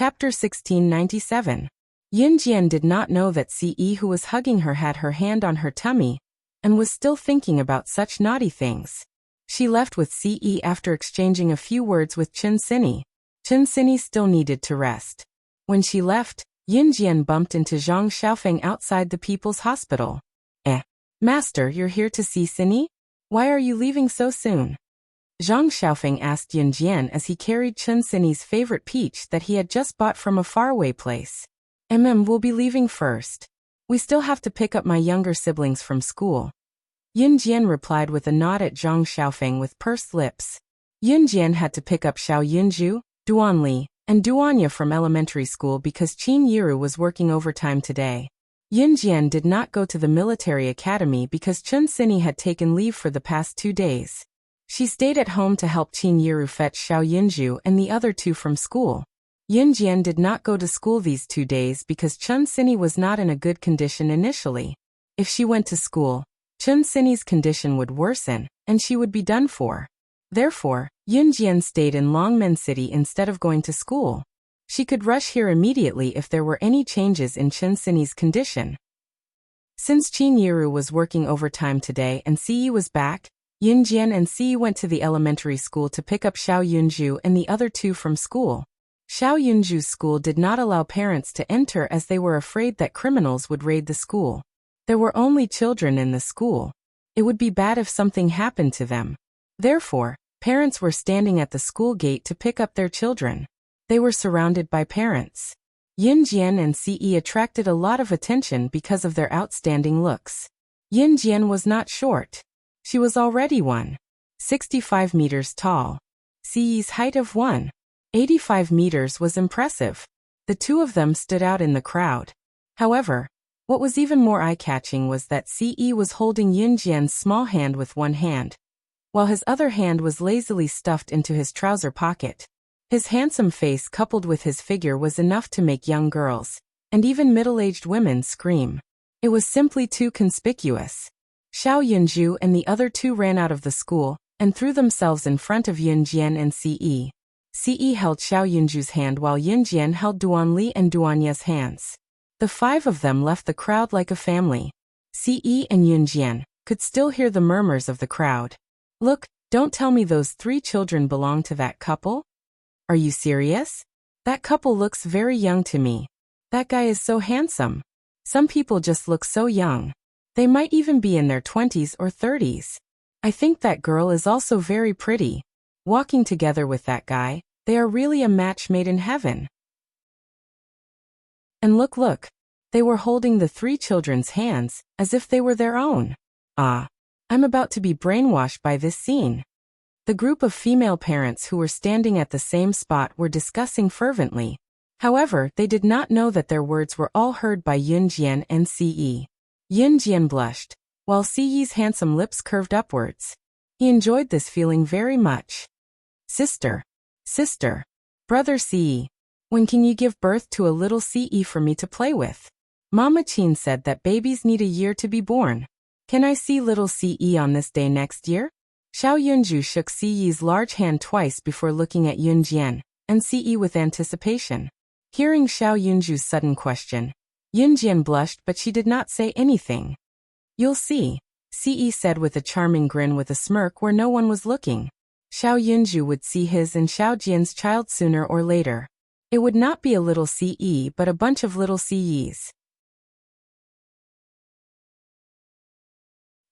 Chapter 1697. Yunjian did not know that Ce, who was hugging her, had her hand on her tummy and was still thinking about such naughty things. She left with Ce after exchanging a few words with Chen Sini. Chen Sini still needed to rest. When she left, Yunjian bumped into Zhang Xiaofeng outside the People's Hospital. Master, you're here to see Sini? Why are you leaving so soon? Zhang Xiaofeng asked Yunjian as he carried Chen Sini's favorite peach that he had just bought from a faraway place. We'll be leaving first. We still have to pick up my younger siblings from school. Yunjian replied with a nod at Zhang Xiaofeng with pursed lips. Yunjian had to pick up Xiao Yunju, Duanli, and Duanya from elementary school because Qin Yiru was working overtime today. Yunjian did not go to the military academy because Chen Sini had taken leave for the past 2 days. She stayed at home to help Qin Yiru fetch Xiao Yunju and the other two from school. Yunjian did not go to school these 2 days because Chen Sini was not in a good condition initially. If she went to school, Chen Sini's condition would worsen, and she would be done for. Therefore, Yunjian stayed in Longmen City instead of going to school. She could rush here immediately if there were any changes in Chen Sini's condition. Since Qin Yiru was working overtime today and Ce was back, Yunjian and Ce went to the elementary school to pick up Xiao Yunju and the other two from school. Xiao Yunju's school did not allow parents to enter as they were afraid that criminals would raid the school. There were only children in the school. It would be bad if something happened to them. Therefore, parents were standing at the school gate to pick up their children. They were surrounded by parents. Yunjian and Ce attracted a lot of attention because of their outstanding looks. Yunjian was not short. She was already 1.65 meters tall. Ce's height of 1.85 meters was impressive. The two of them stood out in the crowd. However, what was even more eye-catching was that Ce was holding Yunjian's small hand with one hand, while his other hand was lazily stuffed into his trouser pocket. His handsome face coupled with his figure was enough to make young girls, and even middle-aged women, scream. It was simply too conspicuous. Xiao Yunju and the other two ran out of the school and threw themselves in front of Yunjian and Ce. Ce held Xiao Yunju's hand while Yunjian held Duanli and Duanya's hands. The 5 of them left the crowd like a family. Ce and Yunjian could still hear the murmurs of the crowd. Look, don't tell me those 3 children belong to that couple? Are you serious? That couple looks very young to me. That guy is so handsome. Some people just look so young. They might even be in their 20s or 30s. I think that girl is also very pretty. Walking together with that guy, they are really a match made in heaven. And look. They were holding the 3 children's hands, as if they were their own. I'm about to be brainwashed by this scene. The group of female parents who were standing at the same spot were discussing fervently. However, they did not know that their words were all heard by Yunjian and Ce. Yunjian blushed, while Ce's handsome lips curved upwards. He enjoyed this feeling very much. Sister, brother Ce, when can you give birth to a little Ce for me to play with? Mama Qin said that babies need a year to be born. Can I see little Ce on this day next year? Xiao Yunju shook Ce's large hand twice before looking at Yunjian and Ce with anticipation. Hearing Xiao Yunju's sudden question, Yunjian blushed, but she did not say anything. You'll see, Ce said with a charming grin with a smirk where no one was looking. Xiao Yunju would see his and Xiao Jian's child sooner or later. It would not be a little Ce but a bunch of little Ce's.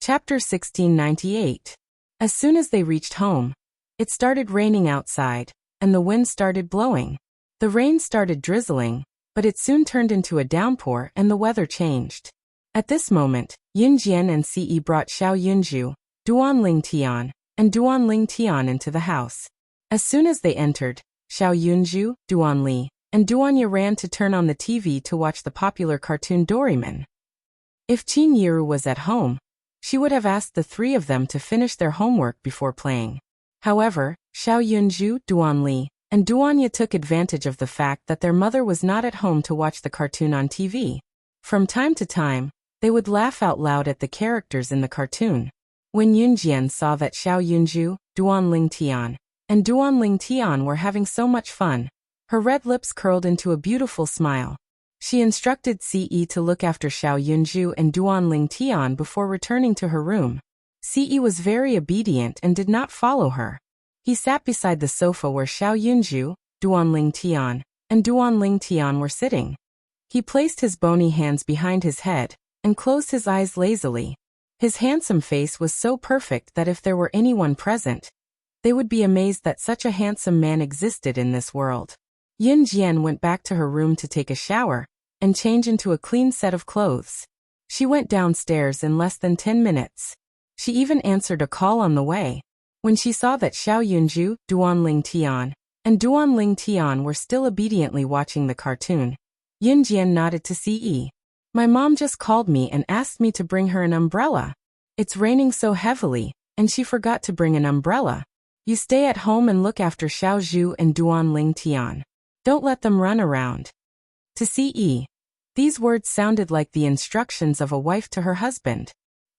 Chapter 1698. As soon as they reached home, it started raining outside, and the wind started blowing. The rain started drizzling, but it soon turned into a downpour and the weather changed. At this moment, Yunjian and Ce brought Xiao Yunju, Duanling Tian, and Duanling Tian into the house. As soon as they entered, Xiao Yunju, Duanli, and Duanya ran to turn on the TV to watch the popular cartoon Doraemon. If Qin Yiru was at home, she would have asked the 3 of them to finish their homework before playing. However, Xiao Yunju, Duanli, and Duanya took advantage of the fact that their mother was not at home to watch the cartoon on TV. From time to time, they would laugh out loud at the characters in the cartoon. When Yunjian saw that Xiao Yunju, Duanling Tian, and Duanling Tian were having so much fun, Her red lips curled into a beautiful smile. She instructed Ce to look after Xiao Yunju and Duanling Tian before returning to her room. Ce was very obedient and did not follow her. He sat beside the sofa where Xiao Yunju, Duanling Tian were sitting. He placed his bony hands behind his head and closed his eyes lazily. His handsome face was so perfect that if there were anyone present, they would be amazed that such a handsome man existed in this world. Yin Jian went back to her room to take a shower and change into a clean set of clothes. She went downstairs in less than 10 minutes. She even answered a call on the way. When she saw that Xiao Yunju, Duanling Tian were still obediently watching the cartoon, Yin Jian nodded to Ce. My mom just called me and asked me to bring her an umbrella. It's raining so heavily, and she forgot to bring an umbrella. You stay at home and look after Xiao Zhu and Duanling Tian. Don't let them run around. To Ce. These words sounded like the instructions of a wife to her husband.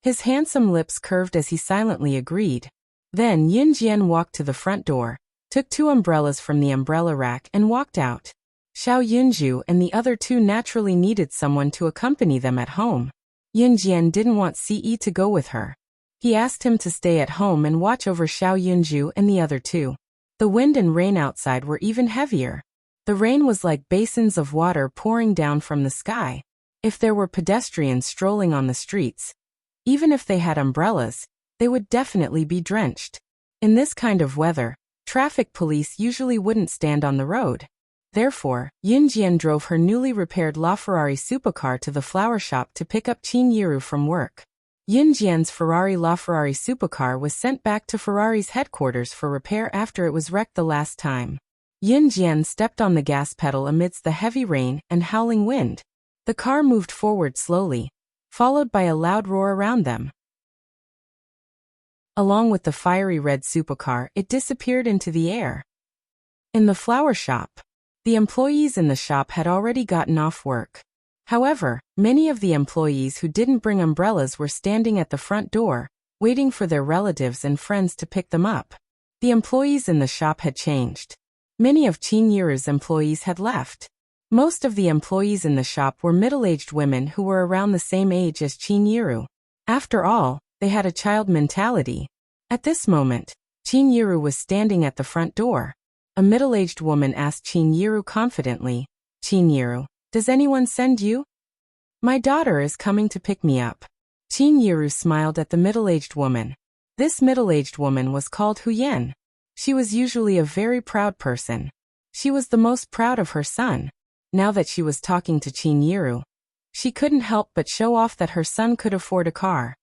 His handsome lips curved as he silently agreed. Then Yin Jian walked to the front door, took 2 umbrellas from the umbrella rack and walked out. Xiao Yunju and the other 2 naturally needed someone to accompany them at home. Yin Jian didn't want Ce to go with her. He asked him to stay at home and watch over Xiao Yunju and the other 2. The wind and rain outside were even heavier. The rain was like basins of water pouring down from the sky. If there were pedestrians strolling on the streets, even if they had umbrellas, they would definitely be drenched. In this kind of weather, traffic police usually wouldn't stand on the road. Therefore, Yin Jian drove her newly repaired LaFerrari supercar to the flower shop to pick up Qin Yiru from work. Yin Jian's LaFerrari supercar was sent back to Ferrari's headquarters for repair after it was wrecked the last time. Yin Jian stepped on the gas pedal amidst the heavy rain and howling wind. The car moved forward slowly, followed by a loud roar around them. Along with the fiery red supercar, it disappeared into the air. In the flower shop, the employees in the shop had already gotten off work. However, many of the employees who didn't bring umbrellas were standing at the front door, waiting for their relatives and friends to pick them up. The employees in the shop had changed. Many of Qin Yiru's employees had left. Most of the employees in the shop were middle-aged women who were around the same age as Qin Yiru. After all, they had a child mentality. At this moment, Qin Yiru was standing at the front door. A middle-aged woman asked Qin Yiru confidently, Qin Yiru, does anyone send you? My daughter is coming to pick me up. Qin Yiru smiled at the middle-aged woman. This middle-aged woman was called Huyen. She was usually a very proud person. She was the most proud of her son. Now that she was talking to Qin Yiru, she couldn't help but show off that her son could afford a car.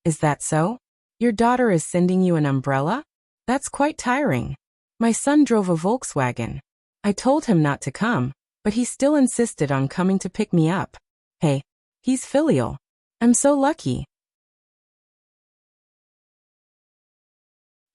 Is that so? Your daughter is sending you an umbrella? That's quite tiring. My son drove a Volkswagen. I told him not to come, but he still insisted on coming to pick me up. Hey, he's filial. I'm so lucky.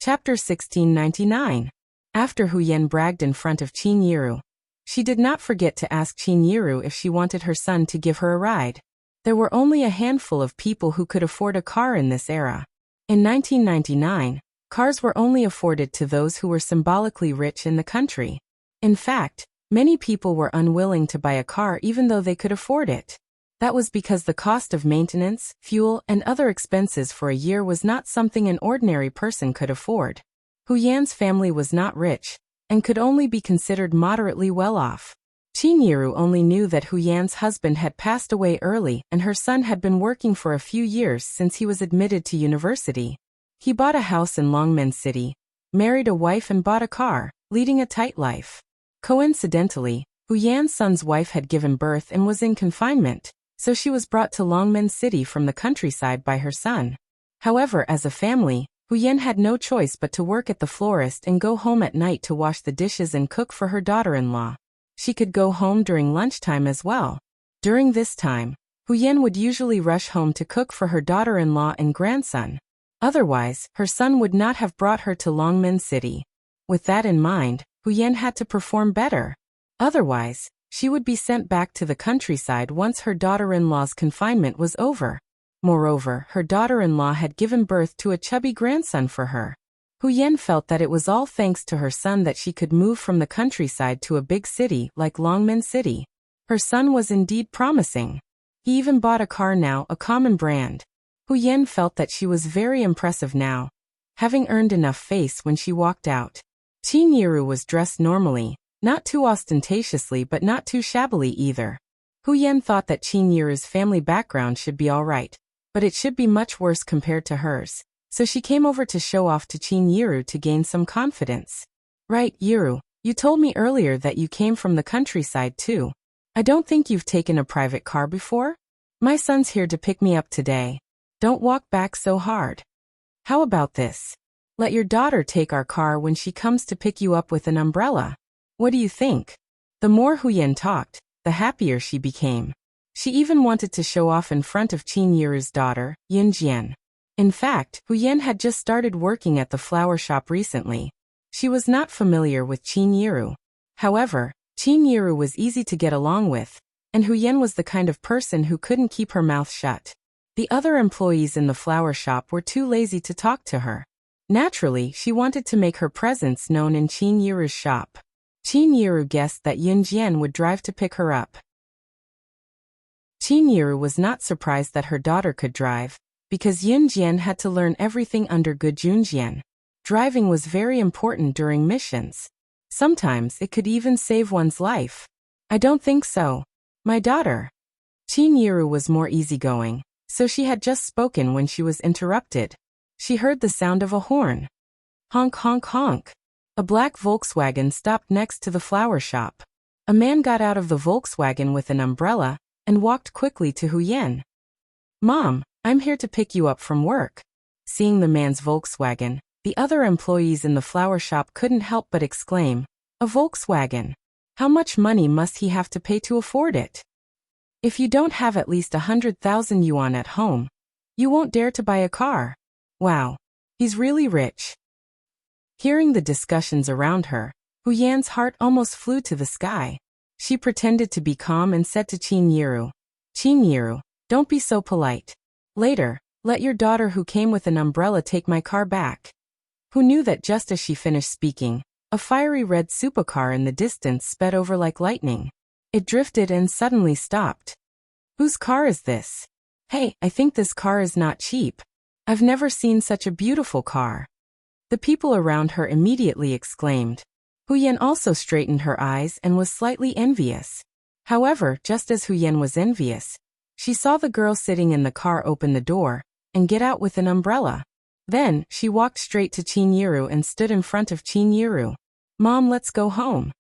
Chapter 1699. After Huyen bragged in front of Qin Yiru, she did not forget to ask Qin Yiru if she wanted her son to give her a ride. There were only a handful of people who could afford a car in this era. In 1999, cars were only afforded to those who were symbolically rich in the country. In fact, many people were unwilling to buy a car even though they could afford it. That was because the cost of maintenance, fuel, and other expenses for a year was not something an ordinary person could afford. Huyan's family was not rich, and could only be considered moderately well off. Qin Yiru only knew that Huyan's husband had passed away early and her son had been working for a few years since he was admitted to university. He bought a house in Longmen City, married a wife and bought a car, leading a tight life. Coincidentally, Huyan's son's wife had given birth and was in confinement, so she was brought to Longmen City from the countryside by her son. However, as a family, Huyan had no choice but to work at the florist and go home at night to wash the dishes and cook for her daughter-in-law. She could go home during lunchtime as well. During this time, Huyan would usually rush home to cook for her daughter-in-law and grandson. Otherwise, her son would not have brought her to Longmen City. With that in mind, Huyan had to perform better. Otherwise, she would be sent back to the countryside once her daughter-in-law's confinement was over. Moreover, her daughter-in-law had given birth to a chubby grandson for her. Hu Yan felt that it was all thanks to her son that she could move from the countryside to a big city like Longmen City. Her son was indeed promising. He even bought a car now, a common brand. Hu Yan felt that she was very impressive now, having earned enough face when she walked out. Qin Yiru was dressed normally, not too ostentatiously but not too shabbily either. Hu Yan thought that Qin Yiru's family background should be alright, but it should be much worse compared to hers. So she came over to show off to Qin Yiru to gain some confidence. Right, Yiru, you told me earlier that you came from the countryside too. I don't think you've taken a private car before? My son's here to pick me up today. Don't walk back so hard. How about this? Let your daughter take our car when she comes to pick you up with an umbrella. What do you think? The more Hu Yan talked, the happier she became. She even wanted to show off in front of Qin Yiru's daughter, Yunjian. In fact, Hu Yan had just started working at the flower shop recently. She was not familiar with Qin Yiru. However, Qin Yiru was easy to get along with, and Hu Yan was the kind of person who couldn't keep her mouth shut. The other employees in the flower shop were too lazy to talk to her. Naturally, she wanted to make her presence known in Qin Yiru's shop. Qin Yiru guessed that Yunjian would drive to pick her up. Qin Yiru was not surprised that her daughter could drive, because Yunjian had to learn everything under good Junjian. Driving was very important during missions. Sometimes it could even save one's life. I don't think so. My daughter. Qin Yiru was more easygoing, so she had just spoken when she was interrupted. She heard the sound of a horn. Honk honk honk. A black Volkswagen stopped next to the flower shop. A man got out of the Volkswagen with an umbrella and walked quickly to Hu Yan. Mom, I'm here to pick you up from work. Seeing the man's Volkswagen, the other employees in the flower shop couldn't help but exclaim, a Volkswagen. How much money must he have to pay to afford it? If you don't have at least 100,000 yuan at home, you won't dare to buy a car. Wow, he's really rich. Hearing the discussions around her, Hu Yan's heart almost flew to the sky. She pretended to be calm and said to Qin Yiru, Qin Yiru, don't be so polite. Later, let your daughter who came with an umbrella take my car back. Who knew that just as she finished speaking, a fiery red supercar in the distance sped over like lightning. It drifted and suddenly stopped. Whose car is this? Hey, I think this car is not cheap. I've never seen such a beautiful car. The people around her immediately exclaimed. Hu Yan also straightened her eyes and was slightly envious. However, just as Hu Yan was envious, she saw the girl sitting in the car open the door and get out with an umbrella. Then, she walked straight to Qin Yiru and stood in front of Qin Yiru. Mom, let's go home.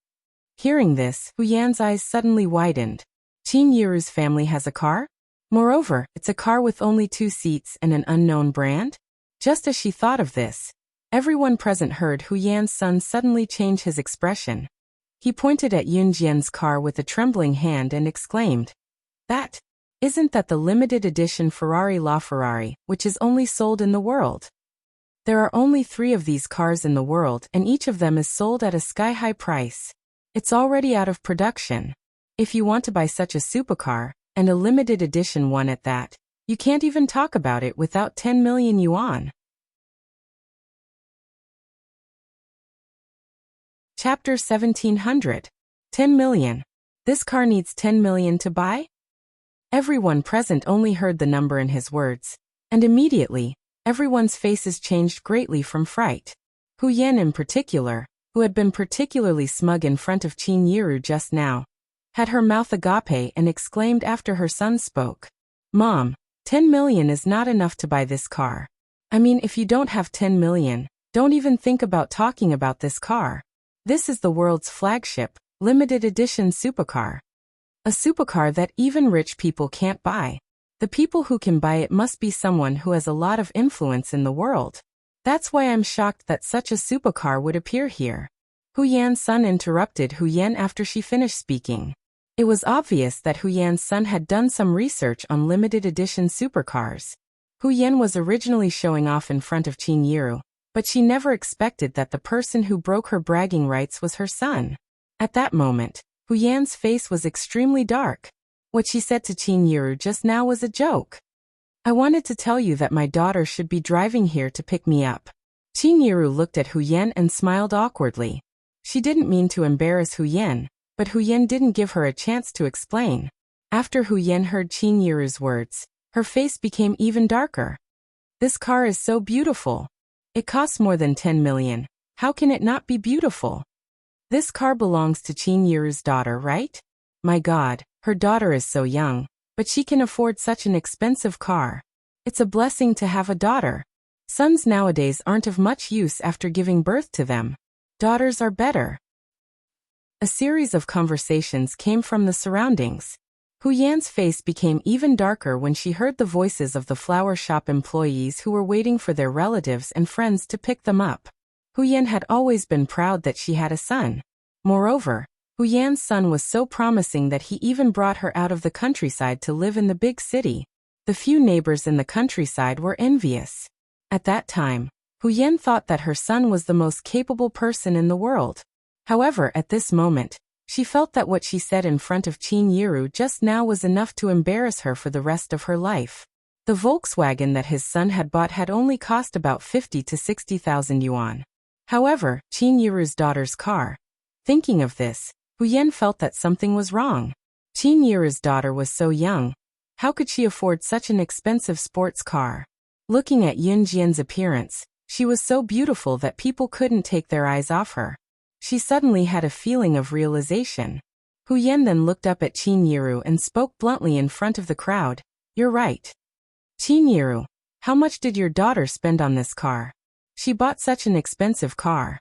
Hearing this, Hu Yan's eyes suddenly widened. Qin Yiru's family has a car? Moreover, it's a car with only 2 seats and an unknown brand? Just as she thought of this, everyone present heard Hu Yan's son suddenly change his expression. He pointed at Yunjian's car with a trembling hand and exclaimed, Isn't that the limited edition Ferrari LaFerrari, which is only sold in the world? There are only 3 of these cars in the world and each of them is sold at a sky-high price. It's already out of production. If you want to buy such a supercar, and a limited edition one at that, you can't even talk about it without 10 million yuan. Chapter 1700. 10 million. This car needs 10 million to buy? Everyone present only heard the number in his words, and immediately, everyone's faces changed greatly from fright. Hu Yan in particular, who had been particularly smug in front of Qin Yiru just now, had her mouth agape and exclaimed after her son spoke. Mom, 10 million is not enough to buy this car. I mean, if you don't have 10 million, don't even think about talking about this car. This is the world's flagship, limited edition supercar. A supercar that even rich people can't buy. The people who can buy it must be someone who has a lot of influence in the world. That's why I'm shocked that such a supercar would appear here. Hu Yan's son interrupted Hu Yan after she finished speaking. It was obvious that Hu Yan's son had done some research on limited edition supercars. Hu Yan was originally showing off in front of Qin Yiru, but she never expected that the person who broke her bragging rights was her son. At that moment, Hu Yan's face was extremely dark. What she said to Qin Yiru just now was a joke. I wanted to tell you that my daughter should be driving here to pick me up. Qingyiru looked at Hu Yan and smiled awkwardly. She didn't mean to embarrass Hu Yan, but Hu Yan didn't give her a chance to explain. After Hu Yan heard Qingyiru's words, her face became even darker. This car is so beautiful. It costs more than 10 million. How can it not be beautiful? This car belongs to Qingyiru's daughter, right? My God, her daughter is so young, but she can afford such an expensive car. It's a blessing to have a daughter. Sons nowadays aren't of much use after giving birth to them. Daughters are better. A series of conversations came from the surroundings. Hu Yan's face became even darker when she heard the voices of the flower shop employees who were waiting for their relatives and friends to pick them up. Hu Yan had always been proud that she had a son. Moreover, Hu Yan's son was so promising that he even brought her out of the countryside to live in the big city. The few neighbors in the countryside were envious. At that time, Hu Yan thought that her son was the most capable person in the world. However, at this moment, she felt that what she said in front of Qingyiru just now was enough to embarrass her for the rest of her life. The Volkswagen that his son had bought had only cost about 50 to 60,000 yuan. However, Qingyiru's daughter's car. Thinking of this, Hu Yan felt that something was wrong. Qingyiru's daughter was so young. How could she afford such an expensive sports car? Looking at Yunjian's appearance, she was so beautiful that people couldn't take their eyes off her. She suddenly had a feeling of realization. Hu Yan then looked up at Qingyiru and spoke bluntly in front of the crowd. You're right. Qingyiru, how much did your daughter spend on this car? She bought such an expensive car.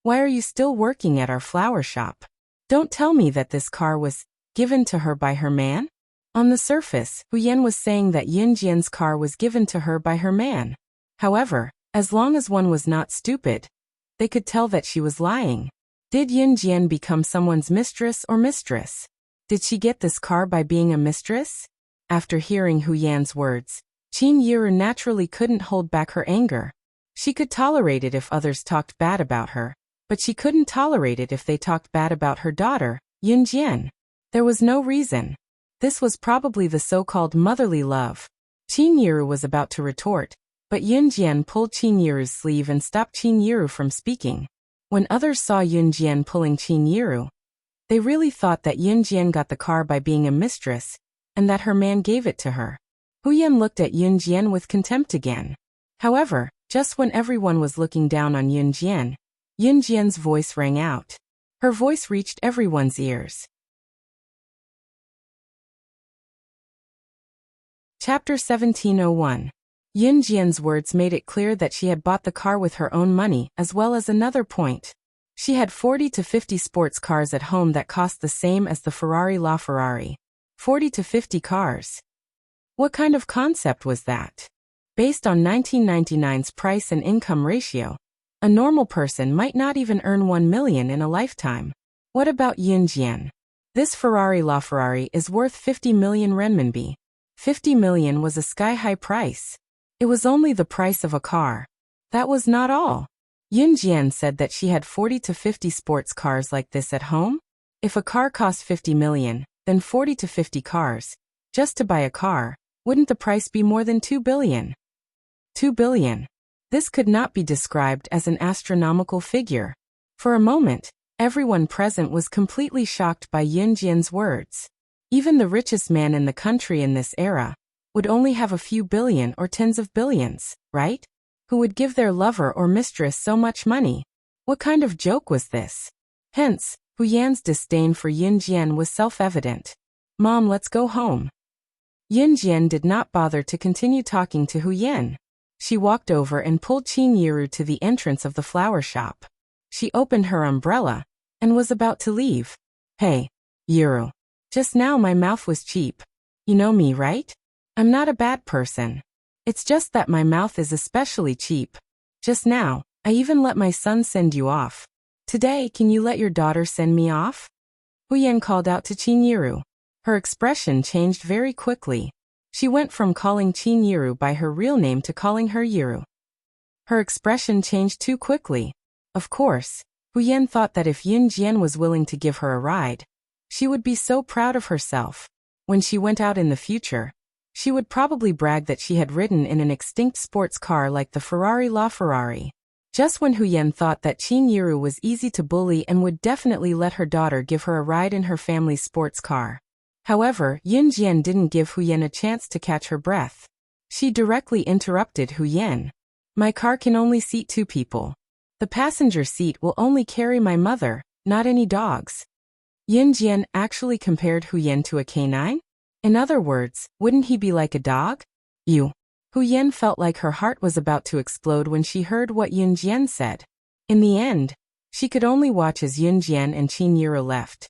Why are you still working at our flower shop? Don't tell me that this car was given to her by her man? On the surface, Hu Yan was saying that Yunjian's car was given to her by her man. However, as long as one was not stupid, they could tell that she was lying. Did Yunjian become someone's mistress or mistress? Did she get this car by being a mistress? After hearing Hu Yan's words, Qingyiru naturally couldn't hold back her anger. She could tolerate it if others talked bad about her, but she couldn't tolerate it if they talked bad about her daughter, Yunjian. There was no reason. This was probably the so-called motherly love. Qingyiru was about to retort, but Yunjian pulled Qingyiru's sleeve and stopped Qingyiru from speaking. When others saw Yunjian pulling Qingyiru, they really thought that Yunjian got the car by being a mistress, and that her man gave it to her. Hu Yan looked at Yunjian with contempt again. However, just when everyone was looking down on Yunjian, Yunjian's voice rang out. Her voice reached everyone's ears. Chapter 1701. Yunjian's words made it clear that she had bought the car with her own money, as well as another point. She had 40 to 50 sports cars at home that cost the same as the Ferrari LaFerrari. 40 to 50 cars. What kind of concept was that? Based on 1999's price and income ratio, a normal person might not even earn 1 million in a lifetime. What about Yunjian? This Ferrari LaFerrari is worth 50 million renminbi. 50 million was a sky-high price. It was only the price of a car. That was not all. Yunjian said that she had 40 to 50 sports cars like this at home. If a car cost 50 million, then 40 to 50 cars, just to buy a car, wouldn't the price be more than 2 billion? 2 billion. This could not be described as an astronomical figure. For a moment, everyone present was completely shocked by Yunjian's words. Even the richest man in the country in this era would only have a few billion or tens of billions, right? Who would give their lover or mistress so much money? What kind of joke was this? Hence, Hu Yan's disdain for Yunjian was self-evident. Mom, let's go home. Yunjian did not bother to continue talking to Hu Yan. She walked over and pulled Qingyiru to the entrance of the flower shop. She opened her umbrella and was about to leave. Hey, Yiru. Just now my mouth was cheap. You know me, right? I'm not a bad person. It's just that my mouth is especially cheap. Just now, I even let my son send you off. Today, can you let your daughter send me off? Hu Yan called out to Qingyiru. Her expression changed very quickly. She went from calling Qingyiru by her real name to calling her Yiru. Her expression changed too quickly. Of course, Hu Yan thought that if Yunjian was willing to give her a ride, she would be so proud of herself. When she went out in the future, She would probably brag that she had ridden in an extinct sports car like the Ferrari LaFerrari. Just when Huyen thought that Qin Yiru was easy to bully and would definitely let her daughter give her a ride in her family's sports car. However, Yun Jian didn't give Huyen a chance to catch her breath. She directly interrupted Huyen. My car can only seat 2 people. The passenger seat will only carry my mother, not any dogs. Yun Jian actually compared Huyen to a canine? In other words, wouldn't he be like a dog? Huyen felt like her heart was about to explode when she heard what Yun Jian said. In the end, she could only watch as Yun Jian and Qin Yiru left.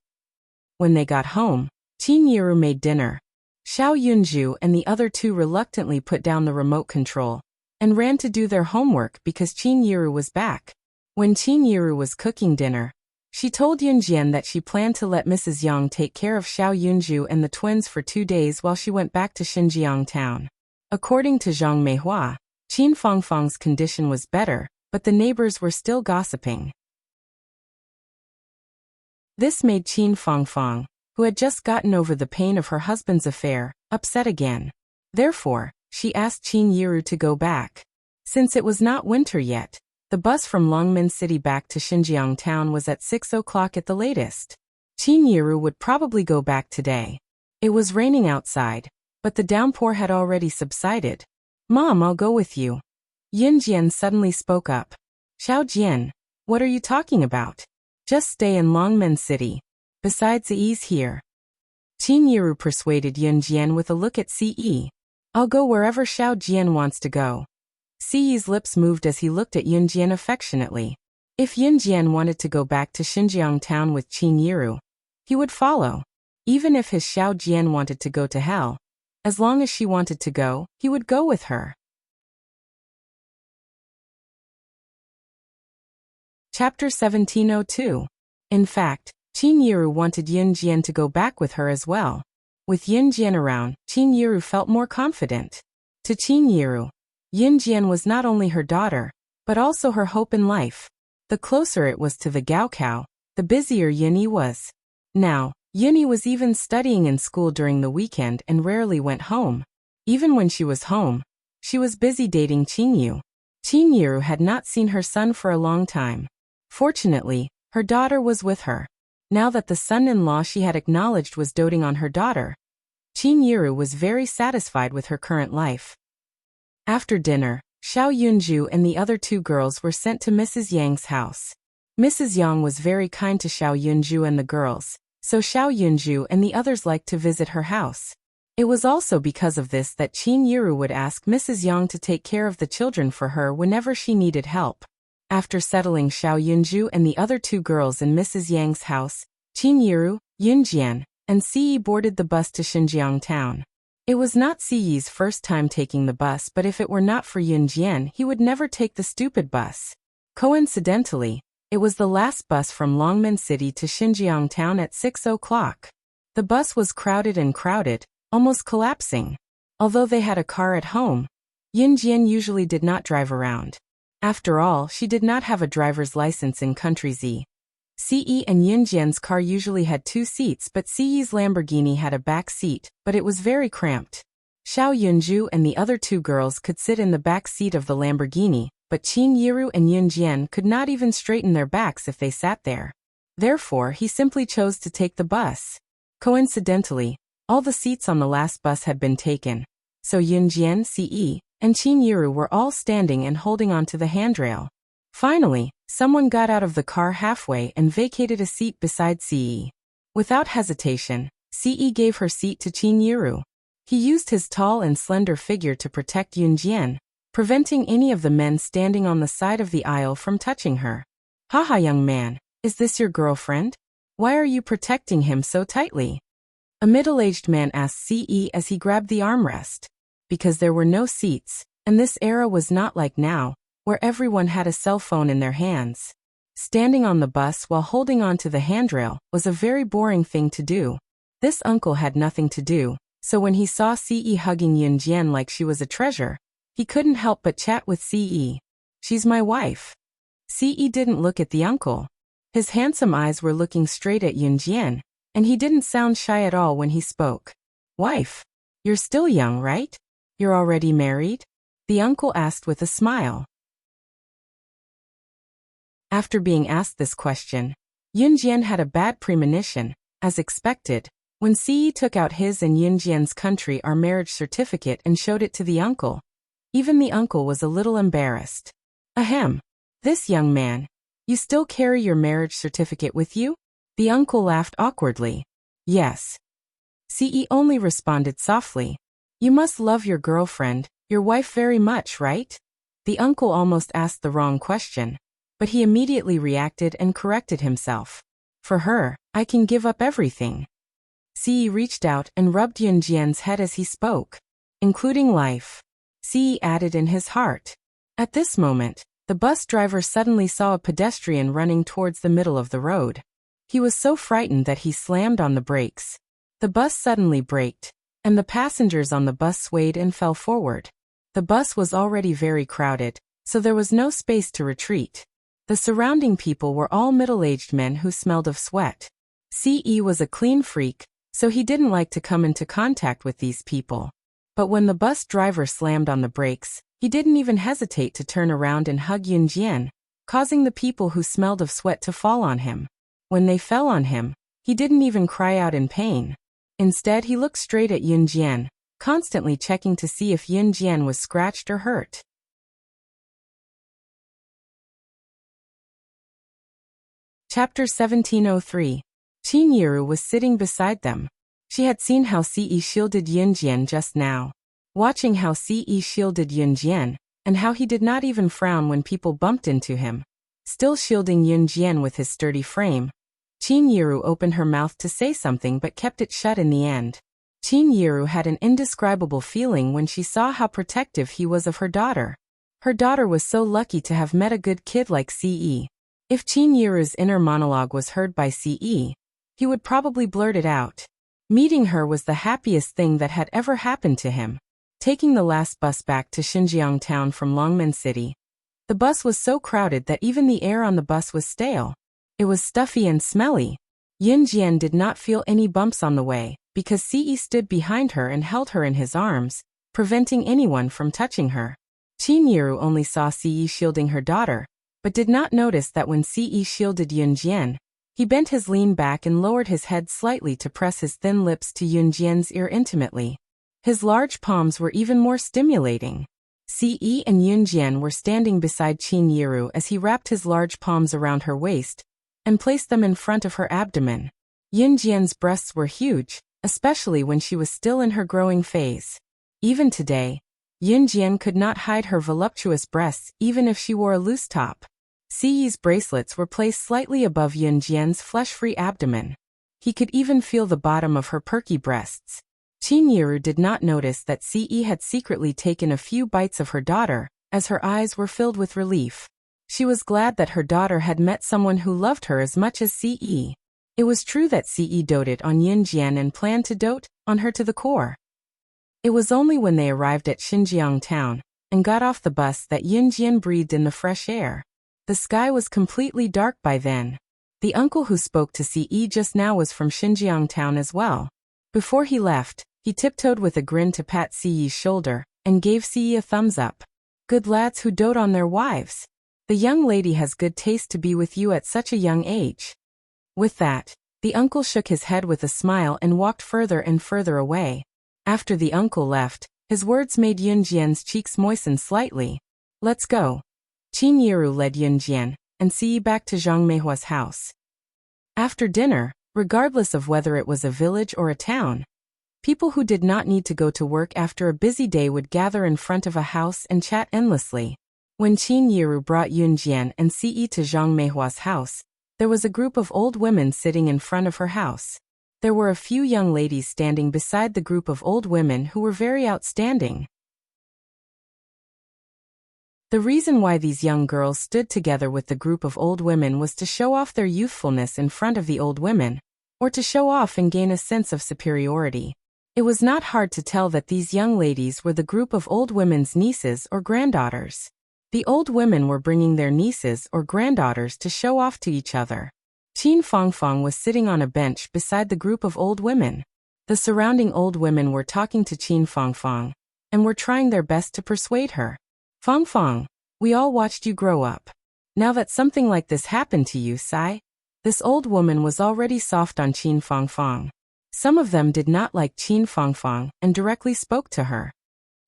When they got home, Qin Yiru made dinner. Xiao Yunju and the other 2 reluctantly put down the remote control and ran to do their homework because Qin Yiru was back. When Qin Yiru was cooking dinner, she told Yun Jian that she planned to let Mrs. Yang take care of Xiao Yunju and the twins for 2 days while she went back to Xinjiang town. According to Zhang Meihua, Qin Fangfang's condition was better, but the neighbors were still gossiping. This made Qin Fangfang, who had just gotten over the pain of her husband's affair, upset again. Therefore, she asked Qin Yiru to go back. Since it was not winter yet, the bus from Longmen City back to Xinjiang town was at 6 o'clock at the latest. Qin Yiru would probably go back today. It was raining outside, but the downpour had already subsided. Mom, I'll go with you. Yun Jian suddenly spoke up. Xiao Jian, what are you talking about? Just stay in Longmen City. Besides, Zi's here. Qin Yiru persuaded Yun Jian with a look at Ce. I'll go wherever Xiao Jian wants to go. Ce's lips moved as he looked at Yun Jian affectionately. If Yun Jian wanted to go back to Xinjiang town with Qin Yiru, he would follow. Even if his Xiao Jian wanted to go to hell, as long as she wanted to go, he would go with her. Chapter 1702. In fact, Qin Yiru wanted Yun Jian to go back with her as well. With Yun Jian around, Qin Yiru felt more confident. To Qin Yiru, Yun Jian was not only her daughter, but also her hope in life. The closer it was to the Gaokao, the busier Yunyi was. Now, Yunyi was even studying in school during the weekend and rarely went home. Even when she was home, she was busy dating Qin Yu. Qin Yiru had not seen her son for a long time. Fortunately, her daughter was with her. Now that the son-in-law she had acknowledged was doting on her daughter, Qin Yiru was very satisfied with her current life. After dinner, Xiao Yunju and the other 2 girls were sent to Mrs. Yang's house. Mrs. Yang was very kind to Xiao Yunju and the girls, so Xiao Yunju and the others liked to visit her house. It was also because of this that Qin Yiru would ask Mrs. Yang to take care of the children for her whenever she needed help. After settling Xiao Yunju and the other 2 girls in Mrs. Yang's house, Qin Yiru, Yun Jian, and Ce boarded the bus to Xinjiang town. It was not Ce's first time taking the bus, but if it were not for Yun Jian, he would never take the stupid bus. Coincidentally, it was the last bus from Longmen City to Xinjiang town at 6 o'clock. The bus was crowded, almost collapsing. Although they had a car at home, Yun Jian usually did not drive around. After all, she did not have a driver's license in Country Z. Ce and Yun Jian's car usually had 2 seats, but Ce's Lamborghini had a back seat, but it was very cramped. Xiao Yunju and the other 2 girls could sit in the back seat of the Lamborghini, but Qin Yiru and Yun Jian could not even straighten their backs if they sat there. Therefore, he simply chose to take the bus. Coincidentally, all the seats on the last bus had been taken, so Yun Jian, Ce, and Qin Yiru were all standing and holding onto the handrail. Finally, someone got out of the car halfway and vacated a seat beside Ce. Without hesitation, Ce gave her seat to Qin Yiru. He used his tall and slender figure to protect Yun Jian, preventing any of the men standing on the side of the aisle from touching her. Haha, young man, is this your girlfriend? Why are you protecting him so tightly? A middle-aged man asked Ce as he grabbed the armrest. Because there were no seats, and this era was not like now, where everyone had a cell phone in their hands. Standing on the bus while holding on to the handrail was a very boring thing to do. This uncle had nothing to do, so when he saw Ce hugging Yun Jian like she was a treasure, he couldn't help but chat with Ce. She's my wife. Ce didn't look at the uncle. His handsome eyes were looking straight at Yun Jian, and he didn't sound shy at all when he spoke. Wife? You're still young, right? You're already married? The uncle asked with a smile. After being asked this question, Yunjian had a bad premonition. As expected, when Ce took out his and Yunjian's country our marriage certificate and showed it to the uncle, even the uncle was a little embarrassed. Ahem. This young man. You still carry your marriage certificate with you? The uncle laughed awkwardly. Yes. Ce only responded softly. You must love your girlfriend, your wife very much, right? The uncle almost asked the wrong question, but he immediately reacted and corrected himself. For her, I can give up everything. Ce reached out and rubbed Yunjian's head as he spoke. Including life. Ce added in his heart. At this moment, the bus driver suddenly saw a pedestrian running towards the middle of the road. He was so frightened that he slammed on the brakes. The bus suddenly braked, and the passengers on the bus swayed and fell forward. The bus was already very crowded, so there was no space to retreat. The surrounding people were all middle-aged men who smelled of sweat. Ce was a clean freak, so he didn't like to come into contact with these people. But when the bus driver slammed on the brakes, he didn't even hesitate to turn around and hug Yunjian, causing the people who smelled of sweat to fall on him. When they fell on him, he didn't even cry out in pain. Instead, he looked straight at Yunjian, constantly checking to see if Yunjian was scratched or hurt. Chapter 1703. Qin Yiru was sitting beside them. She had seen how Ce shielded Yunjian just now. Watching how Ce shielded Yunjian, and how he did not even frown when people bumped into him, still shielding Yunjian with his sturdy frame, Qin Yiru opened her mouth to say something but kept it shut in the end. Qin Yiru had an indescribable feeling when she saw how protective he was of her daughter. Her daughter was so lucky to have met a good kid like Ce. If Qin Yiru's inner monologue was heard by Ce, he would probably blurt it out. Meeting her was the happiest thing that had ever happened to him. Taking the last bus back to Xinjiang town from Longmen City. The bus was so crowded that even the air on the bus was stale. It was stuffy and smelly. Yunjian did not feel any bumps on the way, because Ce stood behind her and held her in his arms, preventing anyone from touching her. Qin Yiru only saw Ce shielding her daughter, but did not notice that when Ce shielded Yunjian, he bent his lean back and lowered his head slightly to press his thin lips to Yunjian's ear intimately. His large palms were even more stimulating. Ce and Yunjian were standing beside Qin Yiru as he wrapped his large palms around her waist and placed them in front of her abdomen. Yunjian's breasts were huge, especially when she was still in her growing phase. Even today, Yunjian could not hide her voluptuous breasts even if she wore a loose top. Ce's bracelets were placed slightly above Yunjian's flesh-free abdomen. He could even feel the bottom of her perky breasts. Qin Yiru did not notice that Ce had secretly taken a few bites of her daughter, as her eyes were filled with relief. She was glad that her daughter had met someone who loved her as much as Ce. It was true that Ce doted on Yunjian and planned to dote on her to the core. It was only when they arrived at Xinjiang town and got off the bus that Yunjian breathed in the fresh air. The sky was completely dark by then. The uncle who spoke to Ce just now was from Xinjiang town as well. Before he left, he tiptoed with a grin to pat Ce's shoulder and gave Ce a thumbs up. Good lads who dote on their wives. The young lady has good taste to be with you at such a young age. With that, the uncle shook his head with a smile and walked further and further away. After the uncle left, his words made Yunjian's cheeks moisten slightly. Let's go. Qin Yiru led Yunjian and Ce back to Zhang Meihua's house. After dinner, regardless of whether it was a village or a town, people who did not need to go to work after a busy day would gather in front of a house and chat endlessly. When Qin Yiru brought Yunjian and Ce to Zhang Meihua's house, there was a group of old women sitting in front of her house. There were a few young ladies standing beside the group of old women who were very outstanding. The reason why these young girls stood together with the group of old women was to show off their youthfulness in front of the old women, or to show off and gain a sense of superiority. It was not hard to tell that these young ladies were the group of old women's nieces or granddaughters. The old women were bringing their nieces or granddaughters to show off to each other. Qin Fangfang was sitting on a bench beside the group of old women. The surrounding old women were talking to Qin Fangfang, and were trying their best to persuade her. Fangfang, we all watched you grow up. Now that something like this happened to you, Sai. This old woman was already soft on Qin Fangfang. Some of them did not like Qin Fangfang and directly spoke to her.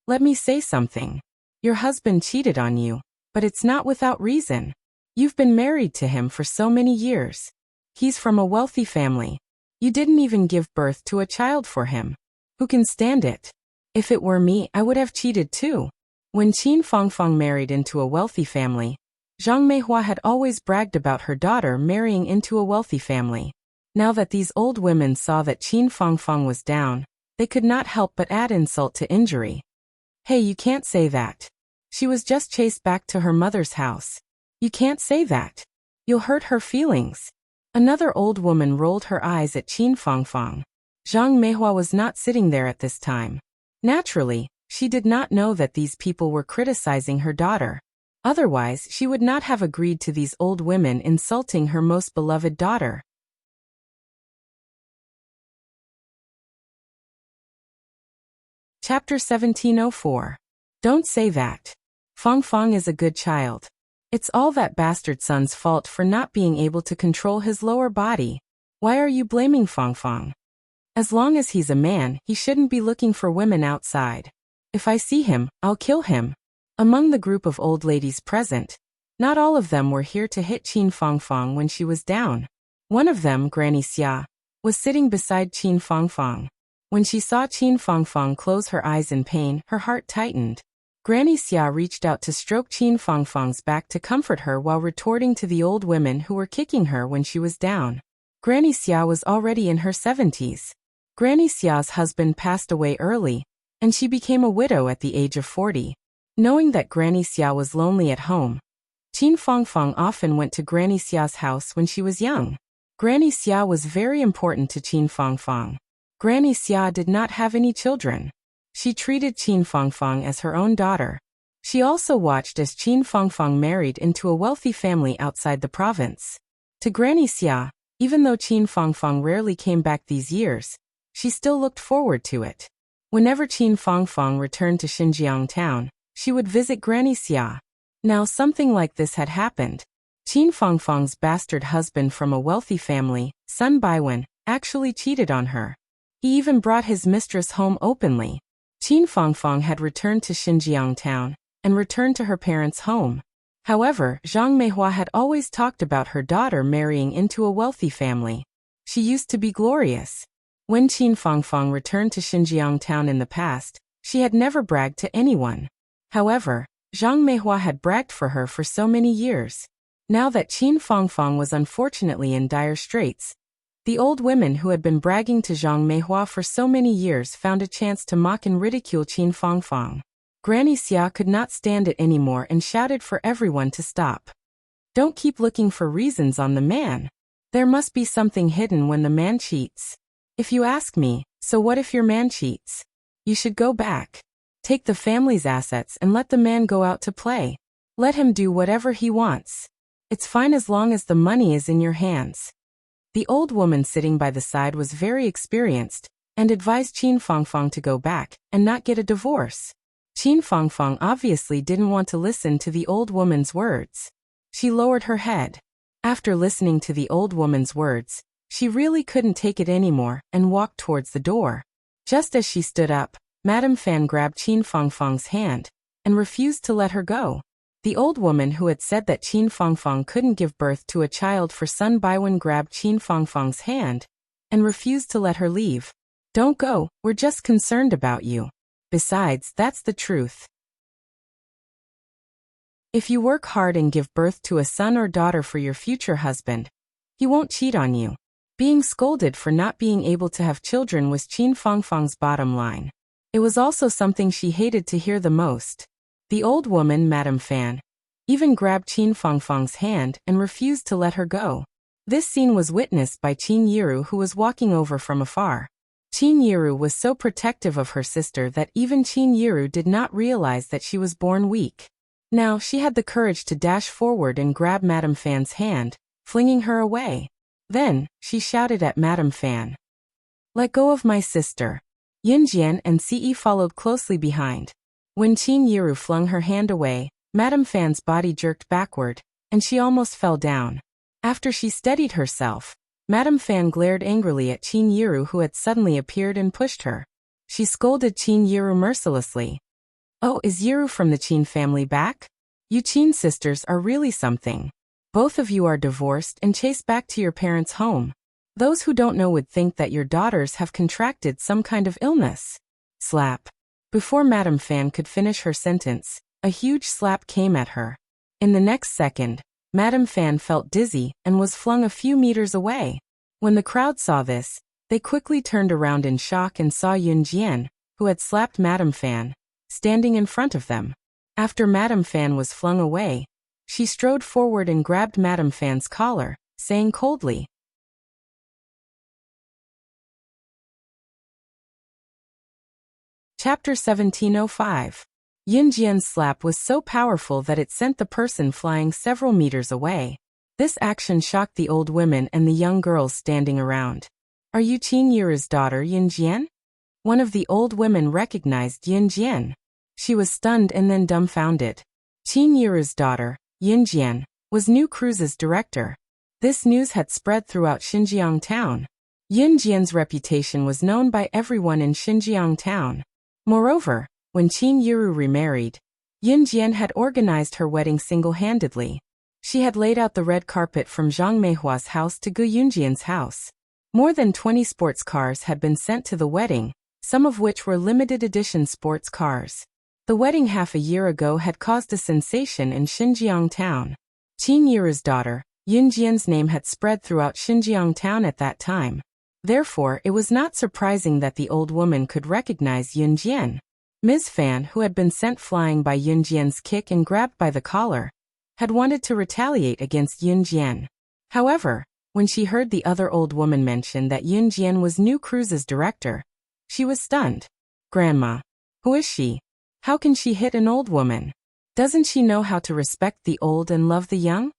Let me say something. Your husband cheated on you, but it's not without reason. You've been married to him for so many years. He's from a wealthy family. You didn't even give birth to a child for him. Who can stand it? If it were me, I would have cheated too. When Qin Fangfang married into a wealthy family, Zhang Meihua had always bragged about her daughter marrying into a wealthy family. Now that these old women saw that Qin Fangfang was down, they could not help but add insult to injury. Hey, you can't say that. She was just chased back to her mother's house. You can't say that. You'll hurt her feelings. Another old woman rolled her eyes at Qin Fangfang. Zhang Meihua was not sitting there at this time. Naturally, she did not know that these people were criticizing her daughter. Otherwise, she would not have agreed to these old women insulting her most beloved daughter. Chapter 1704. Don't say that. Fangfang is a good child. It's all that bastard son's fault for not being able to control his lower body. Why are you blaming Fangfang? As long as he's a man, he shouldn't be looking for women outside. If I see him, I'll kill him. Among the group of old ladies present, not all of them were here to hit Qin Fangfang when she was down. One of them, Granny Xia, was sitting beside Qin Fangfang. When she saw Qin Fangfang close her eyes in pain, her heart tightened. Granny Xia reached out to stroke Qin Fangfang's back to comfort her while retorting to the old women who were kicking her when she was down. Granny Xia was already in her 70s. Granny Xia's husband passed away early, and she became a widow at the age of 40. Knowing that Granny Xia was lonely at home, Qin Fangfang often went to Granny Xia's house when she was young. Granny Xia was very important to Qin Fangfang. Granny Xia did not have any children. She treated Qin Fangfang as her own daughter. She also watched as Qin Fangfang married into a wealthy family outside the province. To Granny Xia, even though Qin Fangfang rarely came back these years, she still looked forward to it. Whenever Qin Fangfang returned to Xinjiang town, she would visit Granny Xia. Now something like this had happened. Qin Fangfang's bastard husband from a wealthy family, Sun Baiwen, actually cheated on her. He even brought his mistress home openly. Qin Fangfang had returned to Xinjiang town, and returned to her parents' home. However, Zhang Meihua had always talked about her daughter marrying into a wealthy family. She used to be glorious. When Qin Fangfang returned to Xinjiang town in the past, she had never bragged to anyone. However, Zhang Meihua had bragged for her for so many years. Now that Qin Fangfang was unfortunately in dire straits, the old women who had been bragging to Zhang Meihua for so many years found a chance to mock and ridicule Qin Fangfang. Granny Xia could not stand it anymore and shouted for everyone to stop. Don't keep looking for reasons on the man. There must be something hidden when the man cheats. If you ask me, so what if your man cheats? You should go back. Take the family's assets and let the man go out to play. Let him do whatever he wants. It's fine as long as the money is in your hands. The old woman sitting by the side was very experienced, and advised Qin Fangfang to go back and not get a divorce. Qin Fangfang obviously didn't want to listen to the old woman's words. She lowered her head. After listening to the old woman's words, she really couldn't take it anymore and walked towards the door. Just as she stood up, Madame Fan grabbed Qin Fangfang's hand and refused to let her go. The old woman who had said that Qin Fangfang couldn't give birth to a child for Sun Baiwen grabbed Qin Fangfang's hand and refused to let her leave. Don't go, we're just concerned about you. Besides, that's the truth. If you work hard and give birth to a son or daughter for your future husband, he won't cheat on you. Being scolded for not being able to have children was Qin Fangfang's bottom line. It was also something she hated to hear the most. The old woman, Madame Fan, even grabbed Qin Fangfang's hand and refused to let her go. This scene was witnessed by Qin Yiru, who was walking over from afar. Qin Yiru was so protective of her sister that even Qin Yiru did not realize that she was born weak. Now she had the courage to dash forward and grab Madame Fan's hand, flinging her away. Then, she shouted at Madame Fan. Let go of my sister. Yunjian and Ce followed closely behind. When Qin Yiru flung her hand away, Madame Fan's body jerked backward, and she almost fell down. After she steadied herself, Madame Fan glared angrily at Qin Yiru, who had suddenly appeared and pushed her. She scolded Qin Yiru mercilessly. Oh, is Yiru from the Qin family back? You Qin sisters are really something. Both of you are divorced and chased back to your parents' home. Those who don't know would think that your daughters have contracted some kind of illness. Slap. Before Madame Fan could finish her sentence, a huge slap came at her. In the next second, Madame Fan felt dizzy and was flung a few meters away. When the crowd saw this, they quickly turned around in shock and saw Yunjian, who had slapped Madame Fan, standing in front of them. After Madame Fan was flung away, she strode forward and grabbed Madame Fan's collar, saying coldly, Chapter 1705. Yunjian's slap was so powerful that it sent the person flying several meters away. This action shocked the old women and the young girls standing around. Are you Qin Yiru's daughter, Yunjian? One of the old women recognized Yunjian. She was stunned and then dumbfounded. Qin Yiru's daughter, Yunjian, was New Cruise's director. This news had spread throughout Xinjiang town. Yunjian's reputation was known by everyone in Xinjiang town. Moreover, when Qin Yiru remarried, Yunjian had organized her wedding single-handedly. She had laid out the red carpet from Zhang Meihua's house to Gu Yunjian's house. More than 20 sports cars had been sent to the wedding, some of which were limited edition sports cars. The wedding half a year ago had caused a sensation in Xinjiang town. Qin Yiru's daughter, Yunjian's name had spread throughout Xinjiang town at that time. Therefore, it was not surprising that the old woman could recognize Yunjian. Ms. Fan, who had been sent flying by Yunjian's kick and grabbed by the collar, had wanted to retaliate against Yunjian. However, when she heard the other old woman mention that Yunjian was New Cruise's director, she was stunned. Grandma. Who is she? How can she hit an old woman? Doesn't she know how to respect the old and love the young?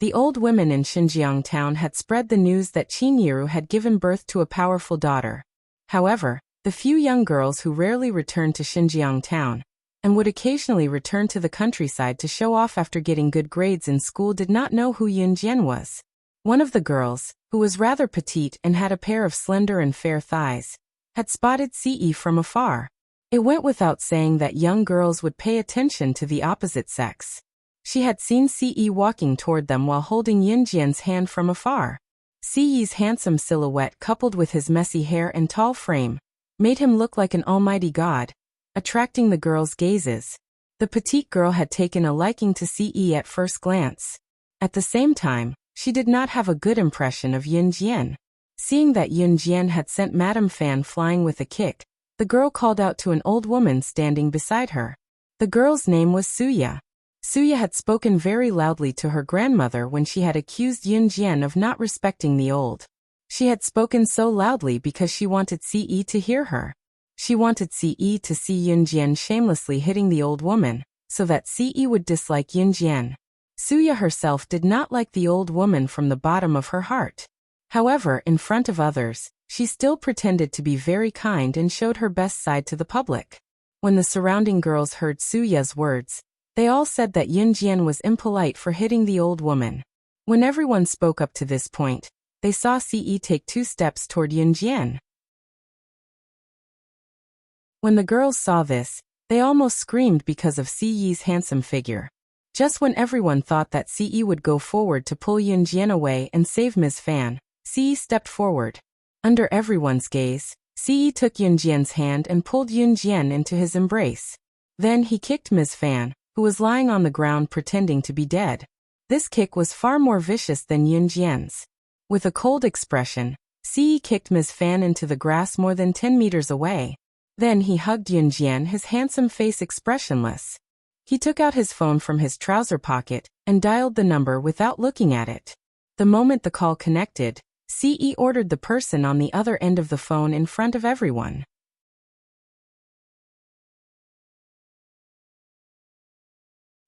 The old women in Xinjiang town had spread the news that Qin Yiru had given birth to a powerful daughter. However, the few young girls who rarely returned to Xinjiang town, and would occasionally return to the countryside to show off after getting good grades in school, did not know who Yunjian was. One of the girls, who was rather petite and had a pair of slender and fair thighs, had spotted Ce from afar. It went without saying that young girls would pay attention to the opposite sex. She had seen Ce walking toward them while holding Yunjian's hand from afar. Ce's handsome silhouette coupled with his messy hair and tall frame made him look like an almighty god, attracting the girls' gazes. The petite girl had taken a liking to Ce at first glance. At the same time, she did not have a good impression of Yunjian. Seeing that Yunjian had sent Madame Fan flying with a kick, the girl called out to an old woman standing beside her. The girl's name was Suya. Suya had spoken very loudly to her grandmother when she had accused Yunjian of not respecting the old. She had spoken so loudly because she wanted Ce to hear her. She wanted Ce to see Yunjian shamelessly hitting the old woman, so that Ce would dislike Yunjian. Suya herself did not like the old woman from the bottom of her heart. However, in front of others, she still pretended to be very kind and showed her best side to the public. When the surrounding girls heard Suya's words, they all said that Yunjian was impolite for hitting the old woman. When everyone spoke up to this point, they saw Ce take 2 steps toward Yunjian. When the girls saw this, they almost screamed because of Ce's handsome figure. Just when everyone thought that Ce would go forward to pull Yunjian away and save Ms. Fan, Ce stepped forward. Under everyone's gaze, Ce took Yunjian's hand and pulled Yunjian into his embrace. Then he kicked Ms. Fan, who was lying on the ground pretending to be dead. This kick was far more vicious than Yunjian's. With a cold expression, Ce kicked Ms. Fan into the grass more than 10 meters away. Then he hugged Yunjian, his handsome face expressionless. He took out his phone from his trouser pocket and dialed the number without looking at it. The moment the call connected, Ce ordered the person on the other end of the phone in front of everyone.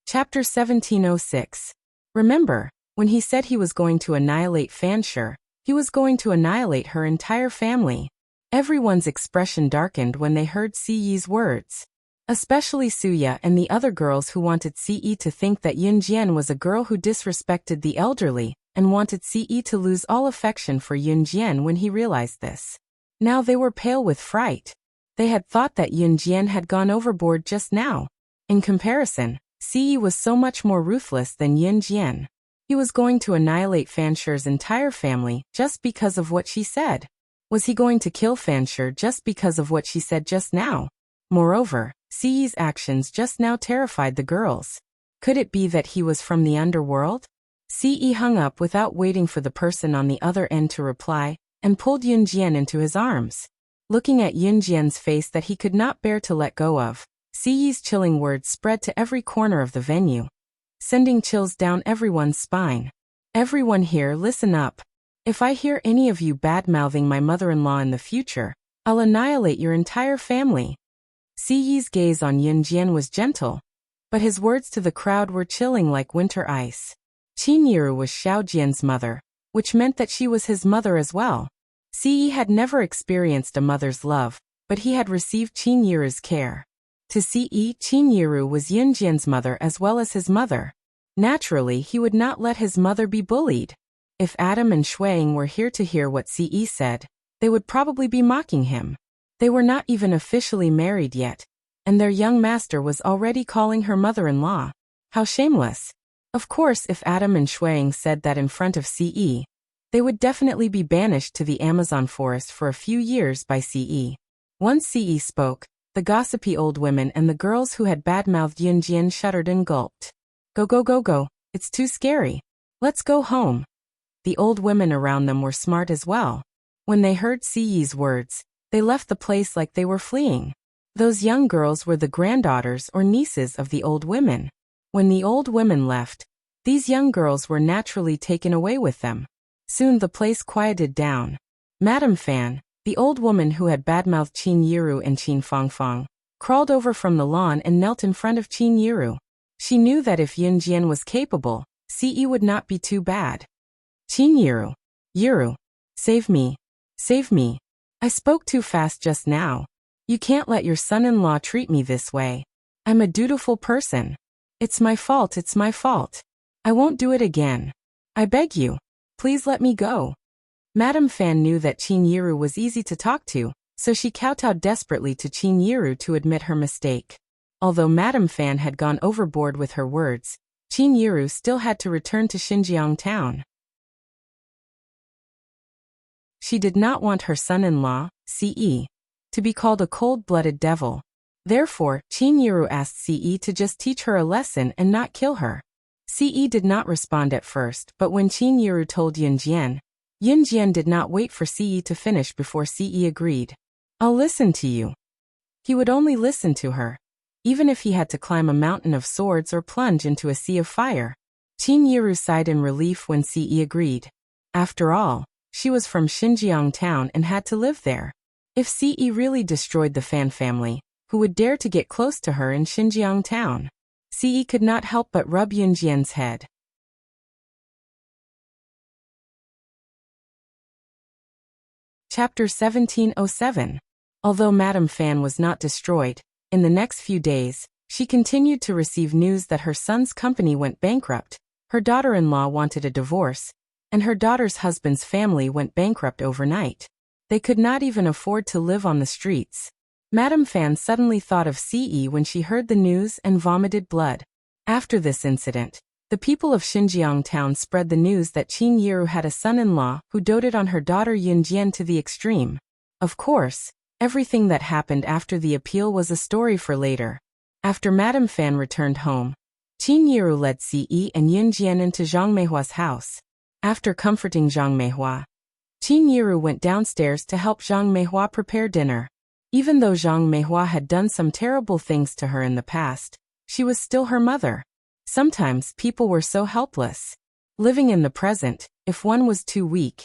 Chapter 1706. Remember, when he said he was going to annihilate Fanshur, he was going to annihilate her entire family. Everyone's expression darkened when they heard Siyi's words. Especially Suya and the other girls who wanted Ce to think that Yunjian was a girl who disrespected the elderly, and wanted Ce to lose all affection for Yunjian when he realized this. Now they were pale with fright. They had thought that Yunjian had gone overboard just now. In comparison, Ce was so much more ruthless than Yunjian. He was going to annihilate Fansher's entire family just because of what she said. Was he going to kill Fansher just because of what she said just now? Moreover, Ce's actions just now terrified the girls. Could it be that he was from the underworld? Ce hung up without waiting for the person on the other end to reply, and pulled Yunjian into his arms. Looking at Yunjian's face that he could not bear to let go of, Ce's chilling words spread to every corner of the venue, sending chills down everyone's spine. Everyone here, listen up. If I hear any of you bad-mouthing my mother-in-law in the future, I'll annihilate your entire family. Ce's gaze on Yunjian was gentle, but his words to the crowd were chilling like winter ice. Qinyiru was Xiaojian's mother, which meant that she was his mother as well. Ce had never experienced a mother's love, but he had received Qinyiru's care. To Ce, Qinyiru was Yunjian's mother as well as his mother. Naturally, he would not let his mother be bullied. If Adam and Shuang were here to hear what Ce said, they would probably be mocking him. They were not even officially married yet, and their young master was already calling her mother-in-law. How shameless. Of course, if Adam and Shuang said that in front of Ce, they would definitely be banished to the Amazon forest for a few years by Ce. Once Ce spoke, the gossipy old women and the girls who had badmouthed Yunjian shuddered and gulped. Go go go go, it's too scary. Let's go home. The old women around them were smart as well. When they heard Ce's words, they left the place like they were fleeing. Those young girls were the granddaughters or nieces of the old women. When the old women left, these young girls were naturally taken away with them. Soon the place quieted down. Madame Fan, the old woman who had badmouthed Qinyiru and Qin Fangfang, crawled over from the lawn and knelt in front of Qinyiru. She knew that if Yunjian was capable, Ce would not be too bad. Qinyiru. Yiru. Save me. Save me. I spoke too fast just now. You can't let your son-in-law treat me this way. I'm a dutiful person. It's my fault, it's my fault. I won't do it again. I beg you. Please let me go. Madame Fan knew that Qinyiru was easy to talk to, so she kowtowed desperately to Qinyiru to admit her mistake. Although Madame Fan had gone overboard with her words, Qinyiru still had to return to Xinjiang town. She did not want her son-in-law, Ce, to be called a cold-blooded devil. Therefore, Qinyiru asked Ce to just teach her a lesson and not kill her. Ce did not respond at first, but when Qinyiru told Yunjian did not wait for Ce to finish before Ce agreed. I'll listen to you. He would only listen to her, even if he had to climb a mountain of swords or plunge into a sea of fire. Qinyiru sighed in relief when Ce agreed. After all, she was from Xinjiang town and had to live there. If Ce really destroyed the Fan family, who would dare to get close to her in Xinjiang town? Ce could not help but rub Yunjian's head. Chapter 1707. Although Madame Fan was not destroyed, in the next few days, she continued to receive news that her son's company went bankrupt, her daughter-in-law wanted a divorce, and her daughter's husband's family went bankrupt overnight. They could not even afford to live on the streets. Madame Fan suddenly thought of Ce when she heard the news and vomited blood. After this incident, the people of Xinjiang town spread the news that Qinyiru had a son-in-law who doted on her daughter Yunjian to the extreme. Of course, everything that happened after the appeal was a story for later. After Madame Fan returned home, Qinyiru led Ce and Yunjian into Zhang Meihua's house. After comforting Zhang Meihua, Qinyiru went downstairs to help Zhang Meihua prepare dinner. Even though Zhang Meihua had done some terrible things to her in the past, she was still her mother. Sometimes people were so helpless. Living in the present, if one was too weak,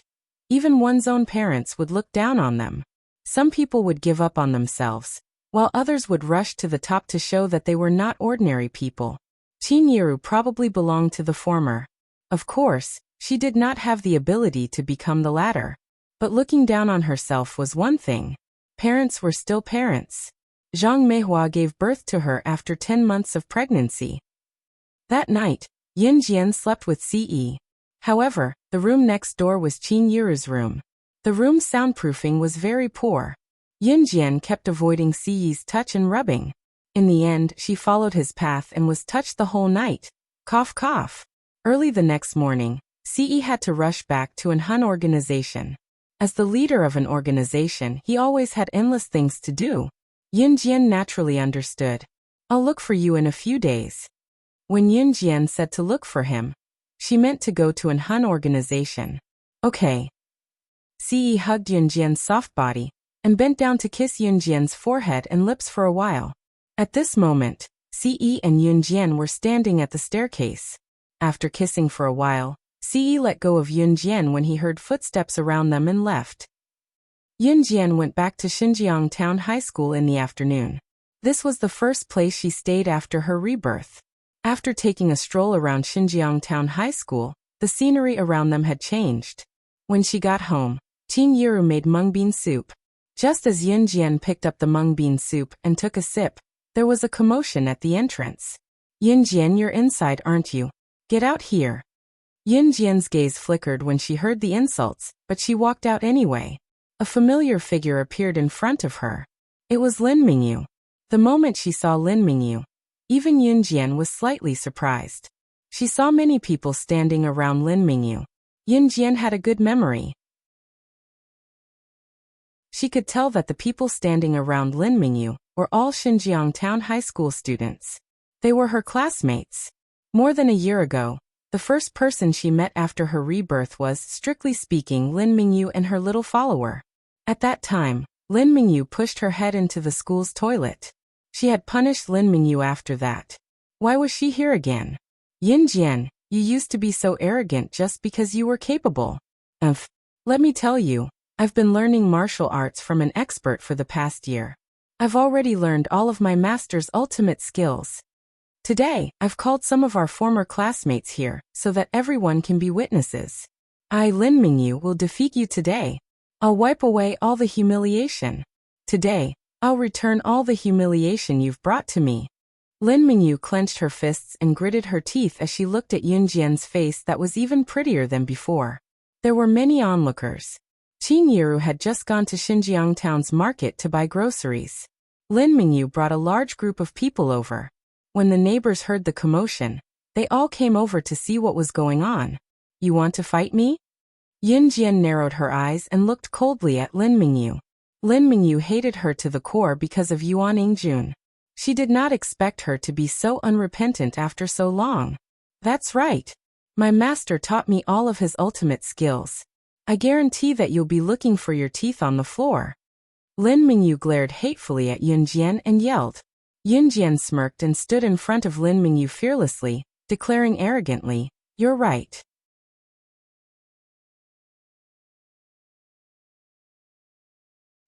even one's own parents would look down on them. Some people would give up on themselves, while others would rush to the top to show that they were not ordinary people. Qinyiru probably belonged to the former. Of course, she did not have the ability to become the latter. But looking down on herself was one thing. Parents were still parents. Zhang Meihua gave birth to her after 10 months of pregnancy. That night, Yin Jian slept with Ce. However, the room next door was Qin Yiru's room. The room's soundproofing was very poor. Yin Jian kept avoiding Ce's touch and rubbing. In the end, she followed his path and was touched the whole night. Cough cough. Early the next morning, Ce had to rush back to an Hun organization. As the leader of an organization, he always had endless things to do. Yin Jian naturally understood. I'll look for you in a few days. When Yin Jian said to look for him, she meant to go to an Hun organization. Okay. Ce hugged Yin Jian's soft body and bent down to kiss Yin Jian's forehead and lips for a while. At this moment, Ce and Yin Jian were standing at the staircase. After kissing for a while, Ce let go of Yin Jian when he heard footsteps around them and left. Yin Jian went back to Xinjiang Town High School in the afternoon. This was the first place she stayed after her rebirth. After taking a stroll around Xinjiang Town High School, the scenery around them had changed. When she got home, Qin Yiru made mung bean soup. Just as Yin Jian picked up the mung bean soup and took a sip, there was a commotion at the entrance. Yin Jian, you're inside, aren't you? Get out here. Yin Jian's gaze flickered when she heard the insults, but she walked out anyway. A familiar figure appeared in front of her. It was Lin Mingyu. The moment she saw Lin Mingyu, even Yin Jian was slightly surprised. She saw many people standing around Lin Mingyu. Yin Jian had a good memory. She could tell that the people standing around Lin Mingyu were all Xinjiang Town High School students. They were her classmates. More than a year ago, the first person she met after her rebirth was, strictly speaking, Lin Mingyu and her little follower. At that time, Lin Mingyu pushed her head into the school's toilet. She had punished Lin Mingyu after that. Why was she here again? Yin Jian, you used to be so arrogant just because you were capable. Let me tell you, I've been learning martial arts from an expert for the past year. I've already learned all of my master's ultimate skills. Today, I've called some of our former classmates here so that everyone can be witnesses. I, Lin Mingyu, will defeat you today. I'll wipe away all the humiliation. Today, I'll return all the humiliation you've brought to me. Lin Mingyu clenched her fists and gritted her teeth as she looked at Yin Jian's face that was even prettier than before. There were many onlookers. Qin Yiru had just gone to Xinjiang Town's market to buy groceries. Lin Mingyu brought a large group of people over. When the neighbors heard the commotion, they all came over to see what was going on. You want to fight me? Yin Jian narrowed her eyes and looked coldly at Lin Mingyu. Lin Mingyu hated her to the core because of Yuan Yingjun. She did not expect her to be so unrepentant after so long. That's right. My master taught me all of his ultimate skills. I guarantee that you'll be looking for your teeth on the floor. Lin Mingyu glared hatefully at Yin Jian and yelled. Yin Jian smirked and stood in front of Lin Mingyu fearlessly, declaring arrogantly, "You're right."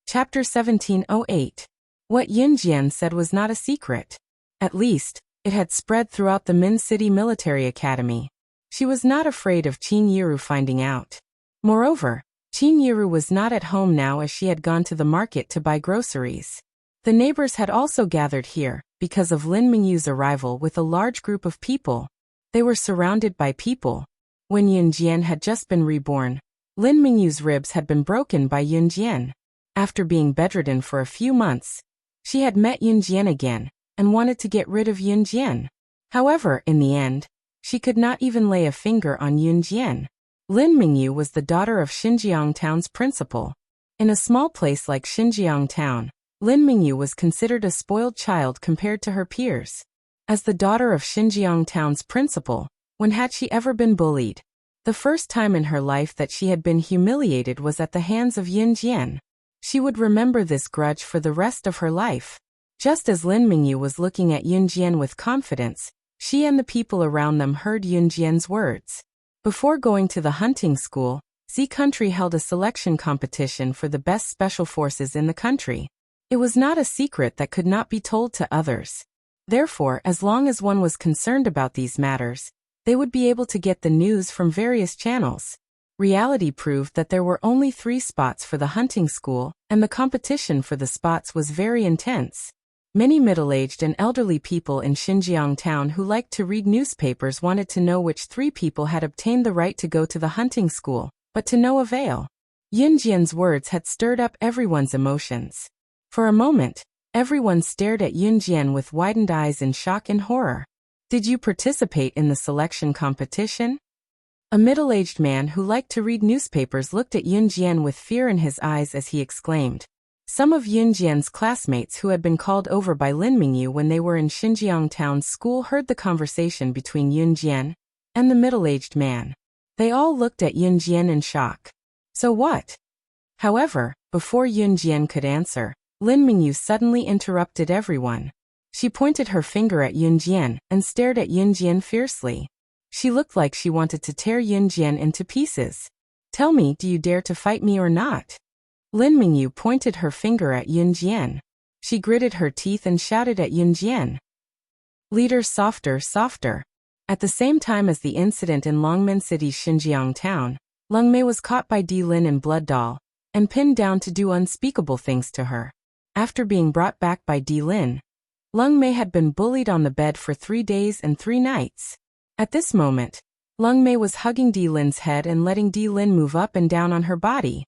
Chapter 1708. What Yin Jian said was not a secret. At least, it had spread throughout the Min City Military Academy. She was not afraid of Qin Yiru finding out. Moreover, Qin Yiru was not at home now as she had gone to the market to buy groceries. The neighbors had also gathered here, because of Lin Mingyu's arrival with a large group of people. They were surrounded by people. When Yin Jian had just been reborn, Lin Mingyu's ribs had been broken by Yin Jian. After being bedridden for a few months, she had met Yin Jian again, and wanted to get rid of Yin Jian. However, in the end, she could not even lay a finger on Yin Jian. Lin Mingyu was the daughter of Xinjiang Town's principal. In a small place like Xinjiang Town, Lin Mingyu was considered a spoiled child compared to her peers. As the daughter of Xinjiang Town's principal, when had she ever been bullied? The first time in her life that she had been humiliated was at the hands of Yin Jian. She would remember this grudge for the rest of her life. Just as Lin Mingyu was looking at Yin Jian with confidence, she and the people around them heard Yin Jian's words. Before going to the hunting school, Z Country held a selection competition for the best special forces in the country. It was not a secret that could not be told to others. Therefore, as long as one was concerned about these matters, they would be able to get the news from various channels. Reality proved that there were only 3 spots for the hunting school, and the competition for the spots was very intense. Many middle-aged and elderly people in Xinjiang town who liked to read newspapers wanted to know which 3 people had obtained the right to go to the hunting school, but to no avail. Yun Jian's words had stirred up everyone's emotions. For a moment, everyone stared at Yun Jian with widened eyes in shock and horror. Did you participate in the selection competition? A middle-aged man who liked to read newspapers looked at Yun Jian with fear in his eyes as he exclaimed. Some of Yun Jian's classmates who had been called over by Lin Mingyu when they were in Xinjiang town's school heard the conversation between Yun Jian and the middle-aged man. They all looked at Yun Jian in shock. So what? However, before Yun Jian could answer, Lin Mingyu suddenly interrupted everyone. She pointed her finger at Yun Jian and stared at Yun Jian fiercely. She looked like she wanted to tear Yun Jian into pieces. Tell me, do you dare to fight me or not? Lin Mingyu pointed her finger at Yun Jian. She gritted her teeth and shouted at Yun Jian. Leader, softer, softer. At the same time as the incident in Longmen City's Xinjiang town, Lung Mei was caught by Di Lin and Blood Doll, and pinned down to do unspeakable things to her. After being brought back by Di Lin, Lung Mei had been bullied on the bed for 3 days and 3 nights. At this moment, Lung Mei was hugging Di Lin's head and letting Di Lin move up and down on her body.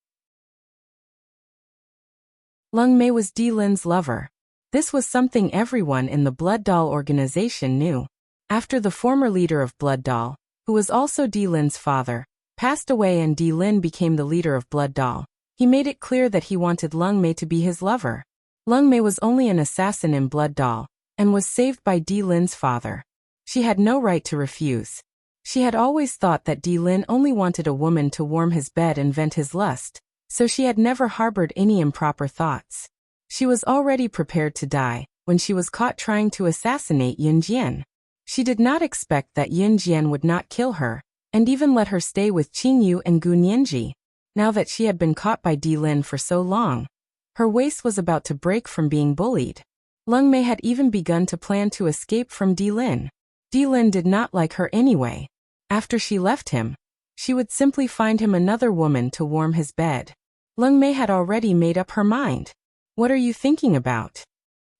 Lung Mei was Di Lin's lover. This was something everyone in the Blood Doll organization knew. After the former leader of Blood Doll, who was also Di Lin's father, passed away and Di Lin became the leader of Blood Doll, he made it clear that he wanted Lung Mei to be his lover. Lung Mei was only an assassin in Blood Doll, and was saved by Di Lin's father. She had no right to refuse. She had always thought that Di Lin only wanted a woman to warm his bed and vent his lust, so she had never harbored any improper thoughts. She was already prepared to die when she was caught trying to assassinate Yun Jian. She did not expect that Yun Jian would not kill her, and even let her stay with Qing Yu and Gu Nianji. Now that she had been caught by Di Lin for so long, her waist was about to break from being bullied. Lung Mei had even begun to plan to escape from Di Lin. Di Lin did not like her anyway. After she left him, she would simply find him another woman to warm his bed. Lung Mei had already made up her mind. What are you thinking about?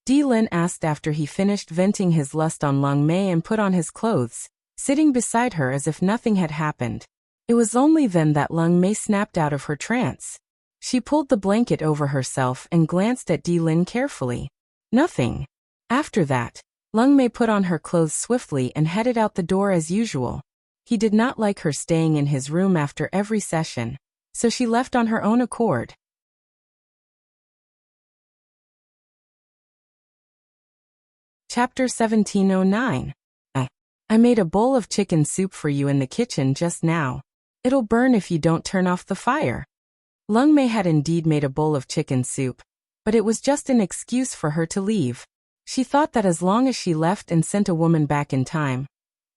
Di Lin asked after he finished venting his lust on Lung Mei and put on his clothes, sitting beside her as if nothing had happened. It was only then that Lung Mei snapped out of her trance. She pulled the blanket over herself and glanced at Di Lin carefully. Nothing. After that, Lung Mei put on her clothes swiftly and headed out the door as usual. He did not like her staying in his room after every session, so she left on her own accord. Chapter 1709. I made a bowl of chicken soup for you in the kitchen just now. It'll burn if you don't turn off the fire. Lung Mei had indeed made a bowl of chicken soup, but it was just an excuse for her to leave. She thought that as long as she left and sent a woman back in time,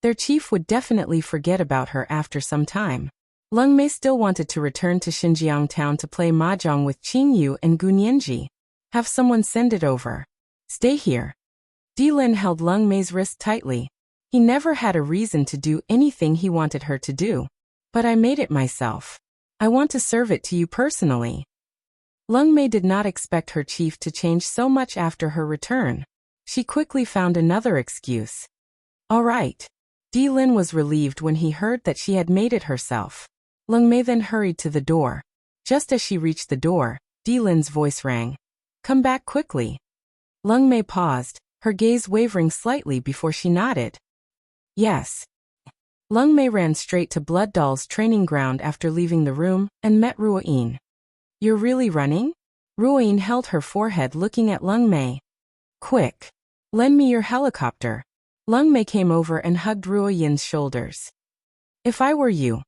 their chief would definitely forget about her after some time. Lung Mei still wanted to return to Xinjiang town to play mahjong with Qing Yu and Gu Nianji. Have someone send it over. Stay here. Di Lin held Lung Mei's wrist tightly. He never had a reason to do anything he wanted her to do. But I made it myself. I want to serve it to you personally. Lung Mei did not expect her chief to change so much after her return. She quickly found another excuse. All right. Di Lin was relieved when he heard that she had made it herself. Lung Mei then hurried to the door. Just as she reached the door, Di Lin's voice rang. Come back quickly. Lung Mei paused, her gaze wavering slightly before she nodded. Yes. Lung Mei ran straight to Blood Doll's training ground after leaving the room and met Ruoyin. You're really running? Ruoyin held her forehead looking at Lung Mei. Quick. Lend me your helicopter. Lung Mei came over and hugged Ruoyin's shoulders. If I were you,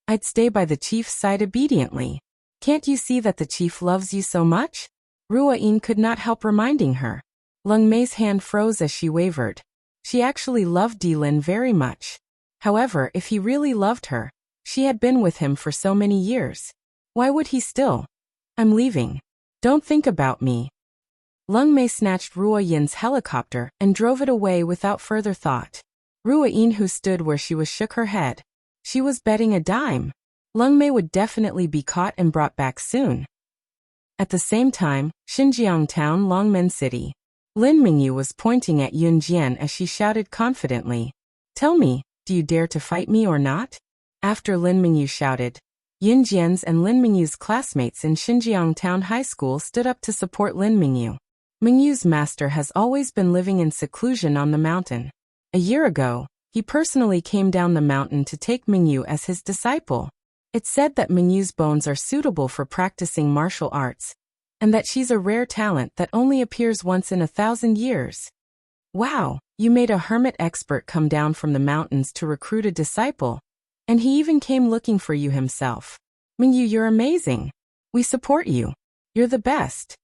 I'd stay by the chief's side obediently. Can't you see that the chief loves you so much? Ruoyin could not help reminding her. Lung Mei's hand froze as she wavered. She actually loved Di Lin very much. However, if he really loved her, she had been with him for so many years. Why would he still? I'm leaving. Don't think about me. Lung Mei snatched Ruoyin's helicopter and drove it away without further thought. Ruoyin, who stood where she was, shook her head. She was betting a dime. Lung Mei would definitely be caught and brought back soon. At the same time, Xinjiang Town, Longmen City. Lin Mingyu was pointing at Yun Jian as she shouted confidently, "Tell me, do you dare to fight me or not?" After Lin Mingyu shouted, Yun Jian's and Lin Mingyu's classmates in Xinjiang Town High School stood up to support Lin Mingyu. Mingyu's master has always been living in seclusion on the mountain. A year ago, he personally came down the mountain to take Mingyu as his disciple. It's said that Mingyu's bones are suitable for practicing martial arts, and that she's a rare talent that only appears once in 1,000 years. Wow, you made a hermit expert come down from the mountains to recruit a disciple, and he even came looking for you himself. Mingyu, you're amazing. We support you. You're the best.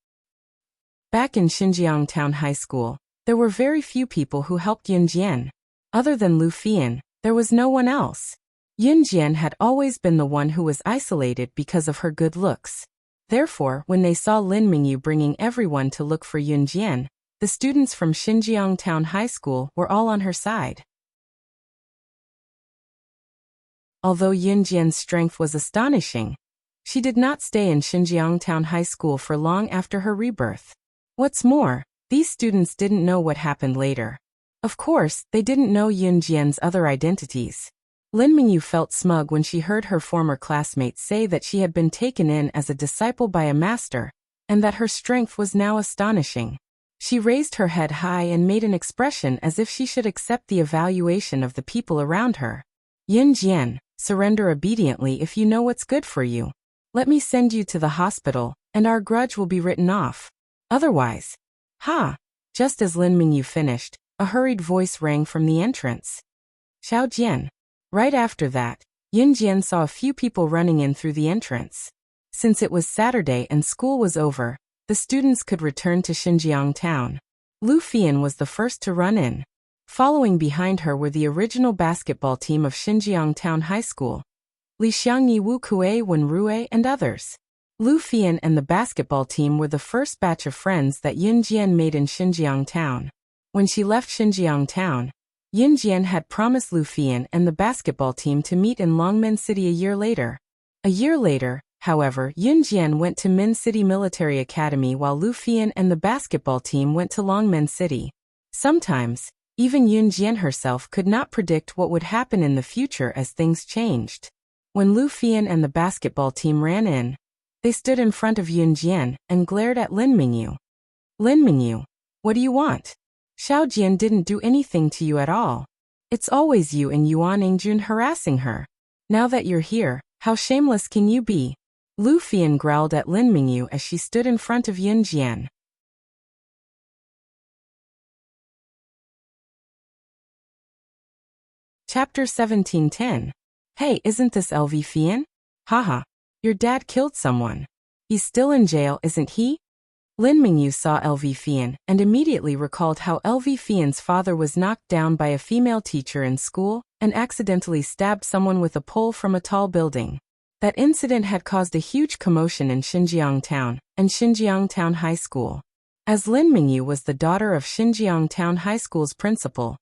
Back in Xinjiang Town High School, there were very few people who helped Yun Jian. Other than Lu Fian, there was no one else. Yun Jian had always been the one who was isolated because of her good looks. Therefore, when they saw Lin Mingyu bringing everyone to look for Yun Jian, the students from Xinjiang Town High School were all on her side. Although Yun Jian's strength was astonishing, she did not stay in Xinjiang Town High School for long after her rebirth. What's more, these students didn't know what happened later. Of course, they didn't know Yun Jian's other identities. Lin Mingyu felt smug when she heard her former classmates say that she had been taken in as a disciple by a master, and that her strength was now astonishing. She raised her head high and made an expression as if she should accept the evaluation of the people around her. Yun Jian, surrender obediently if you know what's good for you. Let me send you to the hospital, and our grudge will be written off. Otherwise. Just as Lin Mingyu finished, a hurried voice rang from the entrance. Xiao Jian. Right after that, Yun Jian saw a few people running in through the entrance. Since it was Saturday and school was over, the students could return to Xinjiang Town. Lu Fian was the first to run in. Following behind her were the original basketball team of Xinjiang Town High School, Li Xiangyi, Wu Kuei, Wen Rui, and others. Lu Fian and the basketball team were the first batch of friends that Yun Jian made in Xinjiang Town. When she left Xinjiang Town, Yun Jian had promised Lu Fian and the basketball team to meet in Longmen City a year later. A year later, however, Yun Jian went to Min City Military Academy while Lu Fian and the basketball team went to Longmen City. Sometimes, even Yun Jian herself could not predict what would happen in the future as things changed. When Lu Fian and the basketball team ran in, they stood in front of Yun Jian and glared at Lin Mingyu. Lin Mingyu, what do you want? Xiao Jian didn't do anything to you at all. It's always you and Yuan Ingjun harassing her. Now that you're here, how shameless can you be? Lu Fian growled at Lin Mingyu as she stood in front of Yun Jian. Chapter 17:10. Hey, isn't this LV Fian? Haha. Your dad killed someone. He's still in jail, isn't he? Lin Mingyu saw LV Fian and immediately recalled how LV Fian's father was knocked down by a female teacher in school and accidentally stabbed someone with a pole from a tall building. That incident had caused a huge commotion in Xinjiang Town and Xinjiang Town High School. As Lin Mingyu was the daughter of Xinjiang Town High School's principal,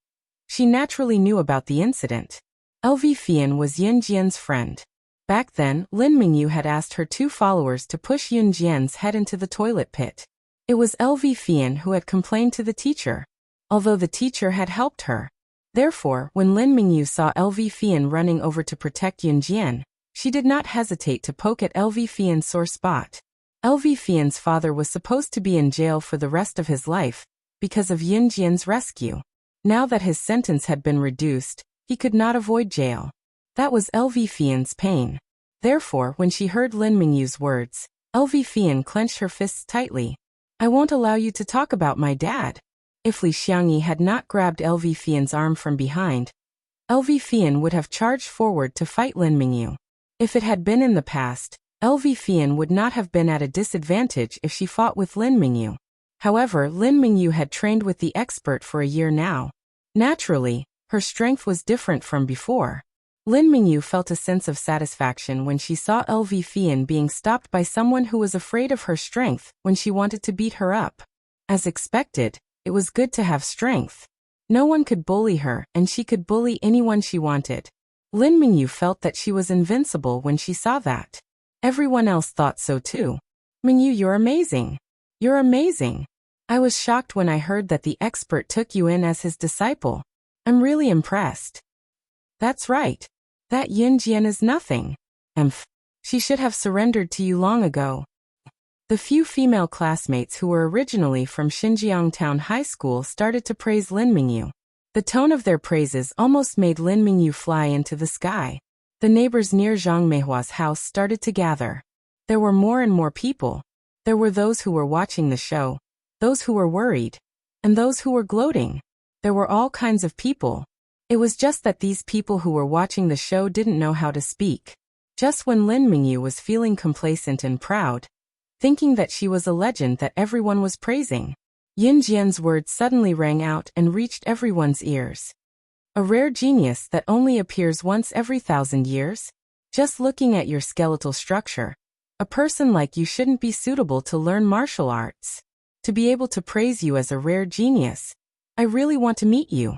she naturally knew about the incident. LV Fian was Yun Jian's friend. Back then, Lin Mingyu had asked her two followers to push Yun Jian's head into the toilet pit. It was LV Fian who had complained to the teacher, although the teacher had helped her. Therefore, when Lin Mingyu saw LV Fian running over to protect Yun Jian, she did not hesitate to poke at LV Fian's sore spot. LV Fian's father was supposed to be in jail for the rest of his life because of Yun Jian's rescue. Now that his sentence had been reduced, he could not avoid jail. That was LV Fian's pain. Therefore, when she heard Lin Mingyu's words, LV Fian clenched her fists tightly. I won't allow you to talk about my dad. If Li Xiangyi had not grabbed LV Fian's arm from behind, LV Fian would have charged forward to fight Lin Mingyu. If it had been in the past, LV Fian would not have been at a disadvantage if she fought with Lin Mingyu. However, Lin Mingyu had trained with the expert for a year now. Naturally, her strength was different from before. Lin Mingyu felt a sense of satisfaction when she saw LV Fian being stopped by someone who was afraid of her strength when she wanted to beat her up. As expected, it was good to have strength. No one could bully her and she could bully anyone she wanted. Lin Mingyu felt that she was invincible when she saw that. Everyone else thought so too. Mingyu, you're amazing. You're amazing. I was shocked when I heard that the expert took you in as his disciple. I'm really impressed. That's right. That Yin Jian is nothing. She should have surrendered to you long ago. The few female classmates who were originally from Xinjiang Town High School started to praise Lin Mingyu. The tone of their praises almost made Lin Mingyu fly into the sky. The neighbors near Zhang Meihua's house started to gather. There were more and more people. There were those who were watching the show, those who were worried, and those who were gloating. There were all kinds of people. It was just that these people who were watching the show didn't know how to speak. Just when Lin Mingyu was feeling complacent and proud, thinking that she was a legend that everyone was praising, Yin Jian's words suddenly rang out and reached everyone's ears. A rare genius that only appears once every 1,000 years? Just looking at your skeletal structure, a person like you shouldn't be suitable to learn martial arts. To be able to praise you as a rare genius, I really want to meet you.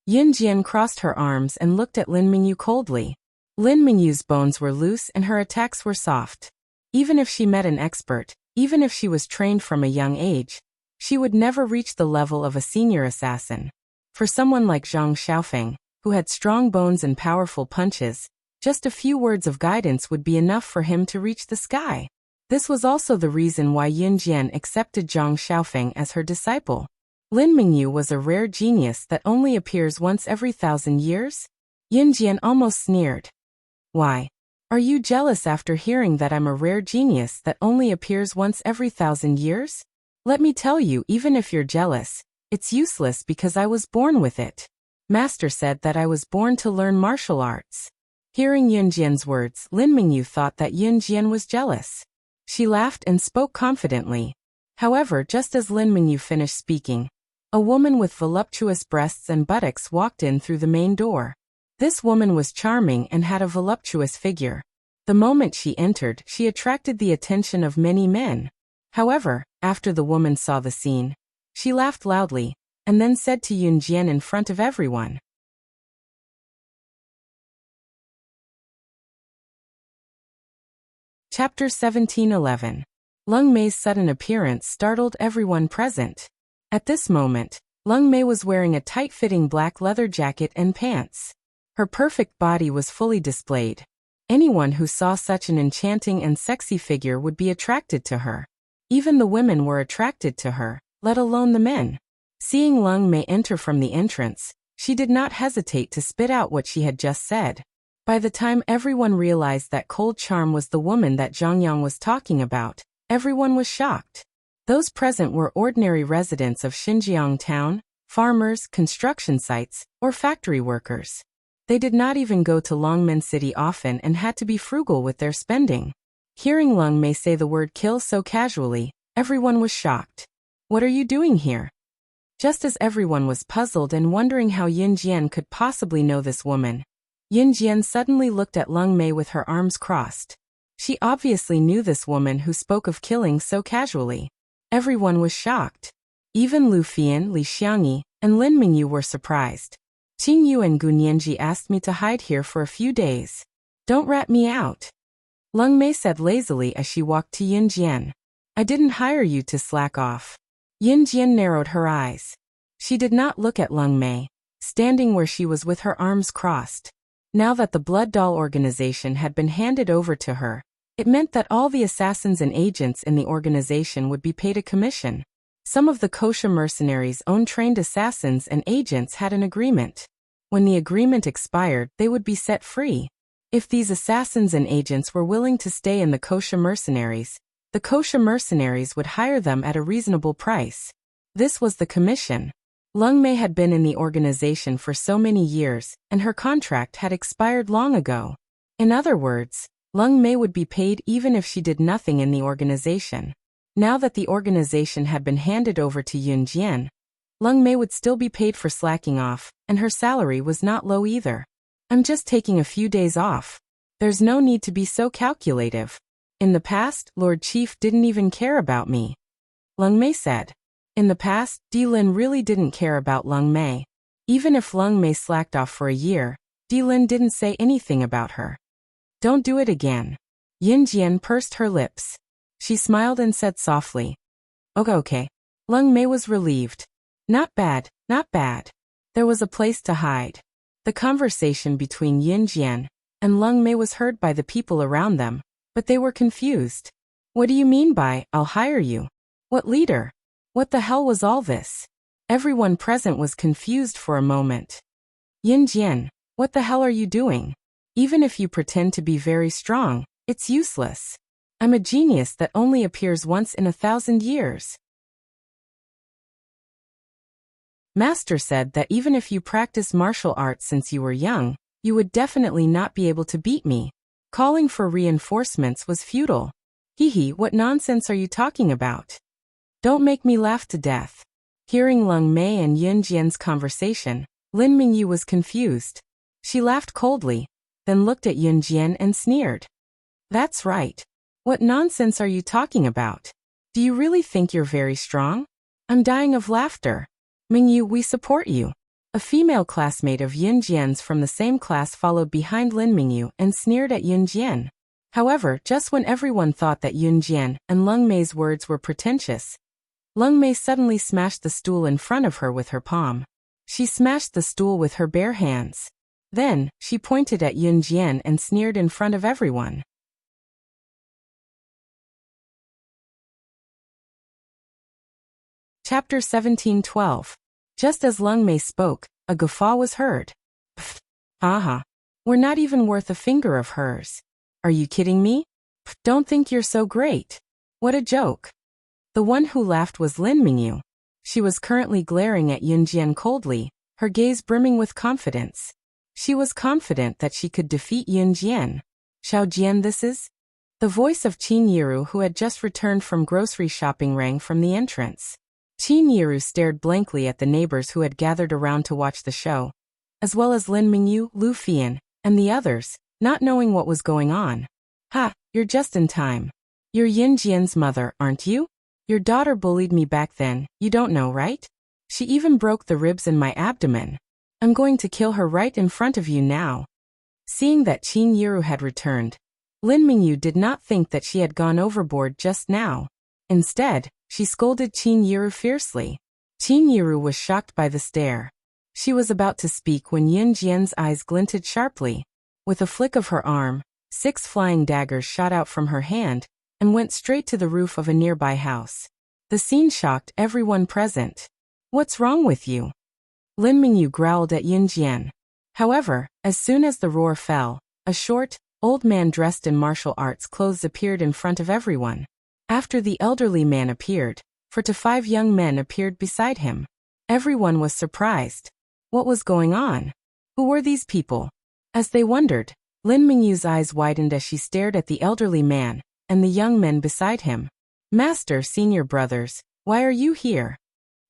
Yin Jian crossed her arms and looked at Lin Mingyu coldly. Lin Mingyu's bones were loose and her attacks were soft. Even if she met an expert, even if she was trained from a young age, she would never reach the level of a senior assassin. For someone like Zhang Xiaofeng, who had strong bones and powerful punches, just a few words of guidance would be enough for him to reach the sky. This was also the reason why Yin Jian accepted Zhang Xiaofeng as her disciple. Lin Mingyu was a rare genius that only appears once every 1,000 years? Yin Jian almost sneered. Why? Are you jealous after hearing that I'm a rare genius that only appears once every 1,000 years? Let me tell you, even if you're jealous, it's useless because I was born with it. Master said that I was born to learn martial arts. Hearing Yin Jian's words, Lin Mingyu thought that Yin Jian was jealous. She laughed and spoke confidently. However, just as Lin Mingyu finished speaking, a woman with voluptuous breasts and buttocks walked in through the main door. This woman was charming and had a voluptuous figure. The moment she entered, she attracted the attention of many men. However, after the woman saw the scene, she laughed loudly, and then said to Yin Jian in front of everyone. Chapter 1711. Leng Mei's sudden appearance startled everyone present. At this moment, Leng Mei was wearing a tight-fitting black leather jacket and pants. Her perfect body was fully displayed. Anyone who saw such an enchanting and sexy figure would be attracted to her. Even the women were attracted to her, let alone the men. Seeing Leng Mei enter from the entrance, she did not hesitate to spit out what she had just said. By the time everyone realized that cold charm was the woman that Zhang Yang was talking about, everyone was shocked. Those present were ordinary residents of Xinjiang Town, farmers, construction sites, or factory workers. They did not even go to Longmen City often and had to be frugal with their spending. Hearing Leng Mei say the word kill so casually, everyone was shocked. What are you doing here? Just as everyone was puzzled and wondering how Yin Jian could possibly know this woman, Yin Jian suddenly looked at Leng Mei with her arms crossed. She obviously knew this woman who spoke of killing so casually. Everyone was shocked. Even Lu Fian, Li Xiangyi, and Lin Mingyu were surprised. Qing Yu and Gu Nianji asked me to hide here for a few days. Don't rat me out. Leng Mei said lazily as she walked to Yin Jian. I didn't hire you to slack off. Yin Jian narrowed her eyes. She did not look at Leng Mei, standing where she was with her arms crossed. Now that the Blood Doll organization had been handed over to her, it meant that all the assassins and agents in the organization would be paid a commission. Some of the kosher mercenaries' own trained assassins and agents had an agreement. When the agreement expired, they would be set free. If these assassins and agents were willing to stay in the kosher mercenaries, the kosher mercenaries would hire them at a reasonable price. This was the commission. Leng Mei had been in the organization for so many years, and her contract had expired long ago. In other words, Leng Mei would be paid even if she did nothing in the organization. Now that the organization had been handed over to Yin Jian, Leng Mei would still be paid for slacking off, and her salary was not low either. I'm just taking a few days off. There's no need to be so calculative. In the past, Lord Chief didn't even care about me. Leng Mei said. In the past, Di Lin really didn't care about Leng Mei. Even if Lung Mei slacked off for a year, Di Lin didn't say anything about her. Don't do it again. Yin Jian pursed her lips. She smiled and said softly, Okay. Lung Mei was relieved. Not bad, not bad. There was a place to hide. The conversation between Yin Jian and Lung Mei was heard by the people around them, but they were confused. What do you mean by, I'll hire you? What leader? What the hell was all this? Everyone present was confused for a moment. Yin Jian, what the hell are you doing? Even if you pretend to be very strong, it's useless. I'm a genius that only appears once in 1,000 years. Master said that even if you practice martial arts since you were young, you would definitely not be able to beat me. Calling for reinforcements was futile. Hee, what nonsense are you talking about? Don't make me laugh to death. Hearing Lung Mei and Yin Jian's conversation, Lin Mingyu was confused. She laughed coldly, then looked at Yin Jian and sneered. That's right. What nonsense are you talking about? Do you really think you're very strong? I'm dying of laughter. Mingyu, we support you. A female classmate of Yin Jian's from the same class followed behind Lin Mingyu and sneered at Yin Jian. However, just when everyone thought that Yin Jian and Lung Mei's words were pretentious, Lung Mei suddenly smashed the stool in front of her with her palm. She smashed the stool with her bare hands. Then, she pointed at Yin Jian and sneered in front of everyone. Chapter 17:12. Just as Lung Mei spoke, a guffaw was heard. Pfft, haha. We're not even worth a finger of hers. Are you kidding me? Pfft, don't think you're so great. What a joke. The one who laughed was Lin Mingyu. She was currently glaring at Yin Jian coldly, her gaze brimming with confidence. She was confident that she could defeat Yin Jian. Xiao Jian, this is? The voice of Qin Yiru, who had just returned from grocery shopping, rang from the entrance. Qin Yiru stared blankly at the neighbors who had gathered around to watch the show, as well as Lin Mingyu, Lu Fian, and the others, not knowing what was going on. Ha, you're just in time. You're Yin Jian's mother, aren't you? Your daughter bullied me back then, you don't know, right? She even broke the ribs in my abdomen. I'm going to kill her right in front of you now. Seeing that Qin Yiru had returned, Lin Mingyu did not think that she had gone overboard just now. Instead, she scolded Qin Yiru fiercely. Qin Yiru was shocked by the stare. She was about to speak when Yin Jian's eyes glinted sharply. With a flick of her arm, 6 flying daggers shot out from her hand and went straight to the roof of a nearby house. The scene shocked everyone present. What's wrong with you? Lin Mingyu growled at Yin Jian. However, as soon as the roar fell, a short, old man dressed in martial arts clothes appeared in front of everyone. After the elderly man appeared, 4 to 5 young men appeared beside him. Everyone was surprised. What was going on? Who were these people? As they wondered, Lin Mingyu's eyes widened as she stared at the elderly man and the young men beside him. Master, senior brothers, why are you here?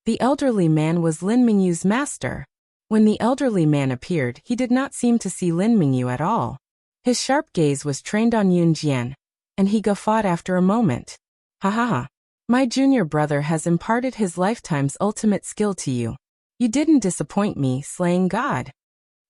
The elderly man was Lin Mingyu's master. When the elderly man appeared, he did not seem to see Lin Mingyu at all. His sharp gaze was trained on Yin Jian, and he guffawed after a moment. Ha ha ha. My junior brother has imparted his lifetime's ultimate skill to you. You didn't disappoint me, slaying God.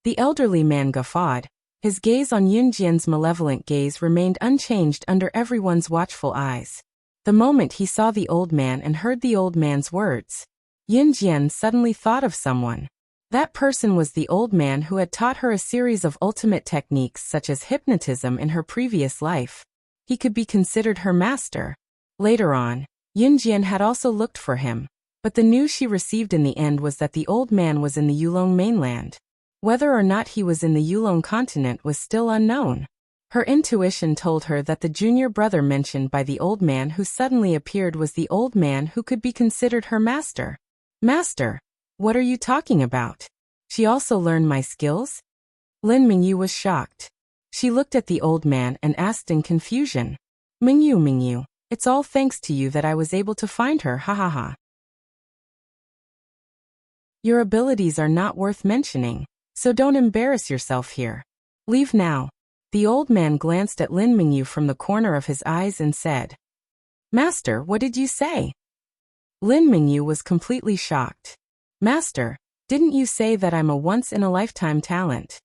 The elderly man guffawed. His gaze on Yin Jian's malevolent gaze remained unchanged under everyone's watchful eyes. The moment he saw the old man and heard the old man's words, Yin Jian suddenly thought of someone. That person was the old man who had taught her a series of ultimate techniques such as hypnotism in her previous life. He could be considered her master. Later on, Yin Jian had also looked for him, but the news she received in the end was that the old man was in the Yulong mainland. Whether or not he was in the Yulong continent was still unknown. Her intuition told her that the junior brother mentioned by the old man who suddenly appeared was the old man who could be considered her master. Master? What are you talking about? She also learned my skills? Lin Mingyu was shocked. She looked at the old man and asked in confusion. Mingyu, it's all thanks to you that I was able to find her, ha ha ha. Your abilities are not worth mentioning, so don't embarrass yourself here. Leave now. The old man glanced at Lin Mingyu from the corner of his eyes and said, Master, what did you say? Lin Mingyu was completely shocked. Master, Didn't you say that I'm a once-in-a-lifetime talent?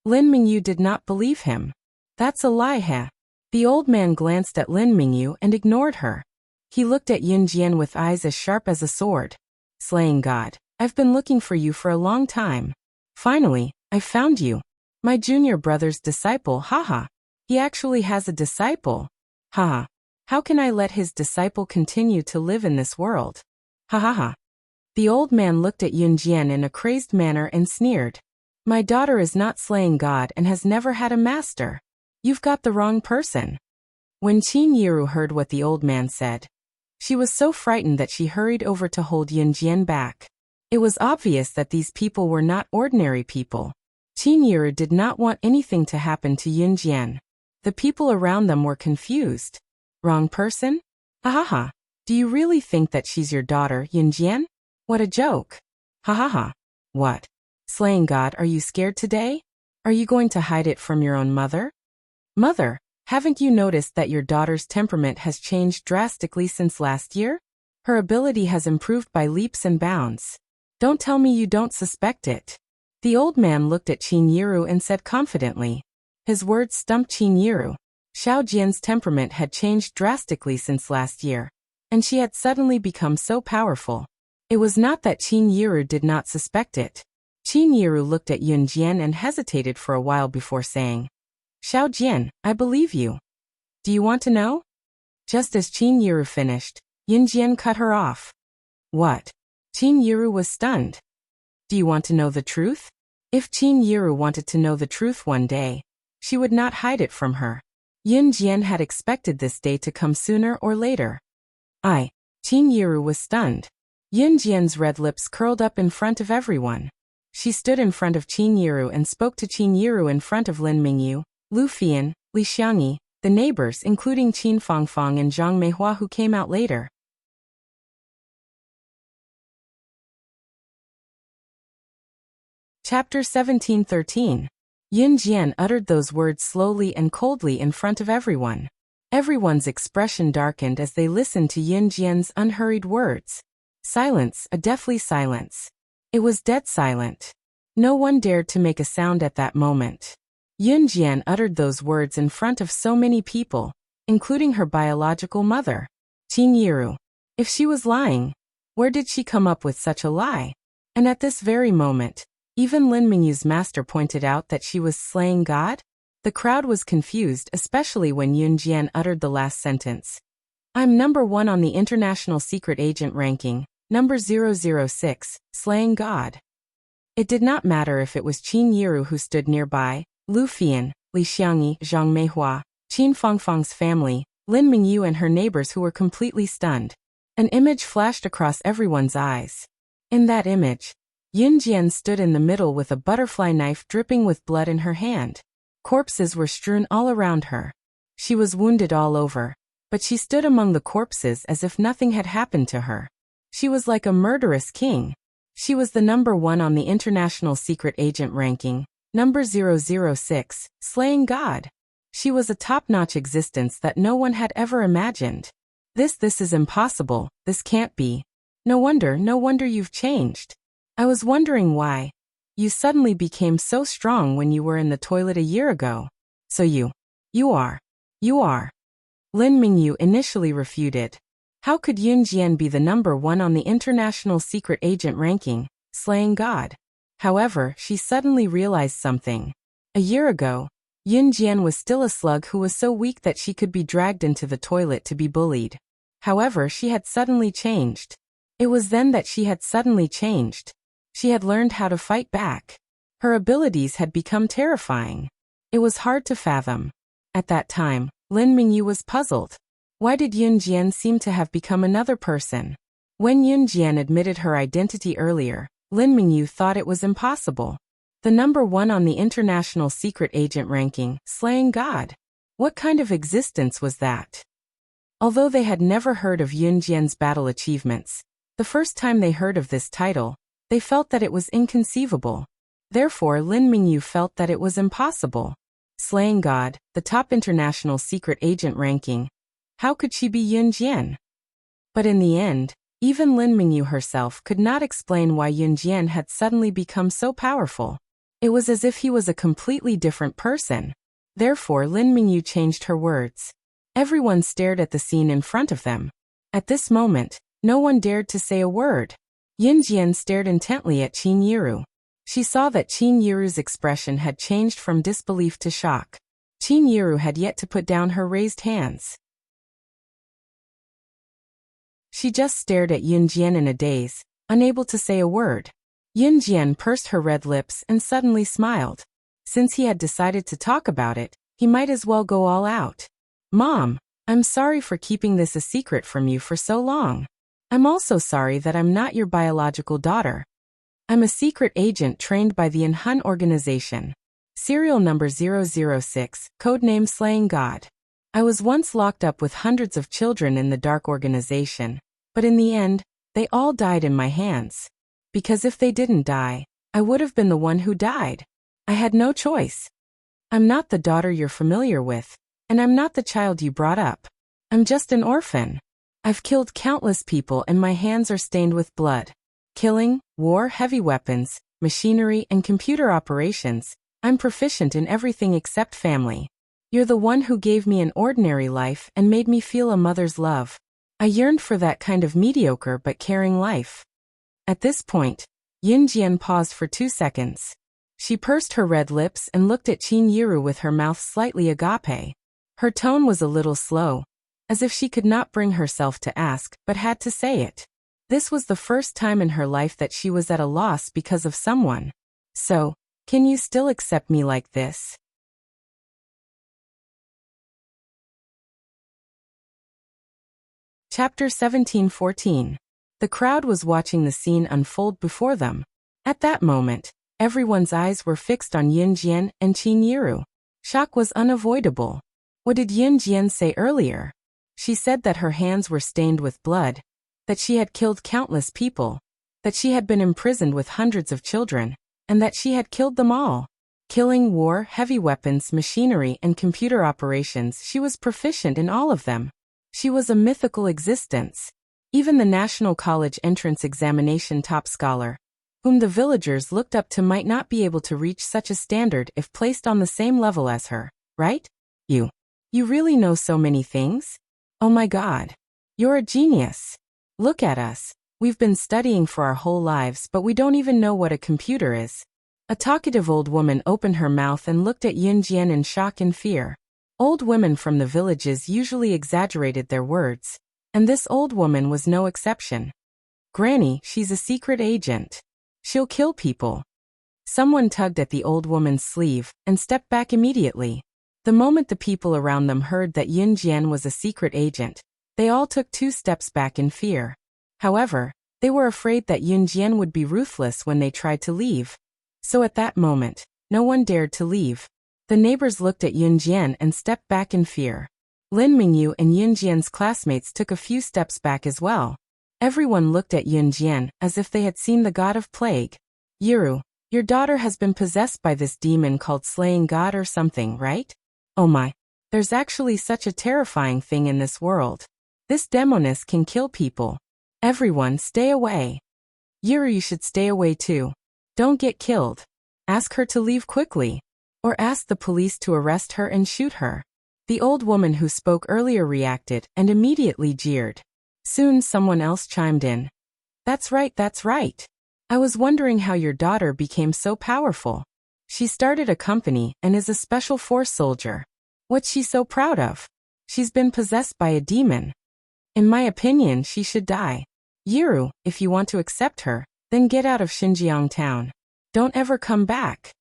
Lin Mingyu did not believe him. That's a lie, heh? The old man glanced at Lin Mingyu and ignored her. He looked at Yun Jian with eyes as sharp as a sword. Slaying God, I've been looking for you for a long time. Finally, I found you. My junior brother's disciple, haha. He actually has a disciple. Haha. How can I let his disciple continue to live in this world? Ha ha ha. The old man looked at Yun Jian in a crazed manner and sneered. My daughter is not slaying God and has never had a master. You've got the wrong person. When Qin Yiru heard what the old man said, she was so frightened that she hurried over to hold Yun Jian back. It was obvious that these people were not ordinary people. Qin Yiru did not want anything to happen to Yun Jian. The people around them were confused. Wrong person? Ha ha ha. Do you really think that she's your daughter, Yun Jian? What a joke. Ha ha ha. What? Slaying God, are you scared today? Are you going to hide it from your own mother? Mother, haven't you noticed that your daughter's temperament has changed drastically since last year? Her ability has improved by leaps and bounds. Don't tell me you don't suspect it. The old man looked at Qin Yiru and said confidently. His words stumped Qin Yiru. Xiao Jian's temperament had changed drastically since last year, and she had suddenly become so powerful. It was not that Qin Yiru did not suspect it. Qin Yiru looked at Yun Jian and hesitated for a while before saying, Xiao Jian, I believe you. Do you want to know? Just as Qin Yiru finished, Yun Jian cut her off. What? Qin Yiru was stunned. Do you want to know the truth? If Qin Yiru wanted to know the truth one day, she would not hide it from her. Yun Jian had expected this day to come sooner or later. Qin Yiru was stunned. Yun Jian's red lips curled up in front of everyone. She stood in front of Qin Yiru and spoke to Qin Yiru in front of Lin Mingyu, Lu Fian, Li Xiangyi, the neighbors including Qin Fangfang and Zhang Meihua who came out later. Chapter 17:13. Yun Jian uttered those words slowly and coldly in front of everyone. Everyone's expression darkened as they listened to Yun Jian's unhurried words. Silence, a deathly silence. It was dead silent. No one dared to make a sound at that moment. Yun Jian uttered those words in front of so many people, including her biological mother, Qin Yiru. If she was lying, where did she come up with such a lie? And at this very moment, even Lin Mingyu's master pointed out that she was slaying God? The crowd was confused, especially when Yun Jian uttered the last sentence. I'm number 1 on the international secret agent ranking, number 006, slaying God. It did not matter if it was Qin Yiru who stood nearby, Lu Fian, Li Xiangyi, Zhang Meihua, Qin Fangfang's family, Lin Mingyu and her neighbors who were completely stunned. An image flashed across everyone's eyes. In that image, Yun Jian stood in the middle with a butterfly knife dripping with blood in her hand. Corpses were strewn all around her. She was wounded all over, but she stood among the corpses as if nothing had happened to her. She was like a murderous king. She was the number 1 on the international secret agent ranking, number 006, slaying God. She was a top-notch existence that no one had ever imagined. This is impossible, this can't be. No wonder you've changed. I was wondering why. You suddenly became so strong when you were in the toilet a year ago. So you are. Lin Mingyu initially refuted. How could Yun Jian be the number 1 on the international secret agent ranking, slaying God? However, she suddenly realized something. A year ago, Yun Jian was still a slug who was so weak that she could be dragged into the toilet to be bullied. However, she had suddenly changed. It was then that she had suddenly changed. She had learned how to fight back. Her abilities had become terrifying. It was hard to fathom. At that time, Lin Mingyu was puzzled. Why did Yun Jian seem to have become another person? When Yun Jian admitted her identity earlier, Lin Mingyu thought it was impossible. The number 1 on the international secret agent ranking, slaying God. What kind of existence was that? Although they had never heard of Yun Jian's battle achievements, the first time they heard of this title, they felt that it was inconceivable. Therefore, Lin Mingyu felt that it was impossible. Slaying God, the top international secret agent ranking. How could she be Yun Jian? But in the end, Even Lin Mingyu herself could not explain why Yunjian had suddenly become so powerful. It was as if he was a completely different person. Therefore Lin Mingyu changed her words. Everyone stared at the scene in front of them. At this moment, no one dared to say a word. Yunjian stared intently at Qin Yiru. She saw that Qin Yiru's expression had changed from disbelief to shock. Qin Yiru had yet to put down her raised hands. She just stared at Yunjian in a daze, unable to say a word. Yunjian pursed her red lips and suddenly smiled. Since he had decided to talk about it, he might as well go all out. Mom, I'm sorry for keeping this a secret from you for so long. I'm also sorry that I'm not your biological daughter. I'm a secret agent trained by the Inhun organization. Serial number 006, codename Slaying God. I was once locked up with hundreds of children in the dark organization, but in the end, they all died in my hands. Because if they didn't die, I would have been the one who died. I had no choice. I'm not the daughter you're familiar with, and I'm not the child you brought up. I'm just an orphan. I've killed countless people and my hands are stained with blood. Killing, war, heavy weapons, machinery, and computer operations. I'm proficient in everything except family. You're the one who gave me an ordinary life and made me feel a mother's love. I yearned for that kind of mediocre but caring life. At this point, Yunjian paused for 2 seconds. She pursed her red lips and looked at Qin Yiru with her mouth slightly agape. Her tone was a little slow, as if she could not bring herself to ask but had to say it. This was the first time in her life that she was at a loss because of someone. So, can you still accept me like this? Chapter 17-14. The crowd was watching the scene unfold before them. At that moment, everyone's eyes were fixed on Yunjian and Qin Yiru. Shock was unavoidable. What did Yunjian say earlier? She said that her hands were stained with blood, that she had killed countless people, that she had been imprisoned with hundreds of children, and that she had killed them all. Killing, war, heavy weapons, machinery, and computer operations, she was proficient in all of them. She was a mythical existence. Even the National College entrance examination top scholar, whom the villagers looked up to, might not be able to reach such a standard if placed on the same level as her, right? You really know so many things? Oh my God. You're a genius. Look at us. We've been studying for our whole lives, but we don't even know what a computer is. A talkative old woman opened her mouth and looked at Yunjian in shock and fear. Old women from the villages usually exaggerated their words, and this old woman was no exception. Granny, she's a secret agent. She'll kill people. Someone tugged at the old woman's sleeve and stepped back immediately. The moment the people around them heard that Yunjian was a secret agent, they all took 2 steps back in fear. However, they were afraid that Yunjian would be ruthless when they tried to leave. So at that moment, no one dared to leave. The neighbors looked at Yunjian and stepped back in fear. Lin Mingyu and Yunjian's classmates took a few steps back as well. Everyone looked at Yunjian as if they had seen the god of plague. Yiru, your daughter has been possessed by this demon called Slaying God or something, right? Oh my. There's actually such a terrifying thing in this world. This demoness can kill people. Everyone stay away. Yiru, you should stay away too. Don't get killed. Ask her to leave quickly. Or ask the police to arrest her and shoot her. The old woman who spoke earlier reacted and immediately jeered. Soon someone else chimed in. That's right, that's right. I was wondering how your daughter became so powerful. She started a company and is a special force soldier. What's she so proud of? She's been possessed by a demon. In my opinion, she should die. Yiru, if you want to accept her, then get out of Xinjiang town. Don't ever come back.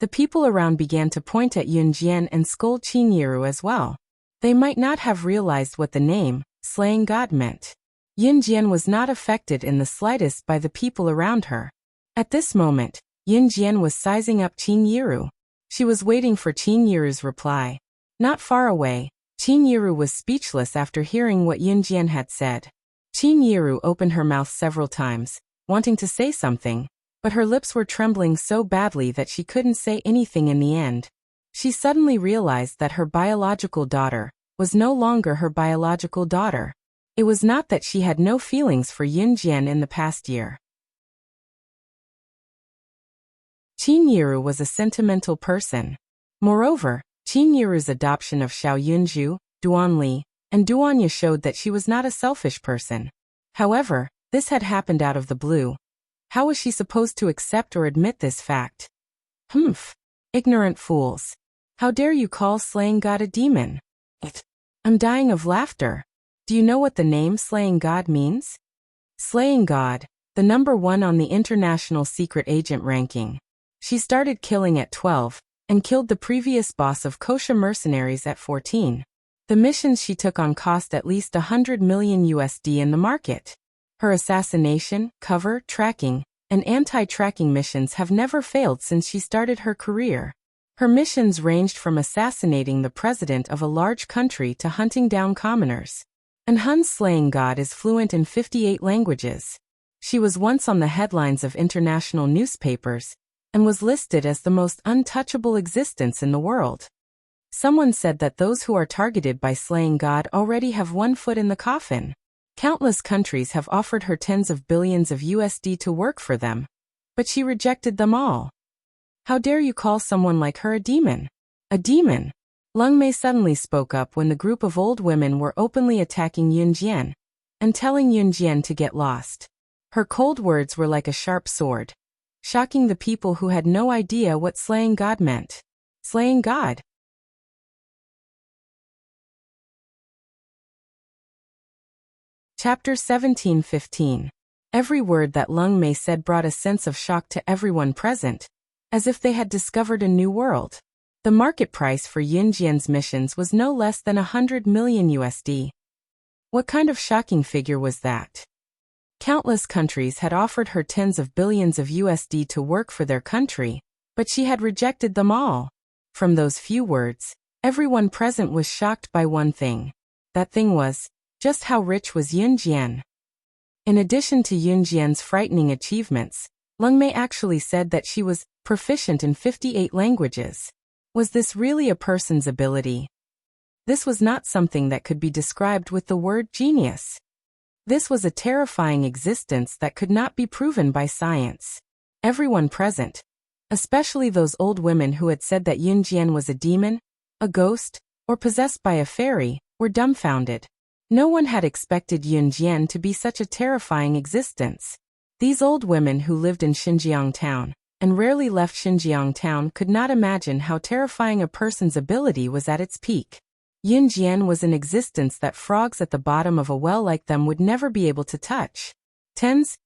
The people around began to point at Yunjian and scold Qin Yiru as well. They might not have realized what the name, Slaying God, meant. Yunjian was not affected in the slightest by the people around her. At this moment, Yunjian was sizing up Qin Yiru. She was waiting for Qin Yiru's reply. Not far away, Qin Yiru was speechless after hearing what Yunjian had said. Qin Yiru opened her mouth several times, wanting to say something, but her lips were trembling so badly that she couldn't say anything in the end. She suddenly realized that her biological daughter was no longer her biological daughter. It was not that she had no feelings for Yunjian in the past year. Qin Yiru was a sentimental person. Moreover, Qin Yiru's adoption of Xiao Yunju, Duanli, and Duanya showed that she was not a selfish person. However, this had happened out of the blue. How was she supposed to accept or admit this fact? Humph. Ignorant fools. How dare you call slaying God a demon? I'm dying of laughter. Do you know what the name slaying God means? Slaying God, the number 1 on the international secret agent ranking. She started killing at 12, and killed the previous boss of kosher mercenaries at 14. The missions she took on cost at least $100 million in the market. Her assassination, cover, tracking, and anti-tracking missions have never failed since she started her career. Her missions ranged from assassinating the president of a large country to hunting down commoners. And Hun's slaying God is fluent in 58 languages. She was once on the headlines of international newspapers, and was listed as the most untouchable existence in the world. Someone said that those who are targeted by slaying God already have one foot in the coffin. Countless countries have offered her tens of billions of USD to work for them, but she rejected them all. How dare you call someone like her a demon? A demon? Leng Mei suddenly spoke up when the group of old women were openly attacking Yunjian, and telling Yunjian to get lost. Her cold words were like a sharp sword, shocking the people who had no idea what slaying God meant. Slaying God? Chapter 17:15. Every word that Leng Mei said brought a sense of shock to everyone present, as if they had discovered a new world. The market price for Yunjian's missions was no less than $100 million USD. What kind of shocking figure was that? Countless countries had offered her tens of billions of USD to work for their country, but she had rejected them all. From those few words, everyone present was shocked by one thing. That thing was, just how rich was Yunjian? In addition to Yunjian's frightening achievements, Leng Mei actually said that she was proficient in 58 languages. Was this really a person's ability? This was not something that could be described with the word genius. This was a terrifying existence that could not be proven by science. Everyone present, especially those old women who had said that Yunjian was a demon, a ghost, or possessed by a fairy, were dumbfounded. No one had expected Yunjian to be such a terrifying existence. These old women who lived in Xinjiang town, and rarely left Xinjiang town, could not imagine how terrifying a person's ability was at its peak. Yunjian was an existence that frogs at the bottom of a well like them would never be able to touch. Tens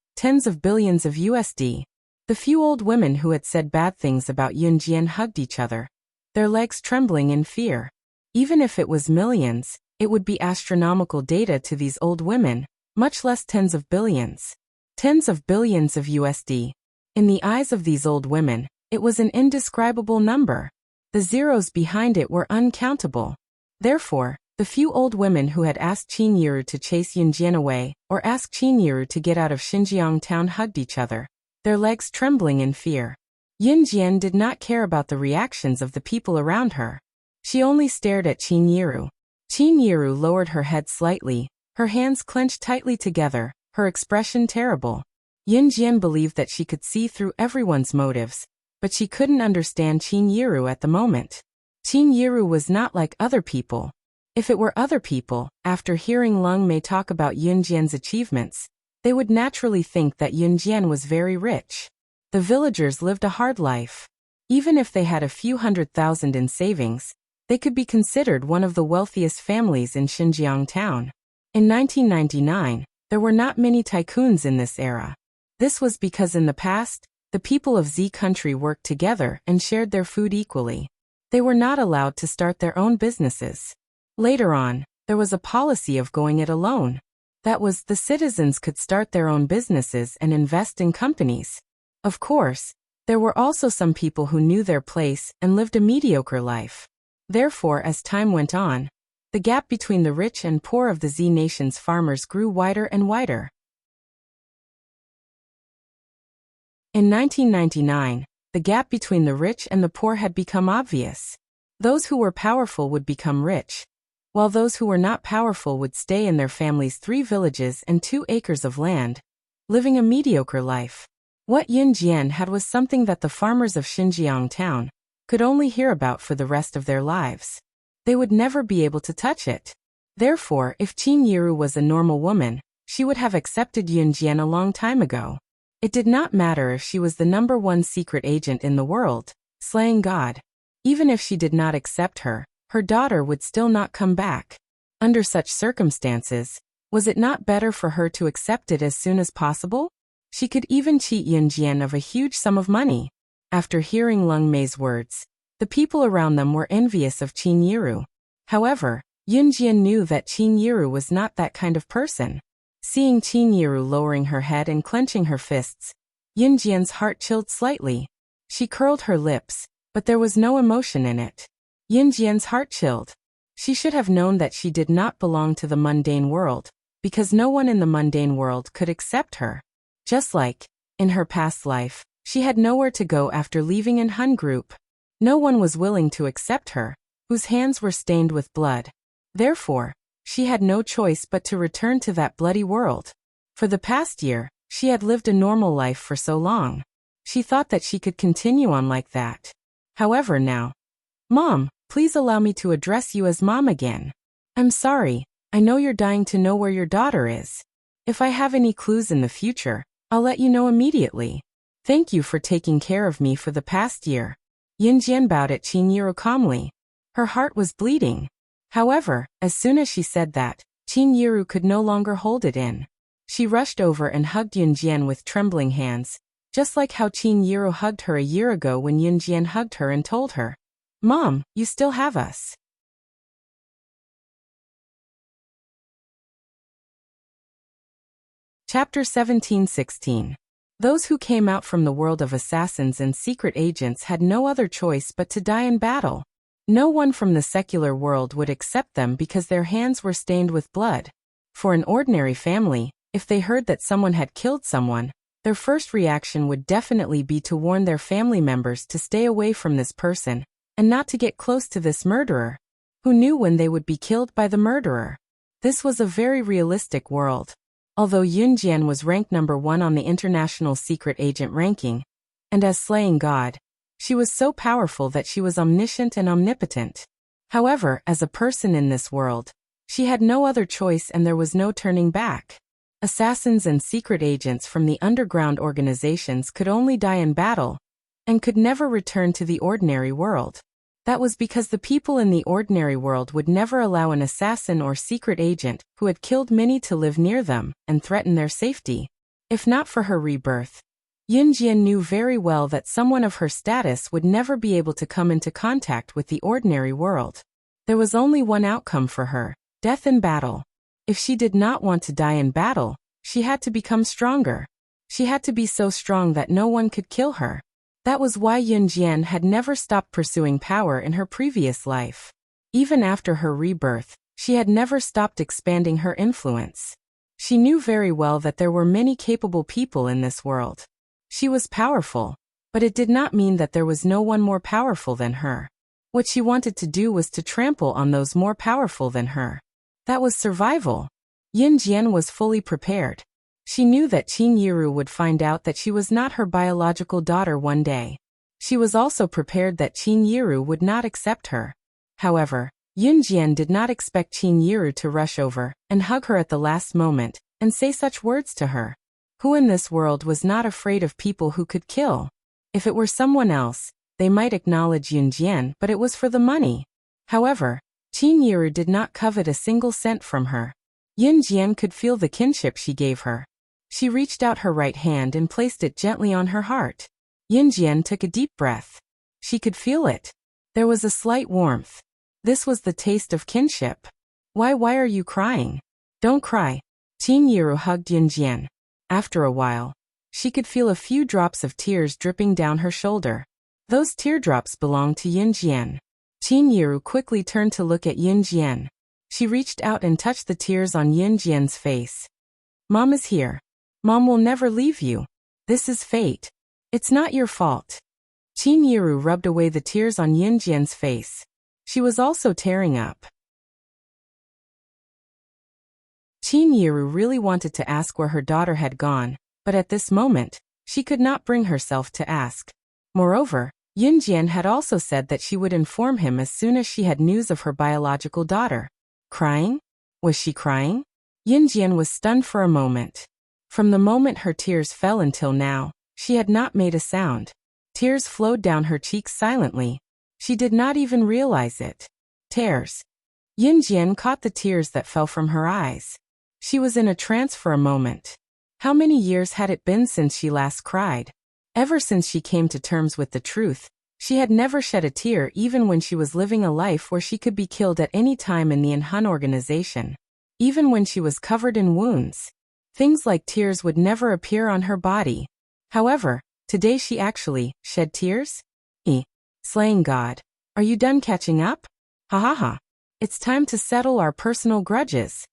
of billions of USD. The few old women who had said bad things about Yunjian hugged each other, their legs trembling in fear. Even if it was millions, it would be astronomical data to these old women, much less tens of billions. Tens of billions of USD. In the eyes of these old women, it was an indescribable number. The zeros behind it were uncountable. Therefore, the few old women who had asked Qin Yiru to chase Yunjian away, or asked Qin Yiru to get out of Xinjiang town, hugged each other, their legs trembling in fear. Yunjian did not care about the reactions of the people around her. She only stared at Qin Yiru. Qin Yiru lowered her head slightly, her hands clenched tightly together, her expression terrible. Yunjian believed that she could see through everyone's motives, but she couldn't understand Qin Yiru at the moment. Qin Yiru was not like other people. If it were other people, after hearing Leng Mei talk about Yunjian's achievements, they would naturally think that Yunjian was very rich. The villagers lived a hard life. Even if they had a few $100,000 in savings, they could be considered one of the wealthiest families in Xinjiang town. In 1999, there were not many tycoons in this era. This was because in the past, the people of Z country worked together and shared their food equally. They were not allowed to start their own businesses. Later on, there was a policy of going it alone. That was, the citizens could start their own businesses and invest in companies. Of course, there were also some people who knew their place and lived a mediocre life. Therefore, as time went on, the gap between the rich and poor of the Z nation's farmers grew wider and wider. In 1999, the gap between the rich and the poor had become obvious. Those who were powerful would become rich, while those who were not powerful would stay in their family's 3 villages and 2 acres of land, living a mediocre life. What Yin Jian had was something that the farmers of Xinjiang town could only hear about for the rest of their lives. They would never be able to touch it. Therefore, if Qin Yiru was a normal woman, she would have accepted Yin Jian a long time ago. It did not matter if she was the #1 secret agent in the world, slaying God. Even if she did not accept her, her daughter would still not come back. Under such circumstances, was it not better for her to accept it as soon as possible? She could even cheat Yin Jian of a huge sum of money. After hearing Leng Mei's words, the people around them were envious of Qin Yiru. However, Yin Jian knew that Qin Yiru was not that kind of person. Seeing Qin Yiru lowering her head and clenching her fists, Yin Jian's heart chilled slightly. She curled her lips, but there was no emotion in it. Yin Jian's heart chilled. She should have known that she did not belong to the mundane world, because no one in the mundane world could accept her. Just like, in her past life, she had nowhere to go after leaving in Hun group. No one was willing to accept her, whose hands were stained with blood. Therefore, she had no choice but to return to that bloody world. For the past year, she had lived a normal life for so long. She thought that she could continue on like that. However now, "Mom, please allow me to address you as Mom again. I'm sorry, I know you're dying to know where your daughter is. If I have any clues in the future, I'll let you know immediately. Thank you for taking care of me for the past year." Yin Jian bowed at Qin Yiru calmly. Her heart was bleeding. However, as soon as she said that, Qin Yiru could no longer hold it in. She rushed over and hugged Yin Jian with trembling hands, just like how Qin Yiru hugged her a year ago when Yin Jian hugged her and told her, "Mom, you still have us." Chapter 17-16. Those who came out from the world of assassins and secret agents had no other choice but to die in battle. No one from the secular world would accept them because their hands were stained with blood. For an ordinary family, if they heard that someone had killed someone, their first reaction would definitely be to warn their family members to stay away from this person, and not to get close to this murderer. Who knew when they would be killed by the murderer? This was a very realistic world. Although Yin Jian was ranked #1 on the international secret agent ranking, and as slaying God, she was so powerful that she was omniscient and omnipotent. However, as a person in this world, she had no other choice and there was no turning back. Assassins and secret agents from the underground organizations could only die in battle, and could never return to the ordinary world. That was because the people in the ordinary world would never allow an assassin or secret agent who had killed many to live near them and threaten their safety. If not for her rebirth, Yin Jian knew very well that someone of her status would never be able to come into contact with the ordinary world. There was only one outcome for her: death in battle. If she did not want to die in battle, she had to become stronger. She had to be so strong that no one could kill her. That was why Yin Jian had never stopped pursuing power in her previous life. Even after her rebirth, she had never stopped expanding her influence. She knew very well that there were many capable people in this world. She was powerful, but it did not mean that there was no one more powerful than her. What she wanted to do was to trample on those more powerful than her. That was survival. Yin Jian was fully prepared. She knew that Qin Yiru would find out that she was not her biological daughter one day. She was also prepared that Qin Yiru would not accept her. However, Yin Jian did not expect Qin Yiru to rush over and hug her at the last moment and say such words to her. Who in this world was not afraid of people who could kill? If it were someone else, they might acknowledge Yin Jian, but it was for the money. However, Qin Yiru did not covet a single cent from her. Yin Jian could feel the kinship she gave her. She reached out her right hand and placed it gently on her heart. Yin Jian took a deep breath. She could feel it. There was a slight warmth. This was the taste of kinship. Why are you crying? Don't cry. Qin Yiru hugged Yin Jian. After a while, she could feel a few drops of tears dripping down her shoulder. Those teardrops belonged to Yin Jian. Qin Yiru quickly turned to look at Yin Jian. She reached out and touched the tears on Yin Jian's face. Mom is here. Mom will never leave you. This is fate. It's not your fault. Qin Yiru rubbed away the tears on Yin Jian's face. She was also tearing up. Qin Yiru really wanted to ask where her daughter had gone, but at this moment, she could not bring herself to ask. Moreover, Yunjian had also said that she would inform him as soon as she had news of her biological daughter. Crying? Was she crying? Yunjian was stunned for a moment. From the moment her tears fell until now, she had not made a sound. Tears flowed down her cheeks silently. She did not even realize it. Tears. Yunjian caught the tears that fell from her eyes. She was in a trance for a moment. How many years had it been since she last cried? Ever since she came to terms with the truth, she had never shed a tear even when she was living a life where she could be killed at any time in the Inhun organization. Even when she was covered in wounds. Things like tears would never appear on her body. However, today she actually shed tears? Slaying God. Are you done catching up? Ha ha ha. It's time to settle our personal grudges.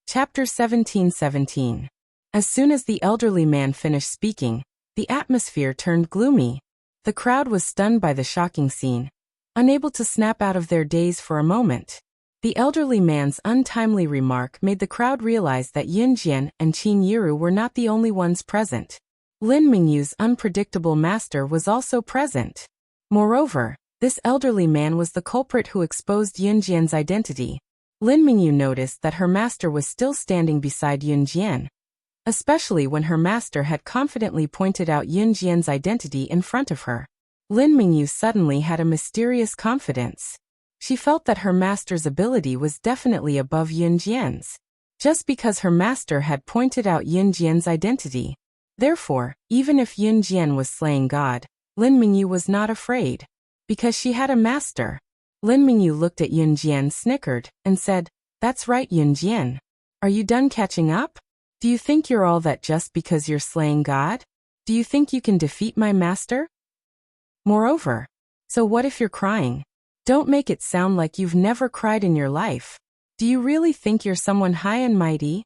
Chapter 17:17. As soon as the elderly man finished speaking, the atmosphere turned gloomy. The crowd was stunned by the shocking scene, unable to snap out of their daze for a moment. The elderly man's untimely remark made the crowd realize that Yunjian and Qin Yiru were not the only ones present. Lin Mingyu's unpredictable master was also present. Moreover, this elderly man was the culprit who exposed Yunjian's identity. Lin Mingyu noticed that her master was still standing beside Yunjian, especially when her master had confidently pointed out Yunjian's identity in front of her. Lin Mingyu suddenly had a mysterious confidence. She felt that her master's ability was definitely above Yunjian's, just because her master had pointed out Yunjian's identity. Therefore, even if Yunjian was slaying God, Lin Mingyu was not afraid, because she had a master. Lin Mingyu looked at Yunjian, snickered, and said, "That's right, Yunjian. Are you done catching up? Do you think you're all that just because you're slaying God? Do you think you can defeat my master? Moreover, so what if you're crying? Don't make it sound like you've never cried in your life. Do you really think you're someone high and mighty?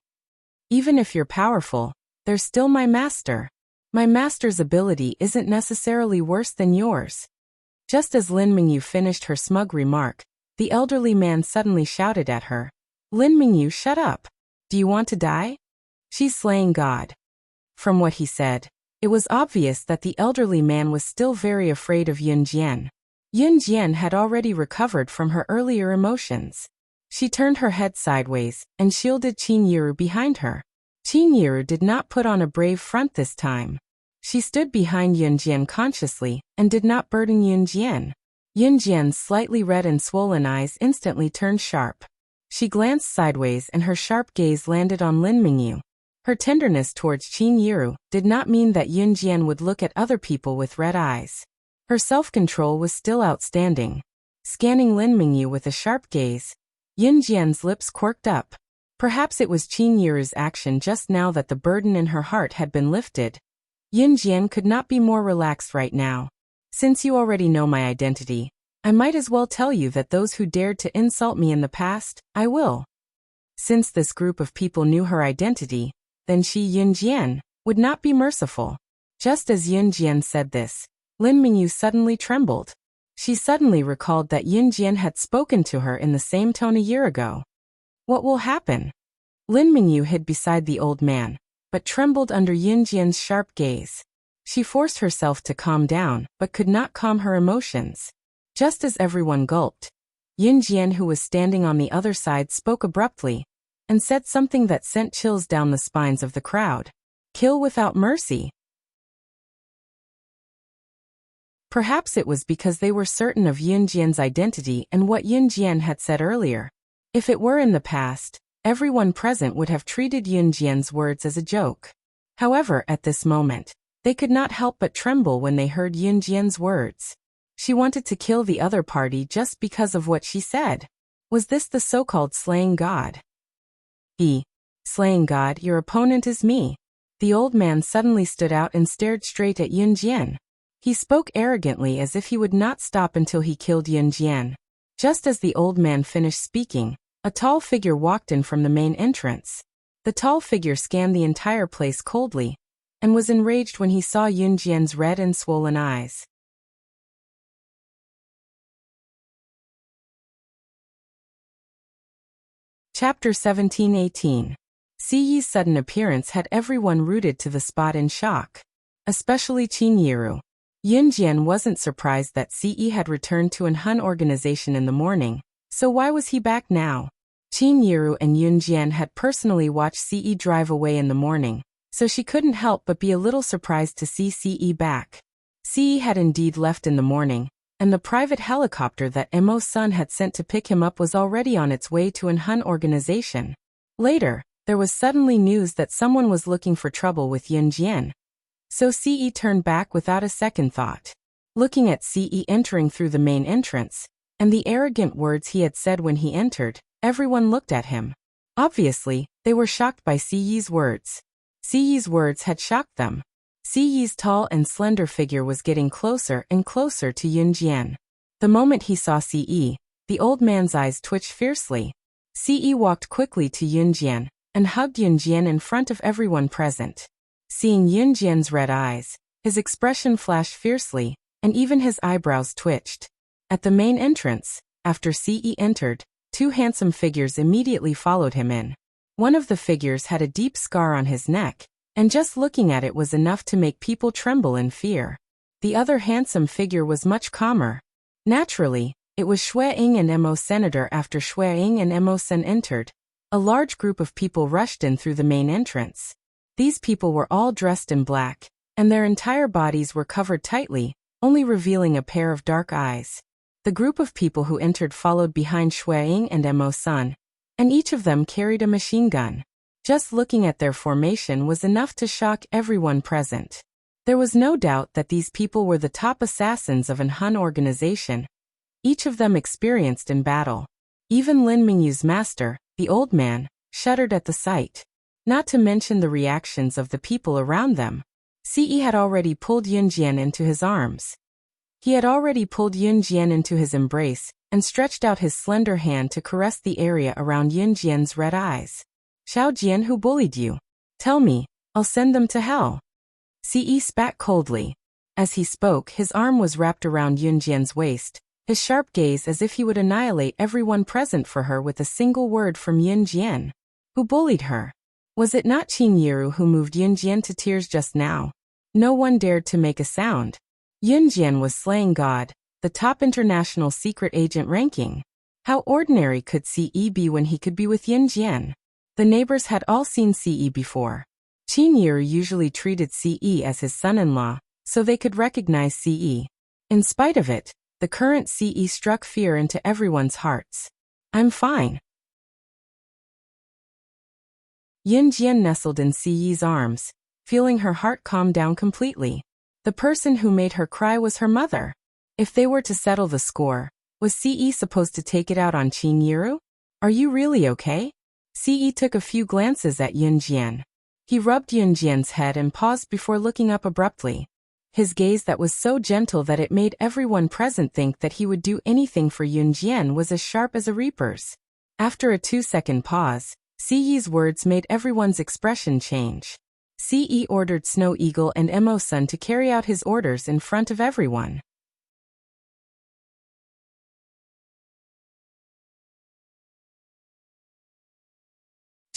Even if you're powerful, they're still my master. My master's ability isn't necessarily worse than yours." Just as Lin Mingyu finished her smug remark, the elderly man suddenly shouted at her. "Lin Mingyu, shut up. Do you want to die? She's slaying God." From what he said, it was obvious that the elderly man was still very afraid of Yunjian. Yunjian had already recovered from her earlier emotions. She turned her head sideways and shielded Qin Yiru behind her. Qin Yiru did not put on a brave front this time. She stood behind Yunjian consciously and did not burden Yunjian. Yunjian's slightly red and swollen eyes instantly turned sharp. She glanced sideways and her sharp gaze landed on Lin Mingyu. Her tenderness towards Qin Yiru did not mean that Yunjian would look at other people with red eyes. Her self-control was still outstanding. Scanning Lin Mingyu with a sharp gaze, Yunjian's lips quirked up. Perhaps it was Qin Yiru's action just now that the burden in her heart had been lifted. Yunjian could not be more relaxed right now. Since you already know my identity, I might as well tell you that those who dared to insult me in the past, I will. Since this group of people knew her identity, then she, Yunjian, would not be merciful. Just as Yunjian said this, Lin Mingyu suddenly trembled. She suddenly recalled that Yunjian had spoken to her in the same tone a year ago. What will happen? Lin Mingyu hid beside the old man, but trembled under Yunjian's sharp gaze. She forced herself to calm down, but could not calm her emotions. Just as everyone gulped, Yunjian, who was standing on the other side, spoke abruptly, and said something that sent chills down the spines of the crowd. "Kill without mercy." Perhaps it was because they were certain of Yunjian's identity and what Yunjian had said earlier. If it were in the past, everyone present would have treated Yunjian's words as a joke. However, at this moment, they could not help but tremble when they heard Yunjian's words. She wanted to kill the other party just because of what she said. Was this the so-called slaying God? Slaying God, your opponent is me. The old man suddenly stood out and stared straight at Yunjian. He spoke arrogantly as if he would not stop until he killed Yunjian. Just as the old man finished speaking, a tall figure walked in from the main entrance. The tall figure scanned the entire place coldly, and was enraged when he saw Yunjian's red and swollen eyes. Chapter 17-18. Siyi's sudden appearance had everyone rooted to the spot in shock. Especially Qinyiru. Yunjian wasn't surprised that Siyi had returned to an Hun organization in the morning, so why was he back now? Qinyiru and Yunjian had personally watched Siyi drive away in the morning, so she couldn't help but be a little surprised to see Siyi back. Siyi had indeed left in the morning, and the private helicopter that Emo's son had sent to pick him up was already on its way to an Hun organization. Later, there was suddenly news that someone was looking for trouble with Yunjian. So Siyi turned back without a second thought. Looking at Siyi entering through the main entrance, and the arrogant words he had said when he entered, everyone looked at him. Obviously, they were shocked by Siyi's words. Siyi's words had shocked them. Siyi's tall and slender figure was getting closer and closer to Yunjian. The moment he saw Siyi, the old man's eyes twitched fiercely. Siyi walked quickly to Yunjian and hugged Yunjian in front of everyone present. Seeing Yunjian's red eyes, his expression flashed fiercely, and even his eyebrows twitched. At the main entrance, after Siyi entered, two handsome figures immediately followed him in. One of the figures had a deep scar on his neck, and just looking at it was enough to make people tremble in fear. The other handsome figure was much calmer. Naturally, it was Xue Ying and Emo's senator. After Xue Ying and Emo's son entered, a large group of people rushed in through the main entrance. These people were all dressed in black, and their entire bodies were covered tightly, only revealing a pair of dark eyes. The group of people who entered followed behind Xue Ying and Emo's son, and each of them carried a machine gun. Just looking at their formation was enough to shock everyone present. There was no doubt that these people were the top assassins of an Hun organization, each of them experienced in battle. Even Lin Mingyu's master, the old man, shuddered at the sight. Not to mention the reactions of the people around them. Siyi had already pulled Yunjian into his arms. He had already pulled Yunjian into his embrace and stretched out his slender hand to caress the area around Yunjian's red eyes. Xiao Jian, who bullied you? Tell me, I'll send them to hell. Siyi spat coldly. As he spoke, his arm was wrapped around Yunjian's waist, his sharp gaze as if he would annihilate everyone present for her with a single word from Yunjian. Who bullied her? Was it not Qinyiru who moved Yunjian to tears just now? No one dared to make a sound. Yunjian was slaying God, the top international secret agent ranking. How ordinary could Siyi be when he could be with Yunjian? The neighbors had all seen Siyi before. Qinyiru usually treated Siyi as his son-in-law, so they could recognize Siyi. In spite of it, the current Siyi struck fear into everyone's hearts. I'm fine. Yunjian nestled in Siyi's arms, feeling her heart calm down completely. The person who made her cry was her mother. If they were to settle the score, was Siyi supposed to take it out on Qinyiru? Are you really okay? Siyi took a few glances at Yunjian. He rubbed Yunjian's head and paused before looking up abruptly. His gaze that was so gentle that it made everyone present think that he would do anything for Yunjian was as sharp as a reaper's. After a 2-second pause, Siyi's words made everyone's expression change. Siyi ordered Snow Eagle and Emo's son to carry out his orders in front of everyone.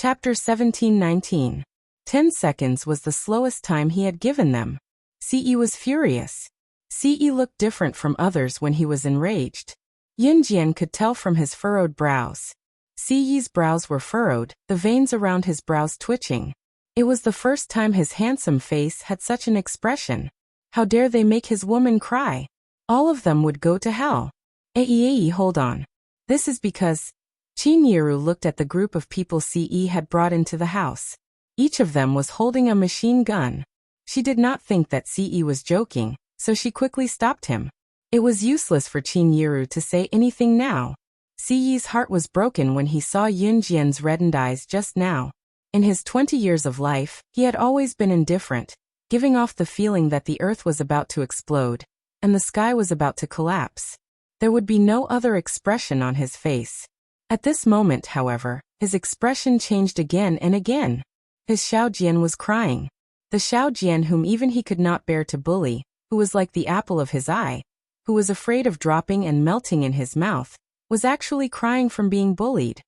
Chapter 17-19. 10 seconds was the slowest time he had given them. Siyi was furious. Siyi looked different from others when he was enraged. Yunjian could tell from his furrowed brows. Siyi's brows were furrowed, the veins around his brows twitching. It was the first time his handsome face had such an expression. How dare they make his woman cry? All of them would go to hell. Hold on. This is because... Qinyiru looked at the group of people Siyi had brought into the house. Each of them was holding a machine gun. She did not think that Siyi was joking, so she quickly stopped him. It was useless for Qinyiru to say anything now. Siyi's heart was broken when he saw Yunjian's reddened eyes just now. In his 20 years of life, he had always been indifferent, giving off the feeling that the earth was about to explode, and the sky was about to collapse. There would be no other expression on his face. At this moment, however, his expression changed again and again. His Xiao Jian was crying. The Xiao Jian whom even he could not bear to bully, who was like the apple of his eye, who was afraid of dropping and melting in his mouth, was actually crying from being bullied.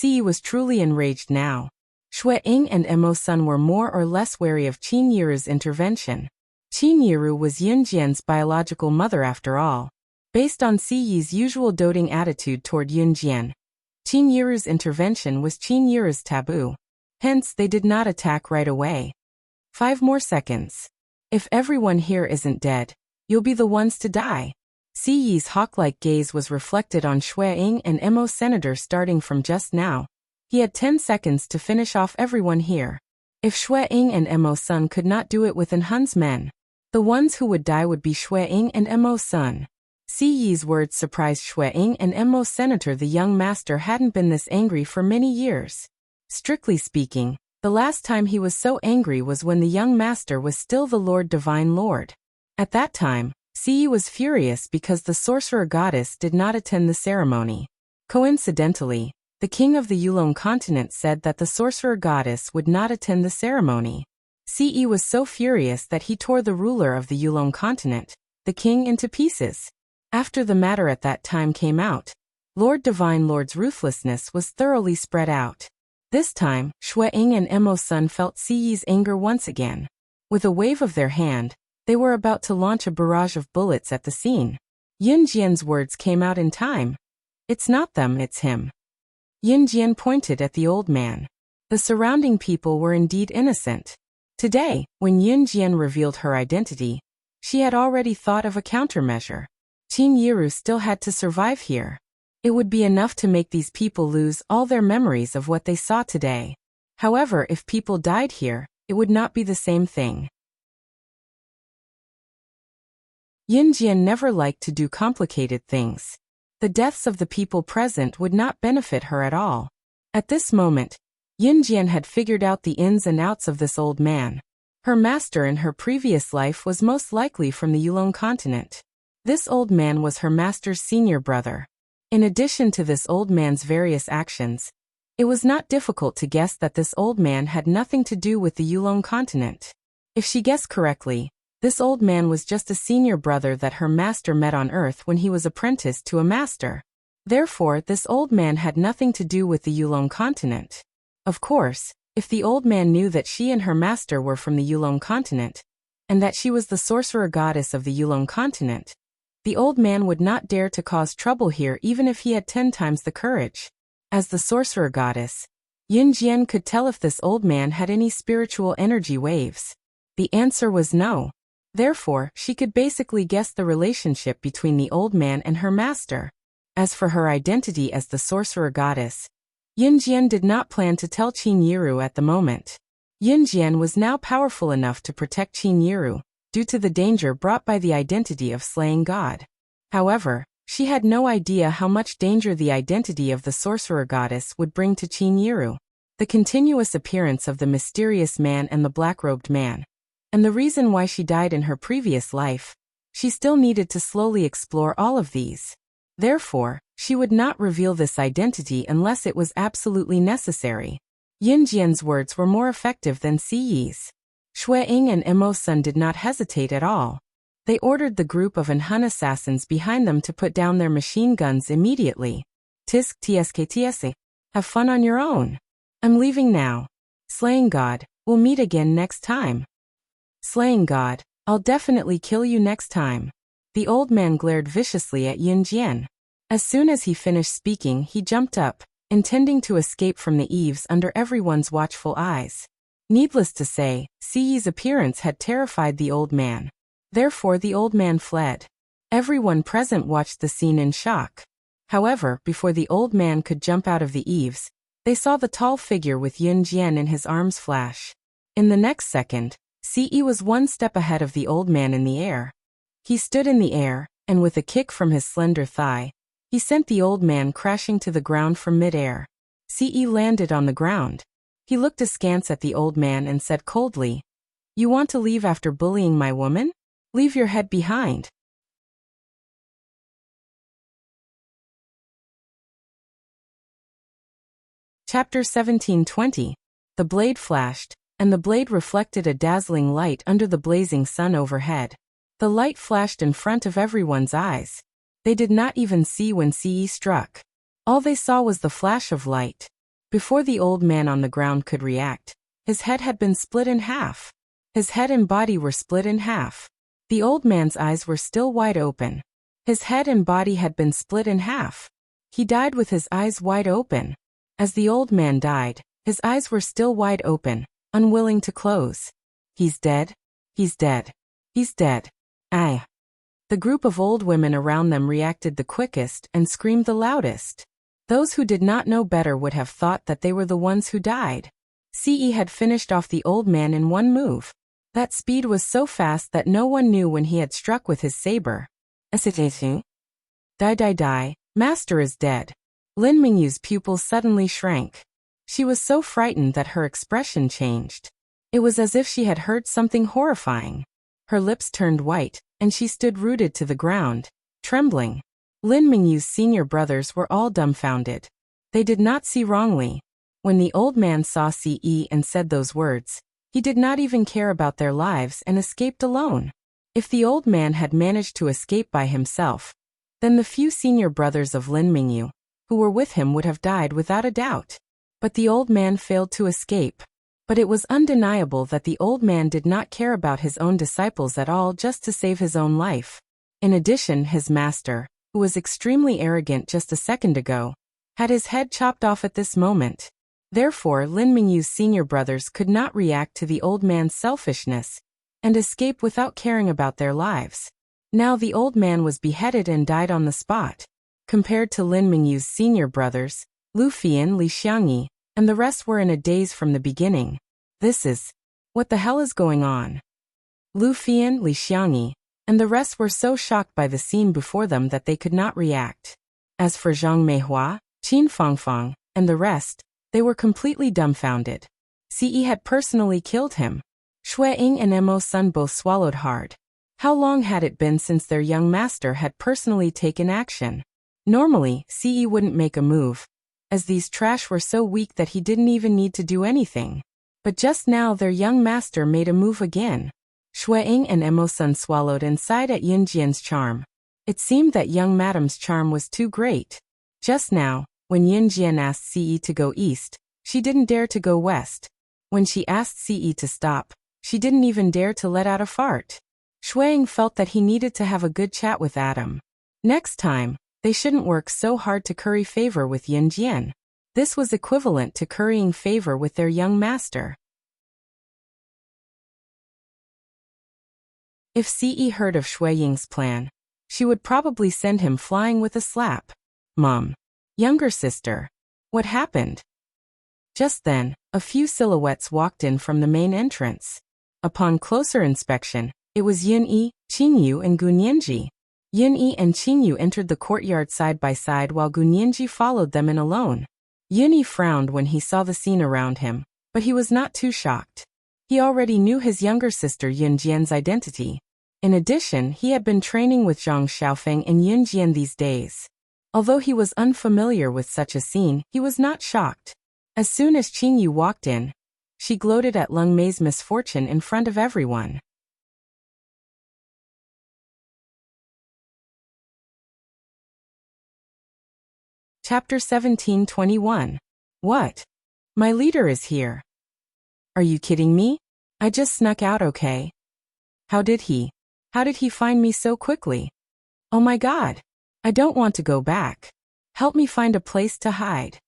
Ce was truly enraged now. Shui Ying and Emo-sun were more or less wary of Qin Yiru's intervention. Qin Yiru was Yunjian's biological mother after all. Based on Ci's usual doting attitude toward Yunjian, Qin Yiru's intervention was Qin Yiru's taboo. Hence, they did not attack right away. 5 more seconds. If everyone here isn't dead, you'll be the ones to die. Ci's hawk-like gaze was reflected on Shui Ying and Emo Senator starting from just now. He had 10 seconds to finish off everyone here. If Shui Ying and Emo-sun could not do it within Hun's men, the ones who would die would be Shui Ying and Emo-sun. Ci's words surprised Shui Ying and Emo Senator. The young master hadn't been this angry for many years. Strictly speaking, the last time he was so angry was when the young master was still the Lord Divine Lord. At that time, Ce was furious because the sorcerer goddess did not attend the ceremony. Coincidentally, the king of the Yulong continent said that the sorcerer goddess would not attend the ceremony. Ce was so furious that he tore the ruler of the Yulong continent, the king, into pieces. After the matter at that time came out, Lord Divine Lord's ruthlessness was thoroughly spread out. This time, Shui Ying and Emo-sun felt Ce's anger once again. With a wave of their hand, they were about to launch a barrage of bullets at the scene. Yunjian's words came out in time. It's not them, it's him. Yunjian pointed at the old man. The surrounding people were indeed innocent. Today, when Yunjian revealed her identity, she had already thought of a countermeasure. Qin Yiru still had to survive here. It would be enough to make these people lose all their memories of what they saw today. However, if people died here, it would not be the same thing. Yunjian never liked to do complicated things. The deaths of the people present would not benefit her at all. At this moment, Yunjian had figured out the ins and outs of this old man. Her master in her previous life was most likely from the Yulong continent. This old man was her master's senior brother. In addition to this old man's various actions, it was not difficult to guess that this old man had nothing to do with the Yulong continent. If she guessed correctly, this old man was just a senior brother that her master met on Earth when he was apprenticed to a master. Therefore, this old man had nothing to do with the Yulong continent. Of course, if the old man knew that she and her master were from the Yulong continent, and that she was the sorcerer goddess of the Yulong continent, the old man would not dare to cause trouble here even if he had 10 times the courage. As the sorcerer goddess, Yunjian could tell if this old man had any spiritual energy waves. The answer was no. Therefore, she could basically guess the relationship between the old man and her master. As for her identity as the sorcerer goddess, Yunjian did not plan to tell Qin Yiru at the moment. Yunjian was now powerful enough to protect Qin Yiru, due to the danger brought by the identity of slaying God. However, she had no idea how much danger the identity of the sorcerer goddess would bring to Qin Yiru. The continuous appearance of the mysterious man and the black-robed man, and the reason why she died in her previous life, she still needed to slowly explore all of these. Therefore, she would not reveal this identity unless it was absolutely necessary. Yunjian's words were more effective than Ci's. Shui Ying and Emo-sun did not hesitate at all. They ordered the group of Hun assassins behind them to put down their machine guns immediately. Tisk tsk. Have fun on your own. I'm leaving now. Slaying God, we'll meet again next time. Slaying God, I'll definitely kill you next time. The old man glared viciously at Yunjian. As soon as he finished speaking, he jumped up, intending to escape from the eaves under everyone's watchful eyes. Needless to say, Ci's appearance had terrified the old man. Therefore, the old man fled. Everyone present watched the scene in shock. However, before the old man could jump out of the eaves, they saw the tall figure with Yunjian in his arms flash. In the next second, Ce was one step ahead of the old man in the air. He stood in the air, and with a kick from his slender thigh, he sent the old man crashing to the ground from mid-air. Ce landed on the ground. He looked askance at the old man and said coldly, "You want to leave after bullying my woman? Leave your head behind." Chapter 17:20. The blade flashed, and the blade reflected a dazzling light under the blazing sun overhead. The light flashed in front of everyone's eyes. They did not even see when Ce struck. All they saw was the flash of light. Before the old man on the ground could react, his head had been split in half. His head and body were split in half. The old man's eyes were still wide open. His head and body had been split in half. He died with his eyes wide open. As the old man died, his eyes were still wide open, unwilling to close. He's dead. He's dead. He's dead. Aye. The group of old women around them reacted the quickest and screamed the loudest. Those who did not know better would have thought that they were the ones who died. Ce had finished off the old man in one move. That speed was so fast that no one knew when he had struck with his saber. Die. Master is dead. Lin Mingyu's pupils suddenly shrank. She was so frightened that her expression changed. It was as if she had heard something horrifying. Her lips turned white, and she stood rooted to the ground, trembling. Lin Mingyu's senior brothers were all dumbfounded. They did not see wrongly. When the old man saw Ce and said those words, he did not even care about their lives and escaped alone. If the old man had managed to escape by himself, then the few senior brothers of Lin Mingyu, who were with him, would have died without a doubt. But the old man failed to escape. But it was undeniable that the old man did not care about his own disciples at all just to save his own life. In addition, his master, who was extremely arrogant just a second ago, had his head chopped off at this moment. Therefore, Lin Mingyu's senior brothers could not react to the old man's selfishness and escape without caring about their lives. Now the old man was beheaded and died on the spot. Compared to Lin Mingyu's senior brothers, Lu Fian, Li Xiangyi, and the rest were in a daze from the beginning. What the hell is going on? Lu Fian, Li Xiangyi, and the rest were so shocked by the scene before them that they could not react. As for Zhang Meihua, Qin Fangfang, and the rest, they were completely dumbfounded. Ce had personally killed him. Shui Ying and Mo Sun both swallowed hard. How long had it been since their young master had personally taken action? Normally, Ce wouldn't make a move, as these trash were so weak that he didn't even need to do anything. But just now their young master made a move again. Shui Ying and Mo Sun swallowed and sighed at Yunjian's charm. It seemed that young madam's charm was too great. Just now, when Yunjian asked Ce to go east, she didn't dare to go west. When she asked Ce to stop, she didn't even dare to let out a fart. Shui Ying felt that he needed to have a good chat with Adam. Next time, they shouldn't work so hard to curry favor with Yunjian. This was equivalent to currying favor with their young master. If Ce heard of Shui Ying's plan, she would probably send him flying with a slap. Mom. Younger sister. What happened? Just then, a few silhouettes walked in from the main entrance. Upon closer inspection, it was Yunyi, Qingyu, and Gunyanji. Yunyi and Qingyu entered the courtyard side by side while Gunyanji followed them in alone. Yunyi frowned when he saw the scene around him, but he was not too shocked. He already knew his younger sister Yunjian's identity. In addition, he had been training with Zhang Xiaofeng and Yunjian these days. Although he was unfamiliar with such a scene, he was not shocked. As soon as Qingyu walked in, she gloated at Leng Mei's misfortune in front of everyone. Chapter 17:21. What? My leader is here. Are you kidding me? I just snuck out, okay? How did he find me so quickly? Oh my God. I don't want to go back. Help me find a place to hide.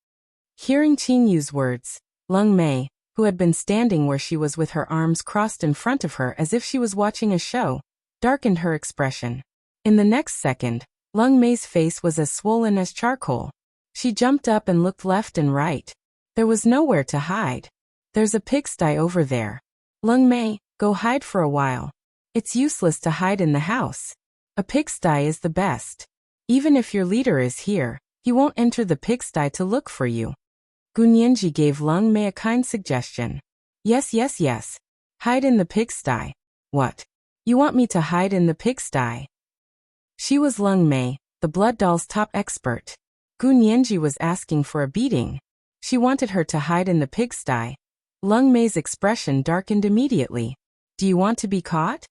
Hearing Qingyu's words, Leng Mei, who had been standing where she was with her arms crossed in front of her as if she was watching a show, darkened her expression. In the next second, Leng Mei's face was as swollen as charcoal. She jumped up and looked left and right. There was nowhere to hide. There's a pigsty over there. Leng Mei, go hide for a while. It's useless to hide in the house. A pigsty is the best. Even if your leader is here, he won't enter the pigsty to look for you. Gunyanji gave Leng Mei a kind suggestion. Yes. Hide in the pigsty. What? You want me to hide in the pigsty? She was Leng Mei, the blood doll's top expert. Gunyanji was asking for a beating. She wanted her to hide in the pigsty. Leng Mei's expression darkened immediately. Do you want to be caught?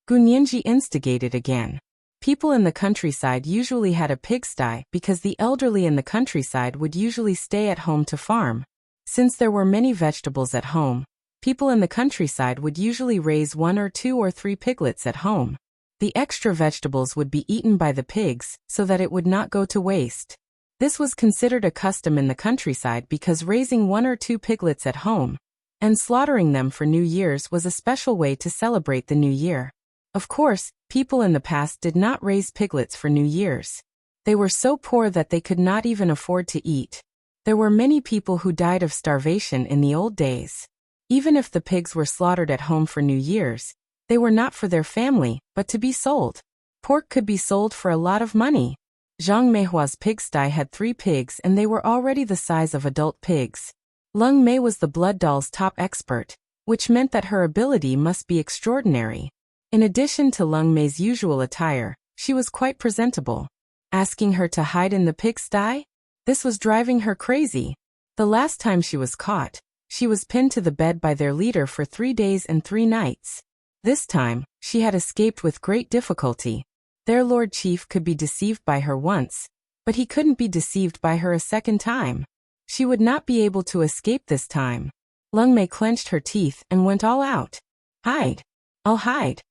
Gunyanji instigated again. People in the countryside usually had a pigsty because the elderly in the countryside would usually stay at home to farm, Since there were many vegetables at home, people in the countryside would usually raise 1 or 2 or 3 piglets at home. The extra vegetables would be eaten by the pigs so that it would not go to waste. This was considered a custom in the countryside because raising 1 or 2 piglets at home and slaughtering them for New Year's was a special way to celebrate the new year. Of course, people in the past did not raise piglets for New Year's. They were so poor that they could not even afford to eat. There were many people who died of starvation in the old days. Even if the pigs were slaughtered at home for New Year's, they were not for their family, but to be sold. Pork could be sold for a lot of money. Zhang Meihua's pigsty had 3 pigs and they were already the size of adult pigs. Leng Mei was the blood doll's top expert, which meant that her ability must be extraordinary. In addition to Leng Mei's usual attire, she was quite presentable. Asking her to hide in the pigsty? This was driving her crazy. The last time she was caught, she was pinned to the bed by their leader for 3 days and 3 nights. This time, she had escaped with great difficulty. Their Lord Chief could be deceived by her once, but he couldn't be deceived by her a second time. She would not be able to escape this time. Leng Mei clenched her teeth and went all out. Hide. I'll hide.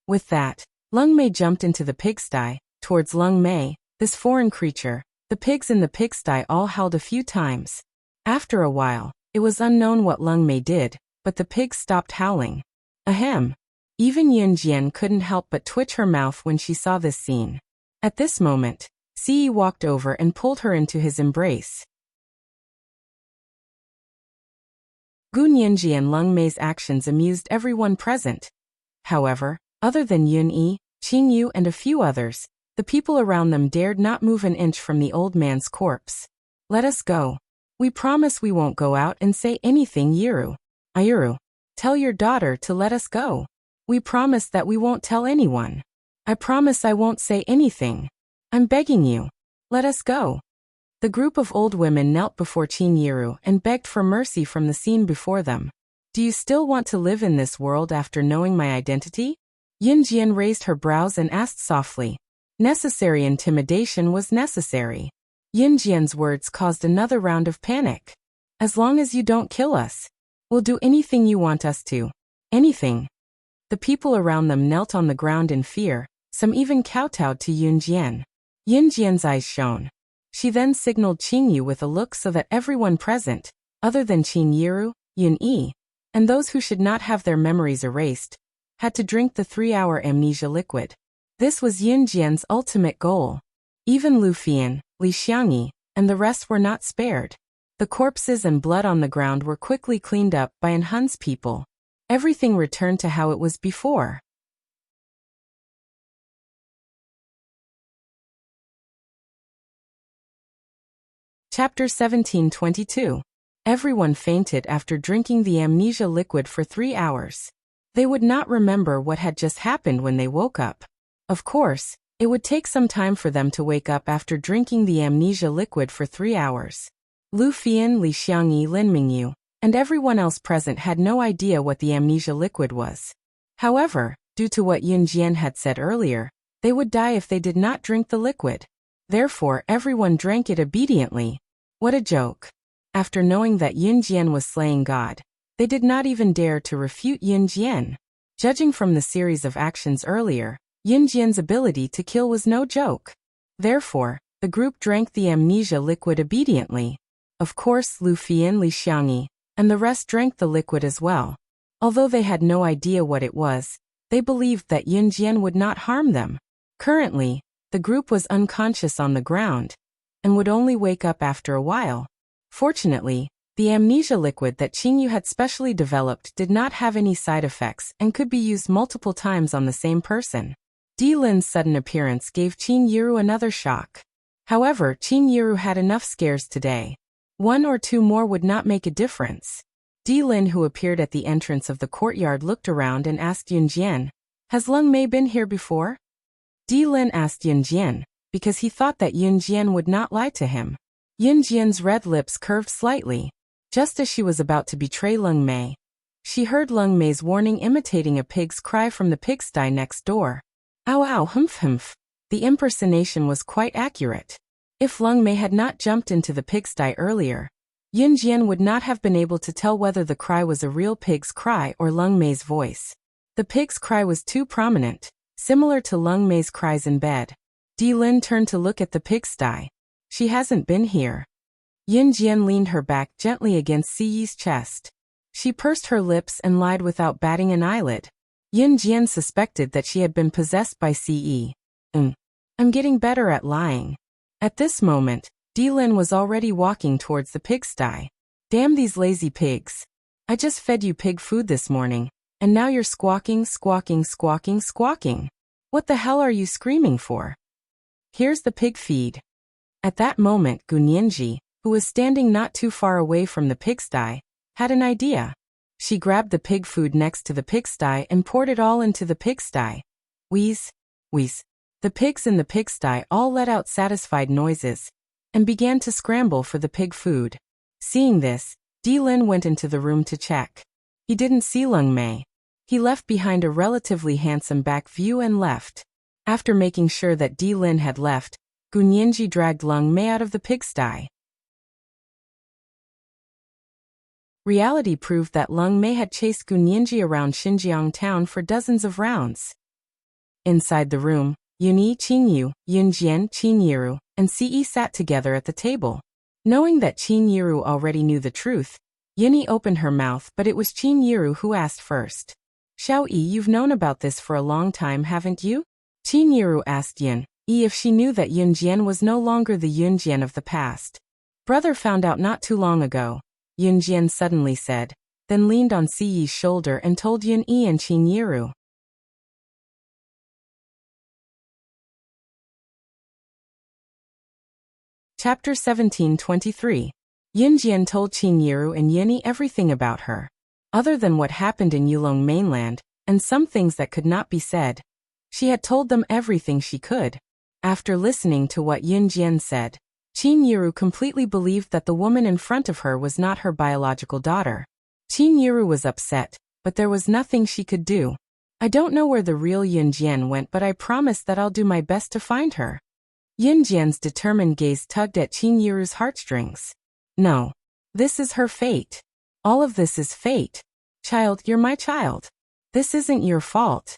With that, Leng Mei jumped into the pigsty, towards Leng Mei, this foreign creature. The pigs in the pigsty all howled a few times. After a while, it was unknown what Leng Mei did, but the pigs stopped howling. Ahem. Even Yun Jian couldn't help but twitch her mouth when she saw this scene. At this moment, Ci walked over and pulled her into his embrace. Gun Yunji and Leng Mei's actions amused everyone present. However, other than Yun Yi, Qing Yu and a few others, the people around them dared not move an inch from the old man's corpse. Let us go. We promise we won't go out and say anything, Yiru. Ayuru, tell your daughter to let us go. We promise that we won't tell anyone. I promise I won't say anything. I'm begging you. Let us go. The group of old women knelt before Qin Yiru and begged for mercy from the scene before them. Do you still want to live in this world after knowing my identity? Yun Jian raised her brows and asked softly. Necessary intimidation was necessary. Yun Jian's words caused another round of panic. As long as you don't kill us, we'll do anything you want us to. Anything. The people around them knelt on the ground in fear, some even kowtowed to Yun Jian. Yun Jian's eyes shone. She then signaled Qing Yu with a look so that everyone present, other than Qin Yiru, Yun Yi, and those who should not have their memories erased, had to drink the 3-hour amnesia liquid. This was Yun Jian's ultimate goal. Even Lu Fian, Li Xiangyi, and the rest were not spared. The corpses and blood on the ground were quickly cleaned up by An Hun's people. Everything returned to how it was before. Chapter 1722. Everyone fainted after drinking the amnesia liquid for 3 hours. They would not remember what had just happened when they woke up. Of course, it would take some time for them to wake up after drinking the amnesia liquid for 3 hours. Lu Fian, Li Xiangyi, Lin Mingyu, and everyone else present had no idea what the amnesia liquid was. However, due to what Yun Jian had said earlier, they would die if they did not drink the liquid. Therefore, everyone drank it obediently. What a joke. After knowing that Yun Jian was slaying God, they did not even dare to refute Yun Jian. Judging from the series of actions earlier, Yun Jian's ability to kill was no joke. Therefore, the group drank the amnesia liquid obediently. Of course, Lu Fian, Li Xiangyi, and the rest drank the liquid as well. Although they had no idea what it was, they believed that Yun Jian would not harm them. Currently, the group was unconscious on the ground and would only wake up after a while. Fortunately, the amnesia liquid that Qing Yu had specially developed did not have any side effects and could be used multiple times on the same person. Di Lin's sudden appearance gave Qin Yiru another shock. However, Qin Yiru had enough scares today. 1 or 2 more would not make a difference. Di Lin, who appeared at the entrance of the courtyard, looked around and asked Yun Jian, "Has Leng Mei been here before?" Di Lin asked Yun Jian, because he thought that Yun Jian would not lie to him. Yun Jian's red lips curved slightly. Just as she was about to betray Leng Mei, she heard Leng Mei's warning imitating a pig's cry from the pigsty next door. Ow ow humph humph. The impersonation was quite accurate. If Leng Mei had not jumped into the pigsty earlier, Yunjian would not have been able to tell whether the cry was a real pig's cry or Lung Mei's voice. The pig's cry was too prominent, similar to Lung Mei's cries in bed. Di Lin turned to look at the pigsty. She hasn't been here. Yunjian leaned her back gently against Siyi's chest. She pursed her lips and lied without batting an eyelid. Yunjian suspected that she had been possessed by Siyi. I'm getting better at lying. At this moment, Di Lin was already walking towards the pigsty. Damn these lazy pigs. I just fed you pig food this morning, and now you're squawking, squawking, squawking, squawking. What the hell are you screaming for? Here's the pig feed. At that moment, Gunyanji, who was standing not too far away from the pigsty, had an idea. She grabbed the pig food next to the pigsty and poured it all into the pigsty. Wheeze, wheeze. The pigs in the pigsty all let out satisfied noises and began to scramble for the pig food. Seeing this, Di Lin went into the room to check. He didn't see Lung Mei. He left behind a relatively handsome back view and left. After making sure that Di Lin had left, Gunyanji dragged Lung Mei out of the pigsty. Reality proved that Lung Mei had chased Gunyanji around Xinjiang town for dozens of rounds. Inside the room, Yunyi Qinyu, Yunjian Qinyiru, and Ce sat together at the table. Knowing that Qinyiru already knew the truth, Yunyi opened her mouth, but it was Qinyiru who asked first. Xiao Yi, you've known about this for a long time, haven't you? Qinyiru asked Yun Yi if she knew that Yunjian was no longer the Yunjian of the past. Brother found out not too long ago, Yunjian suddenly said, then leaned on Ciyi's shoulder and told Yun Yi and Qinyiru. Chapter 1723. Yunjian told Qinyiru and Yunyi everything about her. Other than what happened in Yulong mainland, and some things that could not be said, she had told them everything she could. After listening to what Yunjian said, Qinyiru completely believed that the woman in front of her was not her biological daughter. Qinyiru was upset, but there was nothing she could do. I don't know where the real Yunjian went, but I promise that I'll do my best to find her. Yunjian's determined gaze tugged at Qinyiru's heartstrings. No. This is her fate. All of this is fate. Child, you're my child. This isn't your fault.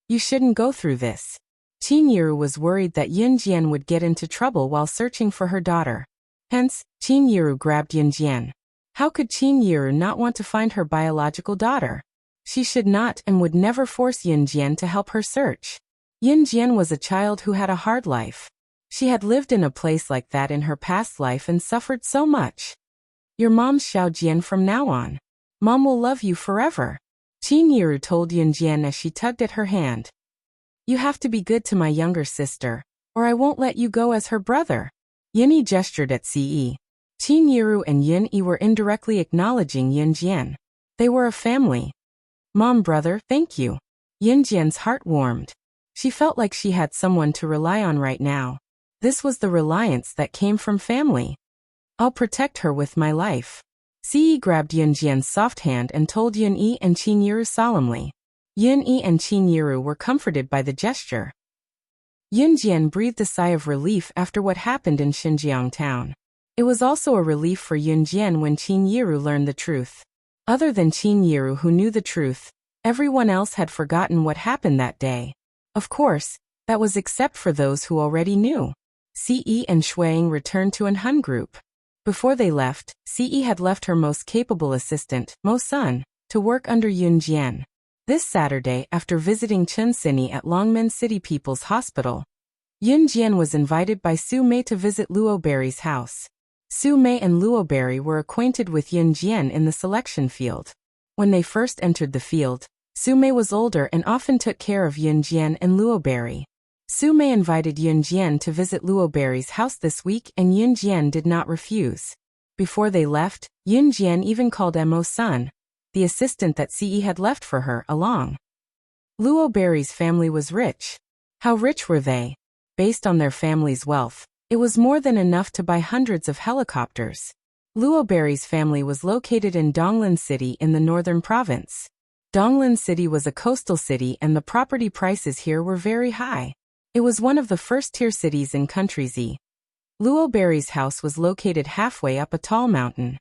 You shouldn't go through this. Qinyiru was worried that Yunjian would get into trouble while searching for her daughter. Hence, Qinyiru grabbed Yunjian. How could Qinyiru not want to find her biological daughter? She should not and would never force Yunjian to help her search. Yunjian was a child who had a hard life. She had lived in a place like that in her past life and suffered so much. Your mom's Xiaojian from now on. Mom will love you forever. Qinyiru told Yunjian as she tugged at her hand. You have to be good to my younger sister, or I won't let you go as her brother. Yunyi gestured at Ce. Qinyiru and Yunyi were indirectly acknowledging Yunjian. They were a family. Mom, brother, thank you. Yunjian's heart warmed. She felt like she had someone to rely on right now. This was the reliance that came from family. I'll protect her with my life. Ce grabbed Yunjian's soft hand and told Yunyi and Qinyiru solemnly. Yunyi and Qinyiru were comforted by the gesture. Yunjian breathed a sigh of relief after what happened in Xinjiang town. It was also a relief for Yunjian when Qinyiru learned the truth. Other than Qinyiru, who knew the truth, everyone else had forgotten what happened that day. Of course, that was except for those who already knew. Ce and Shuang returned to an Hun group. Before they left, Ce had left her most capable assistant, Mo Sun, to work under Yunjian. This Saturday, after visiting Chen Sini at Longmen City People's Hospital, Yunjian was invited by Su Mei to visit Luo Berry's house. Su Mei and Luo Berry were acquainted with Yunjian in the selection field. When they first entered the field, Su Mei was older and often took care of Yunjian and Luo Berry. Su Mei invited Yunjian to visit Luo Berry's house this week and Yunjian did not refuse. Before they left, Yunjian even called Mo Sun, the assistant that Ce had left for her, along. Luo Berry's family was rich. How rich were they? Based on their family's wealth, it was more than enough to buy hundreds of helicopters. Luo Berry's family was located in Donglin City in the northern province. Donglin City was a coastal city and the property prices here were very high. It was one of the first-tier cities in Country Z. Luo Berry's house was located halfway up a tall mountain.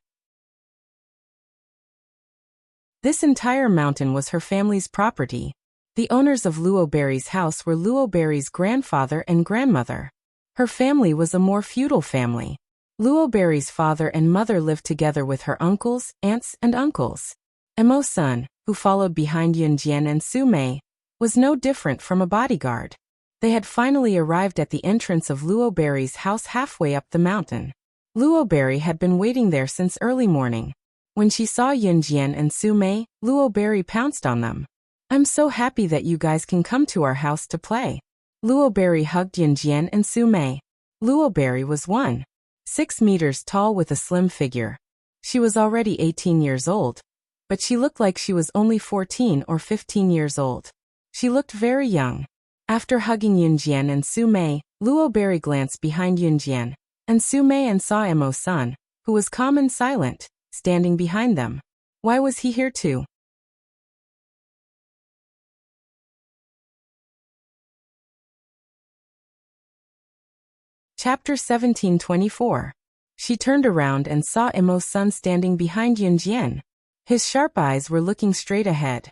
This entire mountain was her family's property. The owners of Luo Berry's house were Luo Berry's grandfather and grandmother. Her family was a more feudal family. Luo Berry's father and mother lived together with her uncles, aunts, and uncles. Emo's son, who followed behind Yunjian and Su Mei, was no different from a bodyguard. They had finally arrived at the entrance of Luo Berry's house halfway up the mountain. Luo Berry had been waiting there since early morning. When she saw Yunjian and Su Mei, Luo Berry pounced on them. "I'm so happy that you guys can come to our house to play." Luo Berry hugged Yunjian and Su Mei. Luo Berry was 1.6 meters tall with a slim figure. She was already 18 years old, but she looked like she was only 14 or 15 years old. She looked very young. After hugging Yunjian and Su Mei, Luo Berry glanced behind Yunjian and Su Mei and saw Emo's son, who was calm and silent, standing behind them. Why was he here too? Chapter 17:24. She turned around and saw Emo's son standing behind Yunjian. His sharp eyes were looking straight ahead.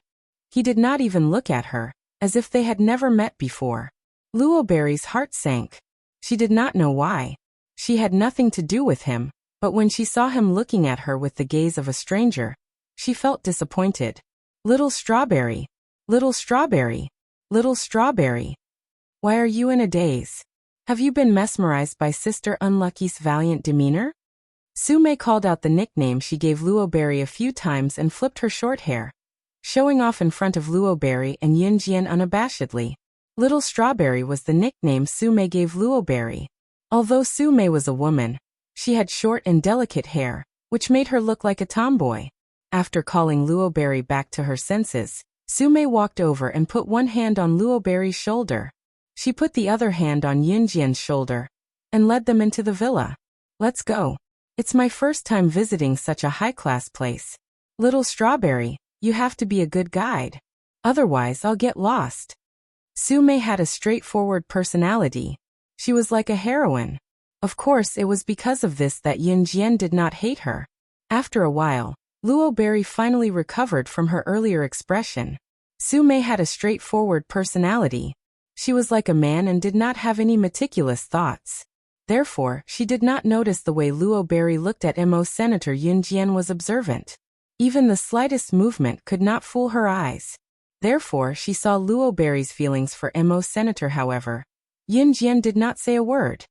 He did not even look at her, as if they had never met before. Luo Berry's heart sank. She did not know why. She had nothing to do with him, but when she saw him looking at her with the gaze of a stranger, she felt disappointed. "Little strawberry, little strawberry, little strawberry. Why are you in a daze? Have you been mesmerized by Sister Unlucky's valiant demeanor?" Su Mei called out the nickname she gave Luo Berry a few times and flipped her short hair, showing off in front of Luo Berry and Yunjian unabashedly. Little Strawberry was the nickname Su Mei gave Luo Berry. Although Su Mei was a woman, she had short and delicate hair, which made her look like a tomboy. After calling Luo Berry back to her senses, Su Mei walked over and put one hand on Luo Berry's shoulder. She put the other hand on Yunjian's shoulder and led them into the villa. "Let's go. It's my first time visiting such a high-class place. Little Strawberry, you have to be a good guide. Otherwise I'll get lost." Su Mei had a straightforward personality. She was like a heroine. Of course, it was because of this that Yunjian did not hate her. After a while, Luo Berry finally recovered from her earlier expression. Su Mei had a straightforward personality. She was like a man and did not have any meticulous thoughts. Therefore, she did not notice the way Luo Berry looked at Emo. Senator Yunjian was observant. Even the slightest movement could not fool her eyes. Therefore, she saw Luo Berry's feelings for Emo. Senator. However, Yunjian did not say a word.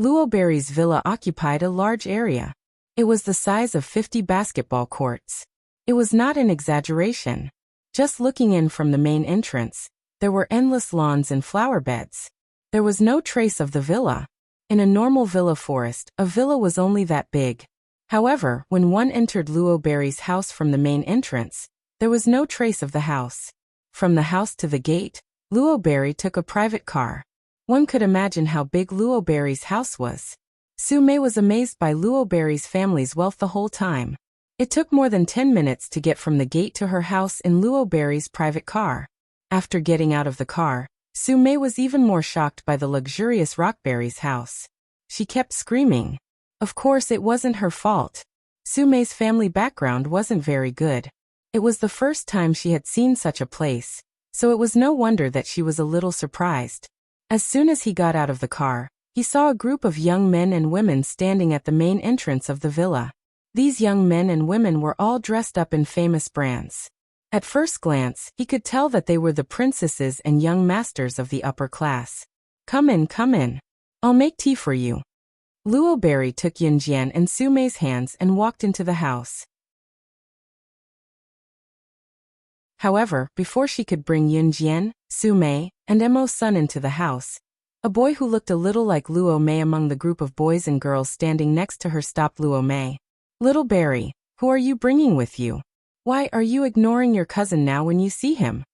Luo Berry's villa occupied a large area. It was the size of 50 basketball courts. It was not an exaggeration. Just looking in from the main entrance, there were endless lawns and flower beds. There was no trace of the villa. In a normal villa forest, a villa was only that big. However, when one entered Luo Berry's house from the main entrance, there was no trace of the house. From the house to the gate, Luo Berry took a private car. One could imagine how big Luo Berry's house was. Su Mei was amazed by Luo Berry's family's wealth the whole time. It took more than 10 minutes to get from the gate to her house in Luo Berry's private car. After getting out of the car, Su Mei was even more shocked by the luxurious Rockberry's house. She kept screaming. Of course, it wasn't her fault. Su Mei's family background wasn't very good. It was the first time she had seen such a place, so it was no wonder that she was a little surprised. As soon as he got out of the car, he saw a group of young men and women standing at the main entrance of the villa. These young men and women were all dressed up in famous brands. At first glance, he could tell that they were the princesses and young masters of the upper class. Come in, come in. I'll make tea for you." Luo Berry took Yunjian and Su Mei's hands and walked into the house. However, before she could bring Yunjian, Su Mei, and Emo's son into the house, a boy who looked a little like Luo Mei among the group of boys and girls standing next to her stopped Luo Mei. "Little Berry, who are you bringing with you? Why are you ignoring your cousin now when you see him?"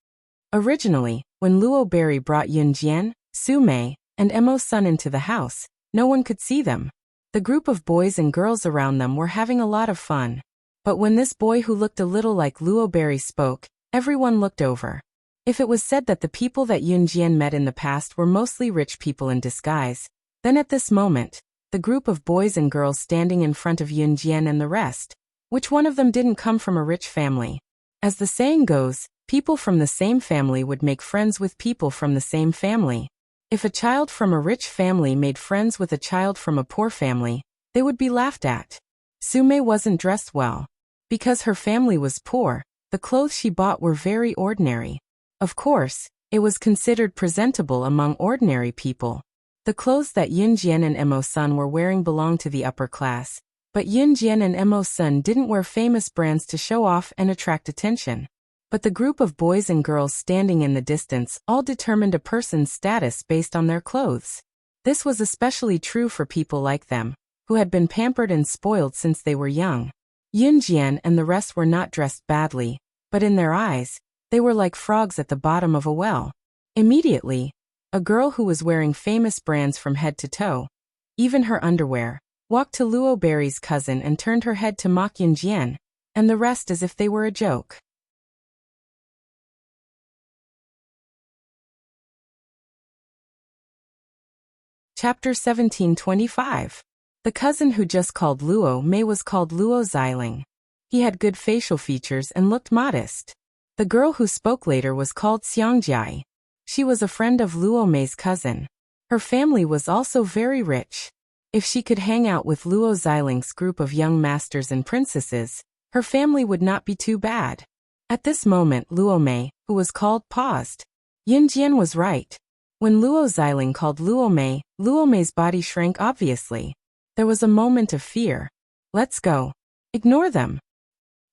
Originally, when Luo Berry brought Yunjian, Su Mei, and Emo's son into the house, no one could see them. The group of boys and girls around them were having a lot of fun. But when this boy who looked a little like Luo Berry spoke, everyone looked over. If it was said that the people that Yunjian met in the past were mostly rich people in disguise, then at this moment, the group of boys and girls standing in front of Yunjian and the rest, which one of them didn't come from a rich family? As the saying goes, people from the same family would make friends with people from the same family. If a child from a rich family made friends with a child from a poor family, they would be laughed at. Sume wasn't dressed well. Because her family was poor, the clothes she bought were very ordinary. Of course, it was considered presentable among ordinary people. The clothes that Yunjian and Emo-sun were wearing belonged to the upper class, but Yunjian and Emo-sun didn't wear famous brands to show off and attract attention. But the group of boys and girls standing in the distance all determined a person's status based on their clothes. This was especially true for people like them, who had been pampered and spoiled since they were young. Yunjian and the rest were not dressed badly, but in their eyes, they were like frogs at the bottom of a well. Immediately, a girl who was wearing famous brands from head to toe, even her underwear, walked to Luo Berry's cousin and turned her head to mock Yunjian, and the rest as if they were a joke. Chapter 1725. The cousin who just called Luo Mei was called Luo Xiling. He had good facial features and looked modest. The girl who spoke later was called Xiangjai. She was a friend of Luo Mei's cousin. Her family was also very rich. If she could hang out with Luo Xiling's group of young masters and princesses, her family would not be too bad. At this moment Luo Mei, who was called, paused. Yunjian was right. When Luo Xiling called Luo Mei's body shrank obviously. There was a moment of fear. Let's go. Ignore them.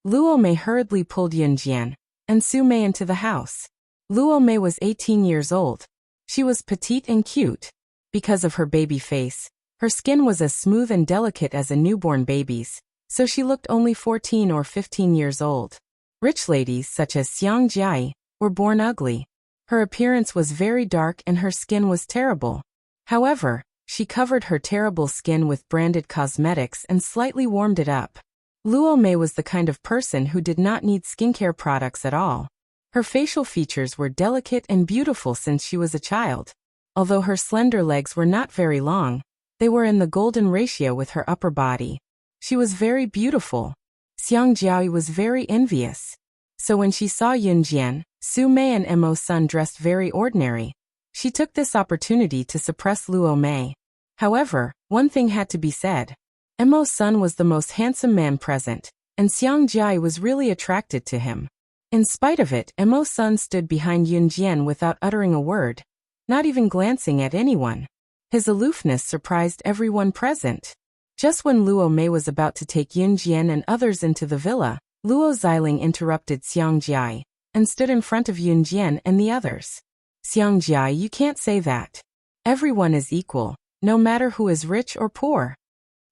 Luo Mei hurriedly pulled Yunjian and Su Mei into the house. Luo Mei was 18 years old. She was petite and cute. Because of her baby face, her skin was as smooth and delicate as a newborn baby's, so she looked only 14 or 15 years old. Rich ladies such as Xiang Jia were born ugly. Her appearance was very dark and her skin was terrible. However, she covered her terrible skin with branded cosmetics and slightly warmed it up. Luo Mei was the kind of person who did not need skincare products at all. Her facial features were delicate and beautiful since she was a child. Although her slender legs were not very long, they were in the golden ratio with her upper body. She was very beautiful. Xiang Jiayi was very envious. So when she saw Yunjian, Su Mei and Emo-sun dressed very ordinary, she took this opportunity to suppress Luo Mei. However, one thing had to be said. Emo-sun was the most handsome man present, and Xiang Jiayi was really attracted to him. In spite of it, Emo-sun stood behind Yunjian without uttering a word, not even glancing at anyone. His aloofness surprised everyone present. Just when Luo Mei was about to take Yunjian and others into the villa, Luo Xiling interrupted Xiang Jiayi and stood in front of Yunjian and the others. Xiang Jiayi, you can't say that. Everyone is equal, no matter who is rich or poor.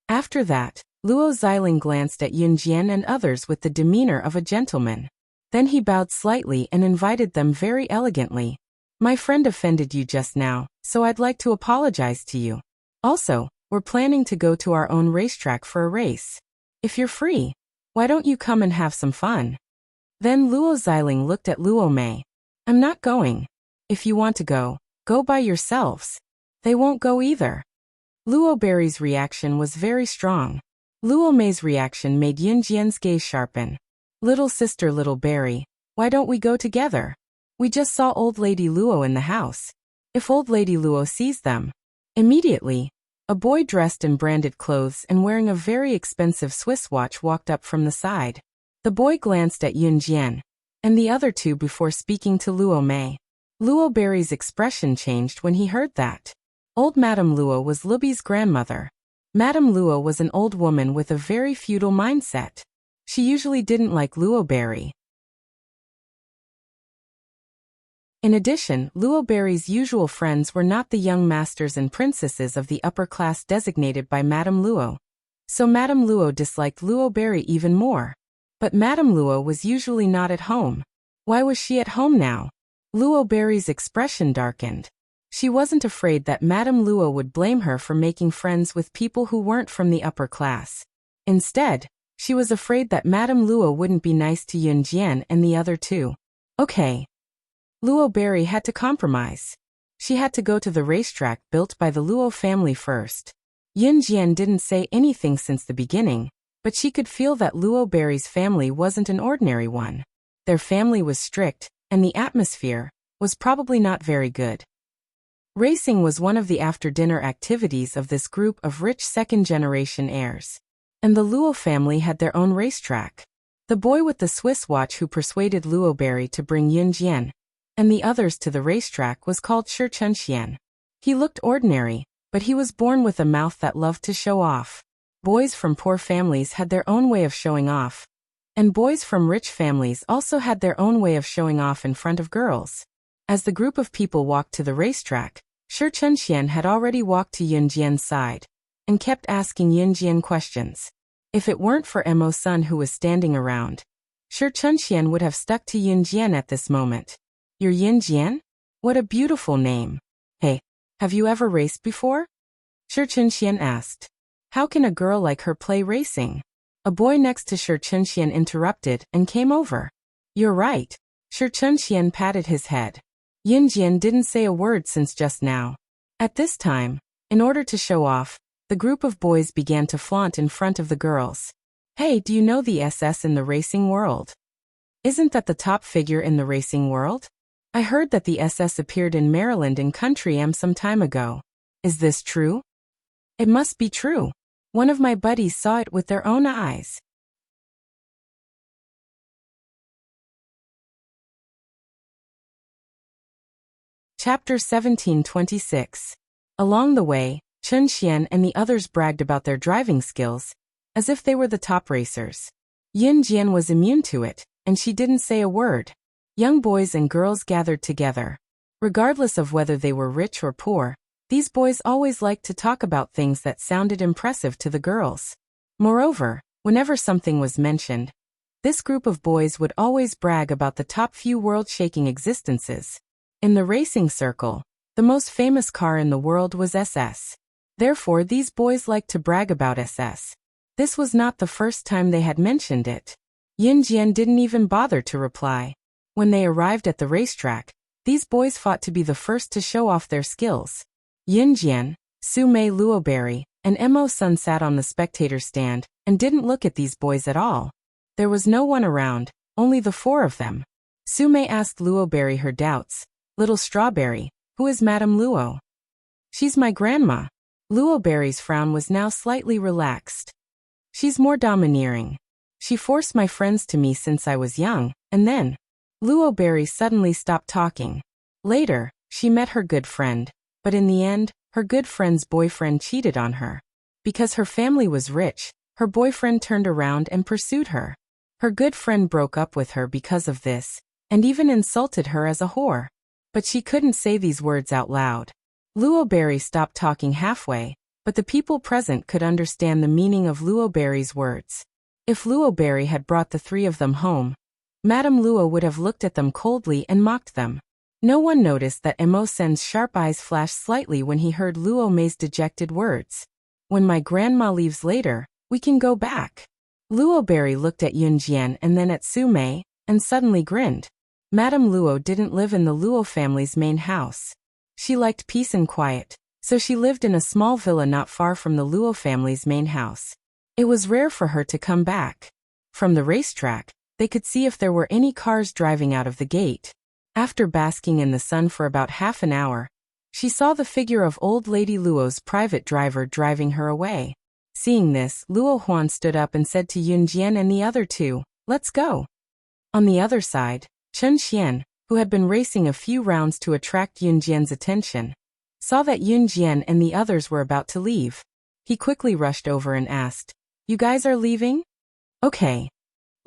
After that, Luo Xiling glanced at Yunjian and others with the demeanor of a gentleman. Then he bowed slightly and invited them very elegantly. My friend offended you just now, so I'd like to apologize to you. Also, we're planning to go to our own racetrack for a race. If you're free, why don't you come and have some fun? Then Luo Xiling looked at Luo Mei. I'm not going. If you want to go, go by yourselves. They won't go either. Luo Berry's reaction was very strong. Luo Mei's reaction made Yunjian's gaze sharpen. Little sister Little Berry, why don't we go together? We just saw Old Lady Luo in the house. If Old Lady Luo sees them. Immediately, a boy dressed in branded clothes and wearing a very expensive Swiss watch walked up from the side. The boy glanced at Yunjian and the other two before speaking to Luo Mei. Luo Berry's expression changed when he heard that. Old Madame Luo was Lubi's grandmother. Madame Luo was an old woman with a very feudal mindset. She usually didn't like Luo Berry. In addition, Luo Berry's usual friends were not the young masters and princesses of the upper class designated by Madame Luo. So Madame Luo disliked Luo Berry even more. But Madame Luo was usually not at home. Why was she at home now? Luo Berry's expression darkened. She wasn't afraid that Madame Luo would blame her for making friends with people who weren't from the upper class. Instead, she was afraid that Madame Luo wouldn't be nice to Yunjian and the other two. Okay. Luo Berry had to compromise. She had to go to the racetrack built by the Luo family first. Yunjian didn't say anything since the beginning, but she could feel that Luo Berry's family wasn't an ordinary one. Their family was strict, and the atmosphere was probably not very good. Racing was one of the after-dinner activities of this group of rich second-generation heirs. And the Luo family had their own racetrack. The boy with the Swiss watch who persuaded Luo Berry to bring Yun Jian and the others to the racetrack was called Shi Chunxian. He looked ordinary, but he was born with a mouth that loved to show off. Boys from poor families had their own way of showing off, and boys from rich families also had their own way of showing off in front of girls. As the group of people walked to the racetrack, Shi Chunxian had already walked to Yun Jian's side and kept asking Yun Jian questions. If it weren't for Mo's son who was standing around, Shi Chunxian would have stuck to Yun Jian at this moment. You're Yun Jian? What a beautiful name. Hey, have you ever raced before? Shi Chunxian asked. How can a girl like her play racing? A boy next to Shi Chunxian interrupted and came over. You're right. Shi Chunxian patted his head. Yun Jian didn't say a word since just now. At this time, in order to show off, the group of boys began to flaunt in front of the girls. Hey, do you know the SS in the racing world? Isn't that the top figure in the racing world? I heard that the SS appeared in Maryland in Country M some time ago. Is this true? It must be true. One of my buddies saw it with their own eyes. Chapter 1726. Along the way, Chun Xian and the others bragged about their driving skills, as if they were the top racers. Yun Jian was immune to it, and she didn't say a word. Young boys and girls gathered together. Regardless of whether they were rich or poor, these boys always liked to talk about things that sounded impressive to the girls. Moreover, whenever something was mentioned, this group of boys would always brag about the top few world-shaking existences. In the racing circle, the most famous car in the world was SS. Therefore, these boys liked to brag about SS. This was not the first time they had mentioned it. Yun Jian didn't even bother to reply. When they arrived at the racetrack, these boys fought to be the first to show off their skills. Yun Jian, Su Mei Luo Berry, and Mo's son sat on the spectator stand and didn't look at these boys at all. There was no one around, only the four of them. Su Mei asked Luo Berry her doubts. Little Strawberry, who is Madame Luo? She's my grandma. Luo Berry's frown was now slightly relaxed. She's more domineering. She forced my friends to me since I was young, and then Luo Berry suddenly stopped talking. Later, she met her good friend, but in the end, her good friend's boyfriend cheated on her. Because her family was rich, her boyfriend turned around and pursued her. Her good friend broke up with her because of this, and even insulted her as a whore. But she couldn't say these words out loud. Luo Berry stopped talking halfway, but the people present could understand the meaning of Luo Berry's words. If Luo Berry had brought the three of them home, Madame Luo would have looked at them coldly and mocked them. No one noticed that Mo Sen's sharp eyes flashed slightly when he heard Luo Mei's dejected words. When my grandma leaves later, we can go back. Luo Berry looked at Yun Jian and then at Su Mei, and suddenly grinned. Madame Luo didn't live in the Luo family's main house. She liked peace and quiet, so she lived in a small villa not far from the Luo family's main house. It was rare for her to come back. From the racetrack, they could see if there were any cars driving out of the gate. After basking in the sun for about half an hour, she saw the figure of old Lady Luo's private driver driving her away. Seeing this, Luo Huan stood up and said to Yun Jian and the other two, "Let's go." On the other side, Chun Xian, who had been racing a few rounds to attract Yun Jian's attention, saw that Yun Jian and the others were about to leave. He quickly rushed over and asked, "You guys are leaving?" "Okay."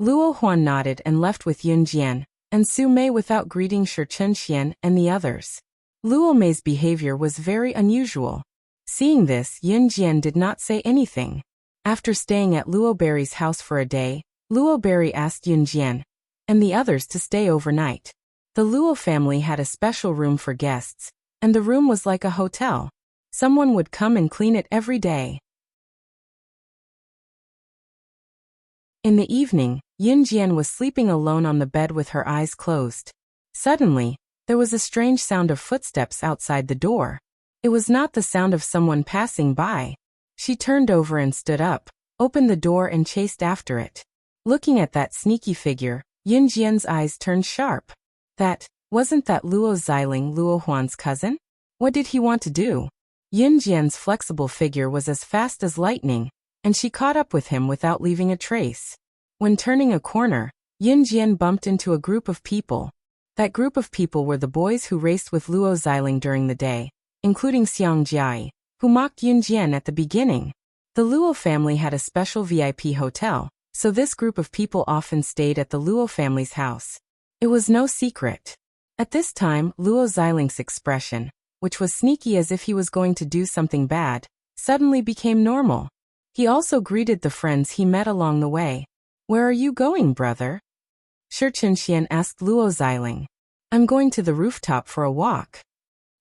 Luo Huan nodded and left with Yun Jian and Su Mei without greeting Shi Chun Xian and the others. Luo Mei's behavior was very unusual. Seeing this, Yun Jian did not say anything. After staying at Luo Berry's house for a day, Luo Berry asked Yun Jian and the others to stay overnight. The Luo family had a special room for guests, and the room was like a hotel. Someone would come and clean it every day. In the evening, Yun Jian was sleeping alone on the bed with her eyes closed. Suddenly, there was a strange sound of footsteps outside the door. It was not the sound of someone passing by. She turned over and stood up, opened the door and chased after it. Looking at that sneaky figure, Yin Jian's eyes turned sharp. Wasn't that Luo Xiling, Luo Huan's cousin? What did he want to do? Yin Jian's flexible figure was as fast as lightning, and she caught up with him without leaving a trace. When turning a corner, Yin Jian bumped into a group of people. That group of people were the boys who raced with Luo Xiling during the day, including Xiang Jiai, who mocked Yin Jian at the beginning. The Luo family had a special VIP hotel, so this group of people often stayed at the Luo family's house. It was no secret. At this time, Luo Xiling's expression, which was sneaky as if he was going to do something bad, suddenly became normal. He also greeted the friends he met along the way. "Where are you going, brother?" Shi Qinxian asked Luo Xiling. "I'm going to the rooftop for a walk,"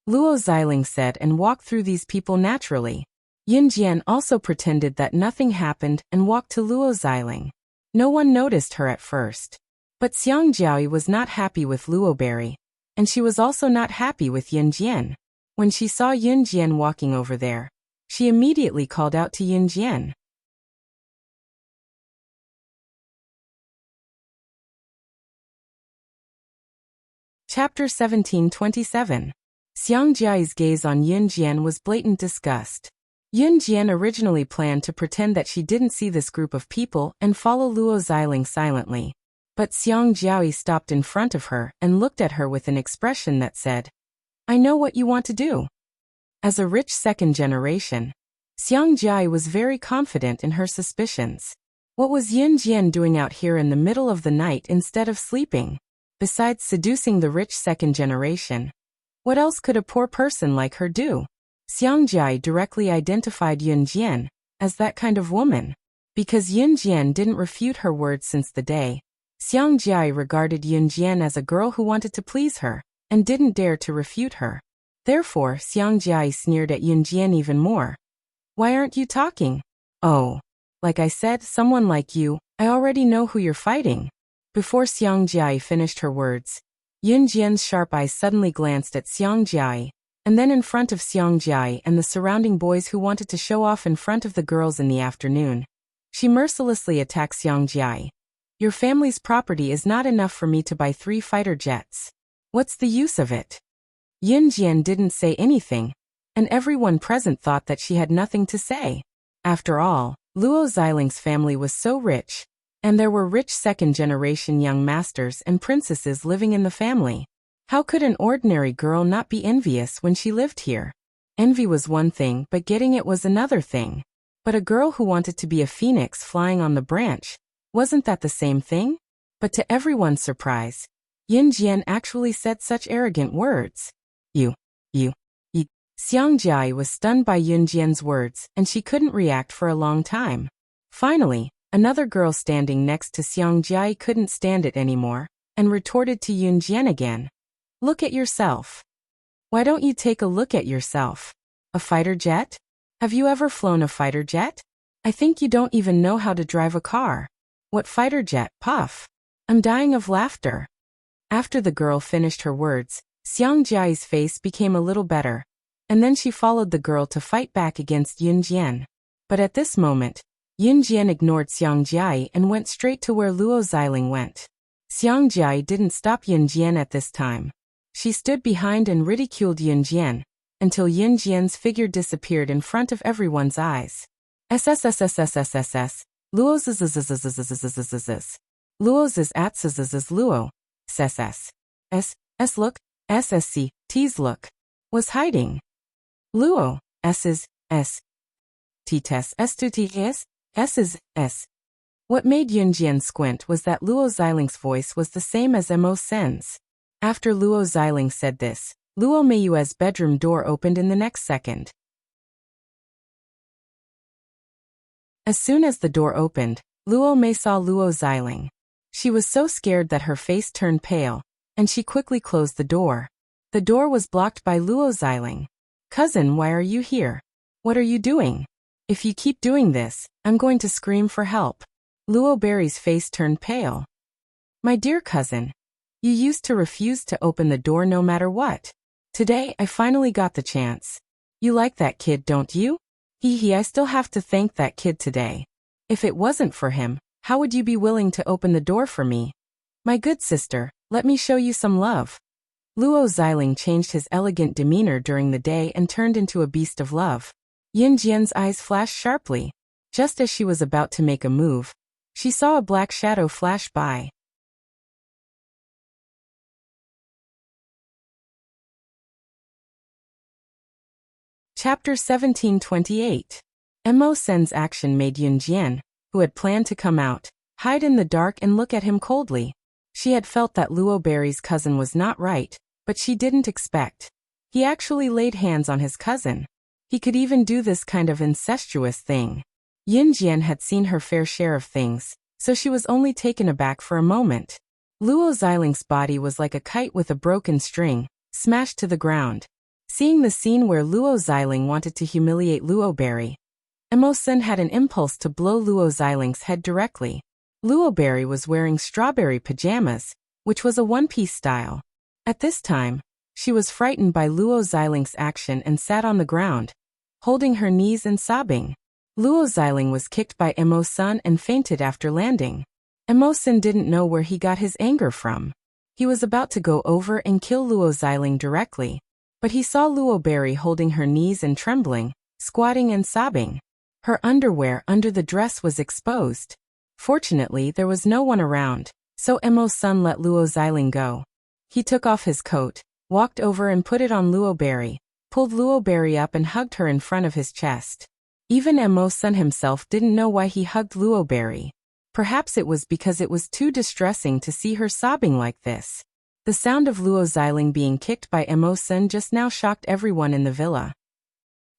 Luo Xiling said, and walked through these people naturally. Yin Jian also pretended that nothing happened and walked to Luo Xiling. No one noticed her at first. But Xiang Jiayi was not happy with Luo Berry, and she was also not happy with Yin Jian. When she saw Yin Jian walking over there, she immediately called out to Yin Jian. Chapter 1727. Xiang Jiayi's gaze on Yin Jian was blatant disgust. Yin Jian originally planned to pretend that she didn't see this group of people and follow Luo Xiling silently. But Xiang Jiayi stopped in front of her and looked at her with an expression that said, "I know what you want to do." As a rich second generation, Xiang Jiayi was very confident in her suspicions. What was Yin Jian doing out here in the middle of the night instead of sleeping? Besides seducing the rich second generation, what else could a poor person like her do? Xiang Jiayi directly identified Yin Jian as that kind of woman. Because Yin Jian didn't refute her words since the day, Xiang Jiayi regarded Yin Jian as a girl who wanted to please her and didn't dare to refute her. Therefore, Xiang Jiayi sneered at Yin Jian even more. "Why aren't you talking?" "Oh, like I said, someone like you, I already know who you're fighting." Before Xiang Jiayi finished her words, Yin Jian's sharp eyes suddenly glanced at Xiang Jiayi, and then in front of Xiang Jiayi and the surrounding boys who wanted to show off in front of the girls in the afternoon. She mercilessly attacked Xiang Jiayi. "Your family's property is not enough for me to buy 3 fighter jets. What's the use of it?" Yin Jian didn't say anything, and everyone present thought that she had nothing to say. After all, Luo Xiling's family was so rich, and there were rich second-generation young masters and princesses living in the family. How could an ordinary girl not be envious when she lived here? Envy was one thing, but getting it was another thing. But a girl who wanted to be a phoenix flying on the branch, wasn't that the same thing? But to everyone's surprise, Yin Jian actually said such arrogant words. You. Xiang Jiayi was stunned by Yin Jian's words, and she couldn't react for a long time. Finally, another girl standing next to Xiang Jiayi couldn't stand it anymore, and retorted to Yin Jian again. "Look at yourself. Why don't you take a look at yourself? A fighter jet? Have you ever flown a fighter jet? I think you don't even know how to drive a car. What fighter jet, puff?" I'm dying of laughter. After the girl finished her words, Xiang Jiayi's face became a little better, and then she followed the girl to fight back against Yin Jian. But at this moment, Yin Jian ignored Xiang Jiayi and went straight to where Luo Xiling went. Xiang Jiayi didn't stop Yin Jian at this time. She stood behind and ridiculed Yin Jian, until Yin Jian's figure disappeared in front of everyone's eyes. SSSSSSSS, Luo zzzzzzzzzzzzzzzzz. Luo ziz at zzzzz Luo. SSS. S look, SSC, T's look. Was hiding. Luo, S's, S. T-test, S2T-S, S's, S. What made Yin Jian squint was that Luo Xiling's voice was the same as Mo Sen's. After Luo Xiling said this, Luo Meiyue's bedroom door opened in the next second. As soon as the door opened, Luo Mei saw Luo Xiling. She was so scared that her face turned pale, and she quickly closed the door. The door was blocked by Luo Xiling. "Cousin, why are you here? What are you doing? If you keep doing this, I'm going to scream for help." Luo Berry's face turned pale. "My dear cousin, you used to refuse to open the door no matter what. Today, I finally got the chance. You like that kid, don't you? I still have to thank that kid today. If it wasn't for him, how would you be willing to open the door for me?" My good sister, let me show you some love. Luo Xiling changed his elegant demeanor during the day and turned into a beast of love. Yin Jian's eyes flashed sharply. Just as she was about to make a move, she saw a black shadow flash by. Chapter 1728. Mo Sen's action made Yun Jian, who had planned to come out, hide in the dark and look at him coldly. She had felt that Luo Berry's cousin was not right, but she didn't expect. He actually laid hands on his cousin. He could even do this kind of incestuous thing. Yin Jian had seen her fair share of things, so she was only taken aback for a moment. Luo Xiling's body was like a kite with a broken string, smashed to the ground. Seeing the scene where Luo Xiling wanted to humiliate Luo Berry, Mo Sen had an impulse to blow Luo Xiling's head directly. Luo Berry was wearing strawberry pajamas, which was a one-piece style. At this time, she was frightened by Luo Xiling's action and sat on the ground, holding her knees and sobbing. Luo Xiling was kicked by Mo Sen and fainted after landing. Mo Sen didn't know where he got his anger from. He was about to go over and kill Luo Xiling directly, but he saw Luo Berry holding her knees and trembling, squatting and sobbing. Her underwear under the dress was exposed. Fortunately, there was no one around, so Mo Sen let Luo Xiling go. He took off his coat, walked over and put it on Luo Berry, pulled Luo Berry up and hugged her in front of his chest. Even Mo Sen himself didn't know why he hugged Luo Berry. Perhaps it was because it was too distressing to see her sobbing like this. The sound of Luo Xiling being kicked by Mo Sen just now shocked everyone in the villa.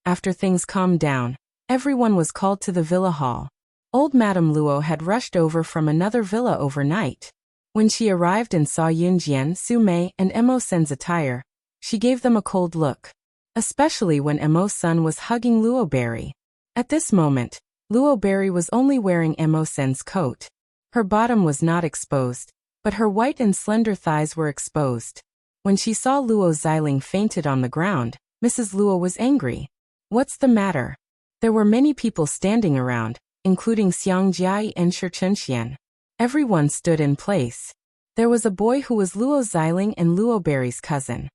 After things calmed down, everyone was called to the villa hall. Old Madame Luo had rushed over from another villa overnight. When she arrived and saw Yun Jian, Su Mei, and Mo Sen's attire, she gave them a cold look. Especially when Mo Sen was hugging Luo Berry. At this moment, Luo Berry was only wearing Mo Sen's coat. Her bottom was not exposed, but her white and slender thighs were exposed. When she saw Luo Xiling fainted on the ground, Mrs. Luo was angry. What's the matter? There were many people standing around, including Xiang Jiai and Shi Chunxian. Everyone stood in place. There was a boy who was Luo Xiling and Luo Berry's cousin.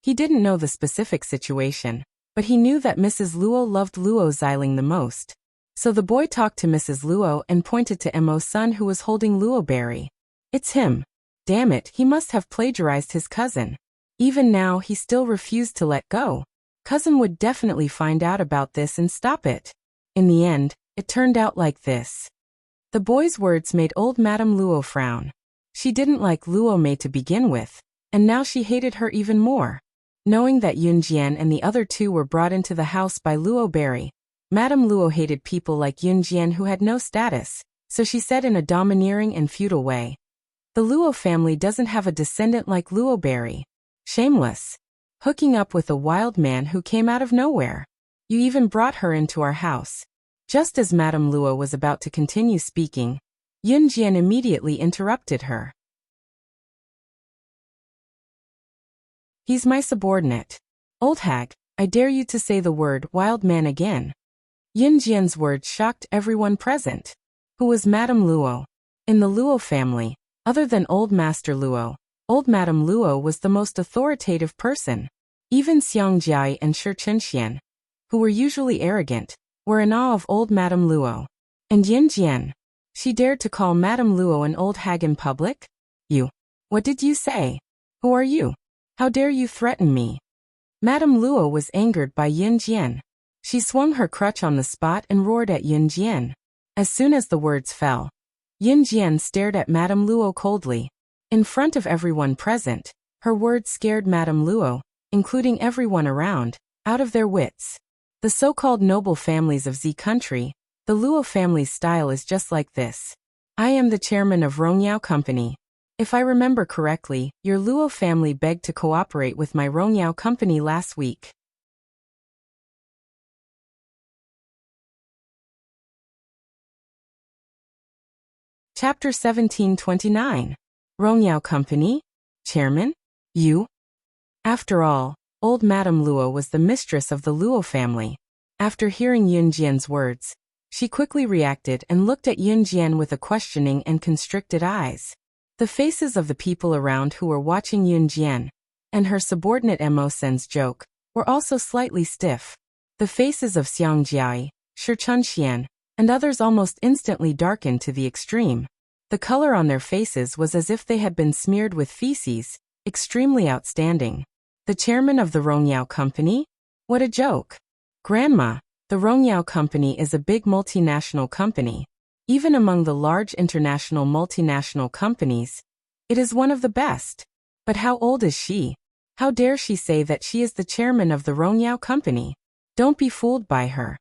He didn't know the specific situation, but he knew that Mrs. Luo loved Luo Xiling the most. So the boy talked to Mrs. Luo and pointed to Mo Sen who was holding Luo Berry. It's him. Damn it, he must have plagiarized his cousin. Even now he still refused to let go. Cousin would definitely find out about this and stop it. In the end, it turned out like this. The boy's words made old Madame Luo frown. She didn't like Luo Mei to begin with, and now she hated her even more. Knowing that Yun Jian and the other two were brought into the house by Luo Berry, Madame Luo hated people like Yun Jian who had no status, so she said in a domineering and feudal way, "The Luo family doesn't have a descendant like Luo Berry. Shameless. Hooking up with a wild man who came out of nowhere. You even brought her into our house." Just as Madame Luo was about to continue speaking, Yun Jian immediately interrupted her. "He's my subordinate. Old hag, I dare you to say the word wild man again." Yun Jian's words shocked everyone present. Who was Madame Luo? In the Luo family, other than Old Master Luo, Old Madame Luo was the most authoritative person. Even Xiang Jiai and Shi Chunxian, who were usually arrogant, were in awe of Old Madame Luo. And Yin Jian, she dared to call Madame Luo an old hag in public? You. What did you say? Who are you? How dare you threaten me? Madame Luo was angered by Yin Jian. She swung her crutch on the spot and roared at Yin Jian. As soon as the words fell, Yin Jian stared at Madame Luo coldly. In front of everyone present, her words scared Madame Luo, including everyone around, out of their wits. The so-called noble families of Z country, the Luo family's style is just like this. I am the chairman of Rongyao Company. If I remember correctly, your Luo family begged to cooperate with my Rongyao Company last week. Chapter 1729. Rongyao Company? Chairman? You? After all, old Madame Luo was the mistress of the Luo family. After hearing Yun Jian's words, she quickly reacted and looked at Yun Jian with a questioning and constricted eyes. The faces of the people around who were watching Yun Jian and her subordinate Mo Sen's joke were also slightly stiff. The faces of Xiang Jiai, Shi Chunxian, and others almost instantly darkened to the extreme. The color on their faces was as if they had been smeared with feces, extremely outstanding. The chairman of the Rongyao Company? What a joke. Grandma, the Rongyao Company is a big multinational company. Even among the large international multinational companies, it is one of the best. But how old is she? How dare she say that she is the chairman of the Rongyao Company? Don't be fooled by her.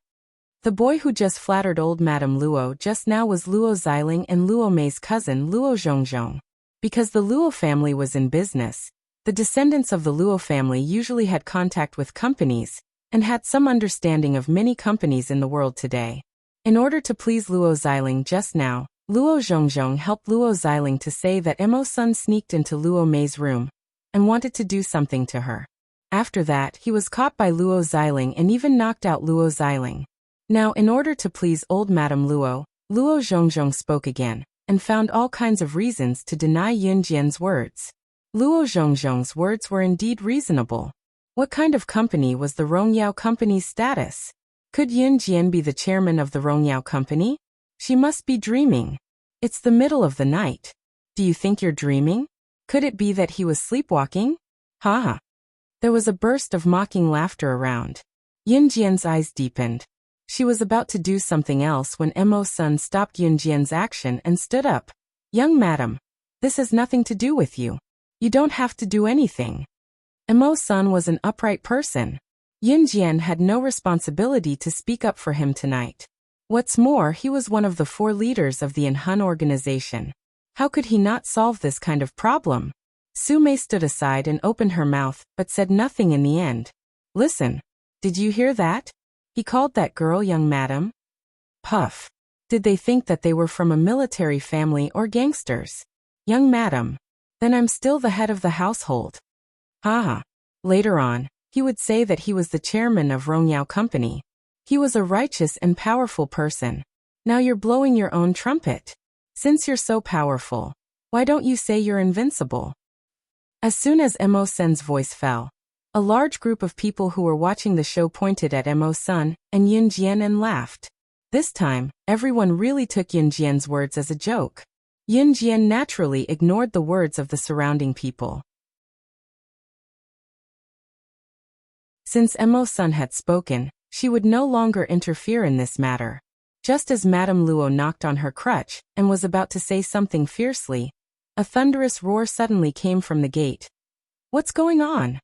The boy who just flattered old Madame Luo just now was Luo Xiling and Luo Mei's cousin Luo Zhongzhong. Because the Luo family was in business, the descendants of the Luo family usually had contact with companies and had some understanding of many companies in the world today. In order to please Luo Xiling just now, Luo Zhongzhong helped Luo Xiling to say that Mo's son sneaked into Luo Mei's room and wanted to do something to her. After that, he was caught by Luo Xiling and even knocked out Luo Xiling. Now, in order to please old Madame Luo, Luo Zhongzhong spoke again and found all kinds of reasons to deny Yun Jian's words. Luo Zhongzhong's words were indeed reasonable. What kind of company was the Rongyao Company's status? Could Yun Jian be the chairman of the Rongyao Company? She must be dreaming. It's the middle of the night. Do you think you're dreaming? Could it be that he was sleepwalking? Ha ha. There was a burst of mocking laughter around. Yun Jian's eyes deepened. She was about to do something else when Mo's son stopped Yun Jian's action and stood up. Young madam, this has nothing to do with you. You don't have to do anything. Mo's son was an upright person. Yun Jian had no responsibility to speak up for him tonight. What's more, he was one of the 4 leaders of the Enhun organization. How could he not solve this kind of problem? Su Mei stood aside and opened her mouth, but said nothing in the end. Listen. Did you hear that? He called that girl young madam. Puff. Did they think that they were from a military family or gangsters? Young madam. Then I'm still the head of the household. Haha. Later on, he would say that he was the chairman of Rongyao Company. He was a righteous and powerful person. Now you're blowing your own trumpet. Since you're so powerful, why don't you say you're invincible? As soon as Mo Sen's voice fell, a large group of people who were watching the show pointed at Mo's son and Yun Jian and laughed. This time, everyone really took Yun Jian's words as a joke. Yun Jian naturally ignored the words of the surrounding people. Since Mo's son had spoken, she would no longer interfere in this matter. Just as Madame Luo knocked on her crutch and was about to say something fiercely, a thunderous roar suddenly came from the gate. What's going on?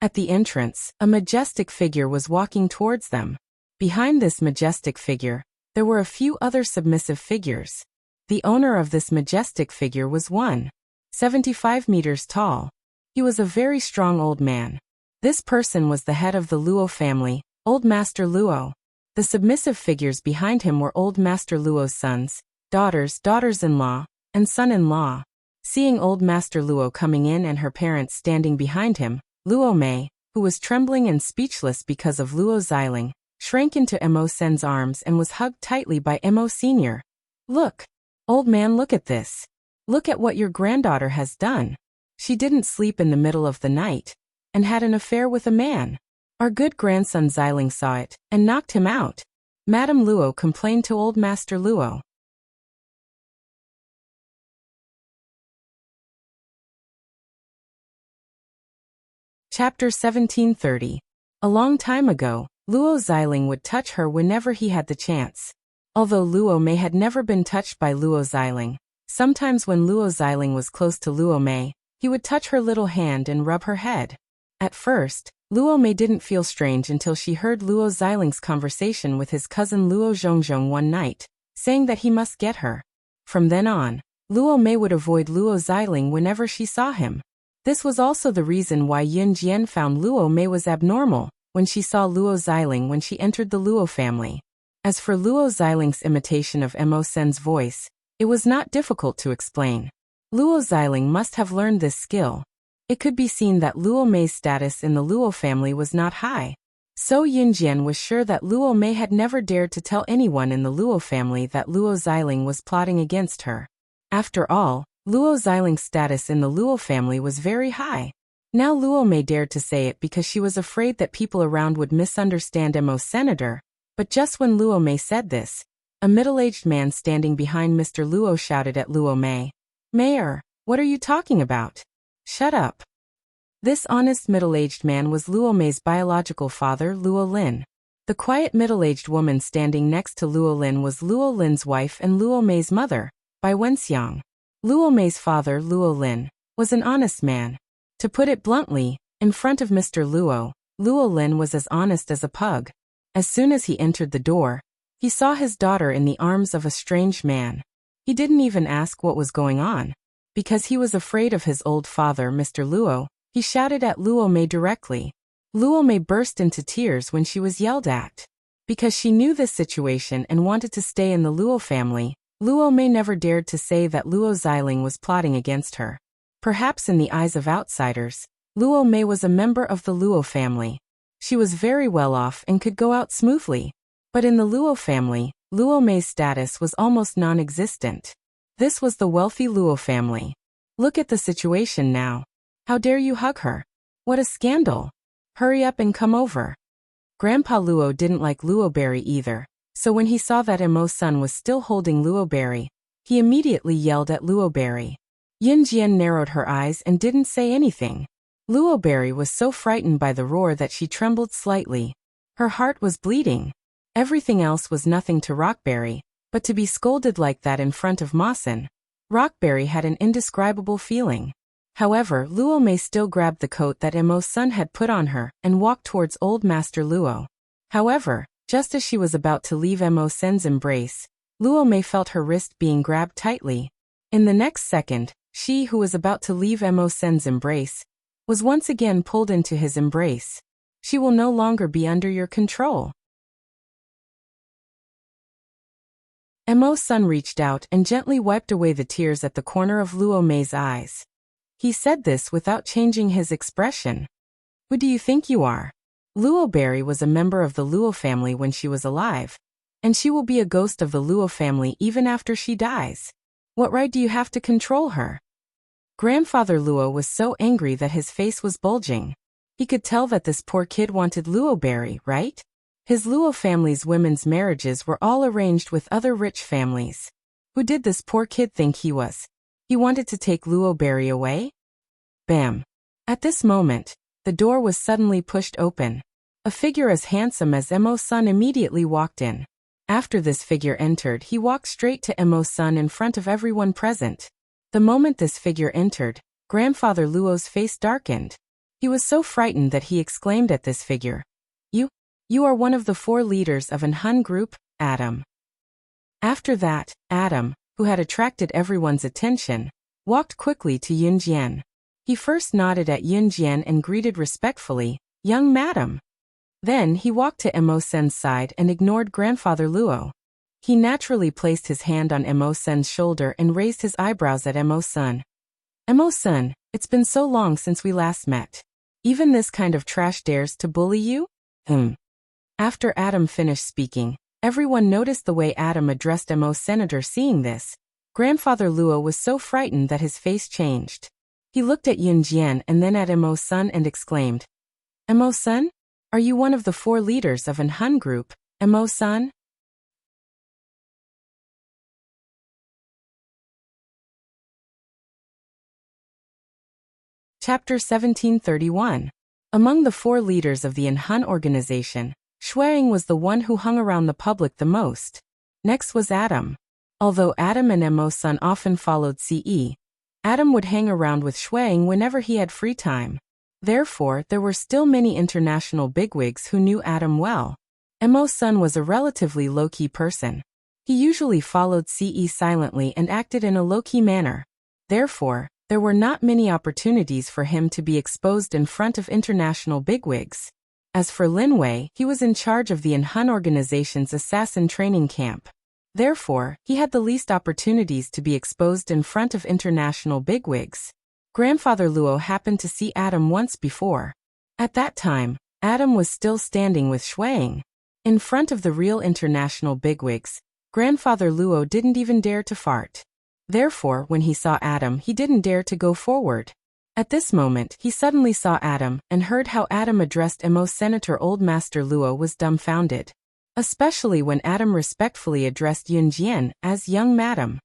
At the entrance, a majestic figure was walking towards them. Behind this majestic figure, there were a few other submissive figures. The owner of this majestic figure was 1.75 meters tall. He was a very strong old man. This person was the head of the Luo family, Old Master Luo. The submissive figures behind him were Old Master Luo's sons, daughters, daughters-in-law, and son-in-law. Seeing Old Master Luo coming in and her parents standing behind him, Luo Mei, who was trembling and speechless because of Luo Xiling, shrank into Mo Sen's arms and was hugged tightly by Mo Sr. Look! Old man, look at this. Look at what your granddaughter has done. She didn't sleep in the middle of the night and had an affair with a man. Our good grandson Xiling saw it and knocked him out. Madame Luo complained to Old Master Luo. Chapter 1730. A long time ago, Luo Xiling would touch her whenever he had the chance. Although Luo Mei had never been touched by Luo Xiling, sometimes when Luo Xiling was close to Luo Mei, he would touch her little hand and rub her head. At first, Luo Mei didn't feel strange until she heard Luo Xiling's conversation with his cousin Luo Zhongzhong one night, saying that he must get her. From then on, Luo Mei would avoid Luo Xiling whenever she saw him. This was also the reason why Yun Jian found Luo Mei was abnormal when she saw Luo Xiling when she entered the Luo family. As for Luo Xiling's imitation of Mo Sen's voice, it was not difficult to explain. Luo Xiling must have learned this skill. It could be seen that Luo Mei's status in the Luo family was not high. So Yun Jian was sure that Luo Mei had never dared to tell anyone in the Luo family that Luo Xiling was plotting against her. After all, Luo Xiling's status in the Luo family was very high. Now Luo Mei dared to say it because she was afraid that people around would misunderstand Emo's senator, but just when Luo Mei said this, a middle-aged man standing behind Mr. Luo shouted at Luo Mei, "Mayor, what are you talking about? Shut up." This honest middle-aged man was Luo Mei's biological father, Luo Lin. The quiet middle-aged woman standing next to Luo Lin was Luo Lin's wife and Luo Mei's mother, Bai Wenxiang. Luo Mei's father, Luo Lin, was an honest man. To put it bluntly, in front of Mr. Luo, Luo Lin was as honest as a pug. As soon as he entered the door, he saw his daughter in the arms of a strange man. He didn't even ask what was going on. Because he was afraid of his old father, Mr. Luo, he shouted at Luo Mei directly. Luo Mei burst into tears when she was yelled at. Because she knew this situation and wanted to stay in the Luo family, Luo Mei never dared to say that Luo Xiling was plotting against her. Perhaps in the eyes of outsiders, Luo Mei was a member of the Luo family. She was very well off and could go out smoothly. But in the Luo family, Luo Mei's status was almost non-existent. This was the wealthy Luo family. Look at the situation now. How dare you hug her? What a scandal. Hurry up and come over. Grandpa Luo didn't like Luo Berry either, so when he saw that Emo's son was still holding Luo Berry, he immediately yelled at Luo Berry. Yin Jian narrowed her eyes and didn't say anything. Luo Berry was so frightened by the roar that she trembled slightly. Her heart was bleeding. Everything else was nothing to Rockberry, but to be scolded like that in front of Mawson, Rockberry had an indescribable feeling. However, Luo Mei still grabbed the coat that Emo's son had put on her and walked towards Old Master Luo. However, just as she was about to leave Emo Sen's embrace, Luo Mei felt her wrist being grabbed tightly. In the next second, she who was about to leave Emo Sen's embrace was once again pulled into his embrace. She will no longer be under your control. Emo's son reached out and gently wiped away the tears at the corner of Luo Mei's eyes. He said this without changing his expression. Who do you think you are? Luo Berry was a member of the Luo family when she was alive, and she will be a ghost of the Luo family even after she dies. What right do you have to control her? Grandfather Luo was so angry that his face was bulging. He could tell that this poor kid wanted Luo Berry, right? His Luo family's women's marriages were all arranged with other rich families. Who did this poor kid think he was? He wanted to take Luo Berry away? Bam! At this moment, the door was suddenly pushed open. A figure as handsome as Emo's son immediately walked in. After this figure entered, he walked straight to Emo's son in front of everyone present. The moment this figure entered, Grandfather Luo's face darkened. He was so frightened that he exclaimed at this figure, You are one of the 4 leaders of an Hun group, Adam." After that, Adam, who had attracted everyone's attention, walked quickly to Yun Jian. He first nodded at Yun Jian and greeted respectfully, "Young madam." Then he walked to Emo Sen's side and ignored Grandfather Luo. He naturally placed his hand on Emo Sen's shoulder and raised his eyebrows at Emo Sen. "Emo Sen, it's been so long since we last met. Even this kind of trash dares to bully you?" After Adam finished speaking, everyone noticed the way Adam addressed Emo's senator. Seeing this, Grandfather Luo was so frightened that his face changed. He looked at Yun Jian and then at Emo's son and exclaimed, "Emo's son? Are you one of the 4 leaders of an Hun group, Emo's son?" Chapter 1731. Among the 4 leaders of the Han organization, Shuang was the one who hung around the public the most. Next was Adam. Although Adam and Emo's son often followed CE, Adam would hang around with Shuang whenever he had free time. Therefore, there were still many international bigwigs who knew Adam well. Emo's son was a relatively low-key person. He usually followed CE silently and acted in a low-key manner. Therefore, there were not many opportunities for him to be exposed in front of international bigwigs. As for Lin Wei, he was in charge of the Han organization's assassin training camp. Therefore, he had the least opportunities to be exposed in front of international bigwigs. Grandfather Luo happened to see Adam once before. At that time, Adam was still standing with Shuang. In front of the real international bigwigs, Grandfather Luo didn't even dare to fart. Therefore, when he saw Adam, he didn't dare to go forward. At this moment, he suddenly saw Adam and heard how Adam addressed Emo Senator Old Master Luo was dumbfounded. Especially when Adam respectfully addressed Yun Jian as Young Madam.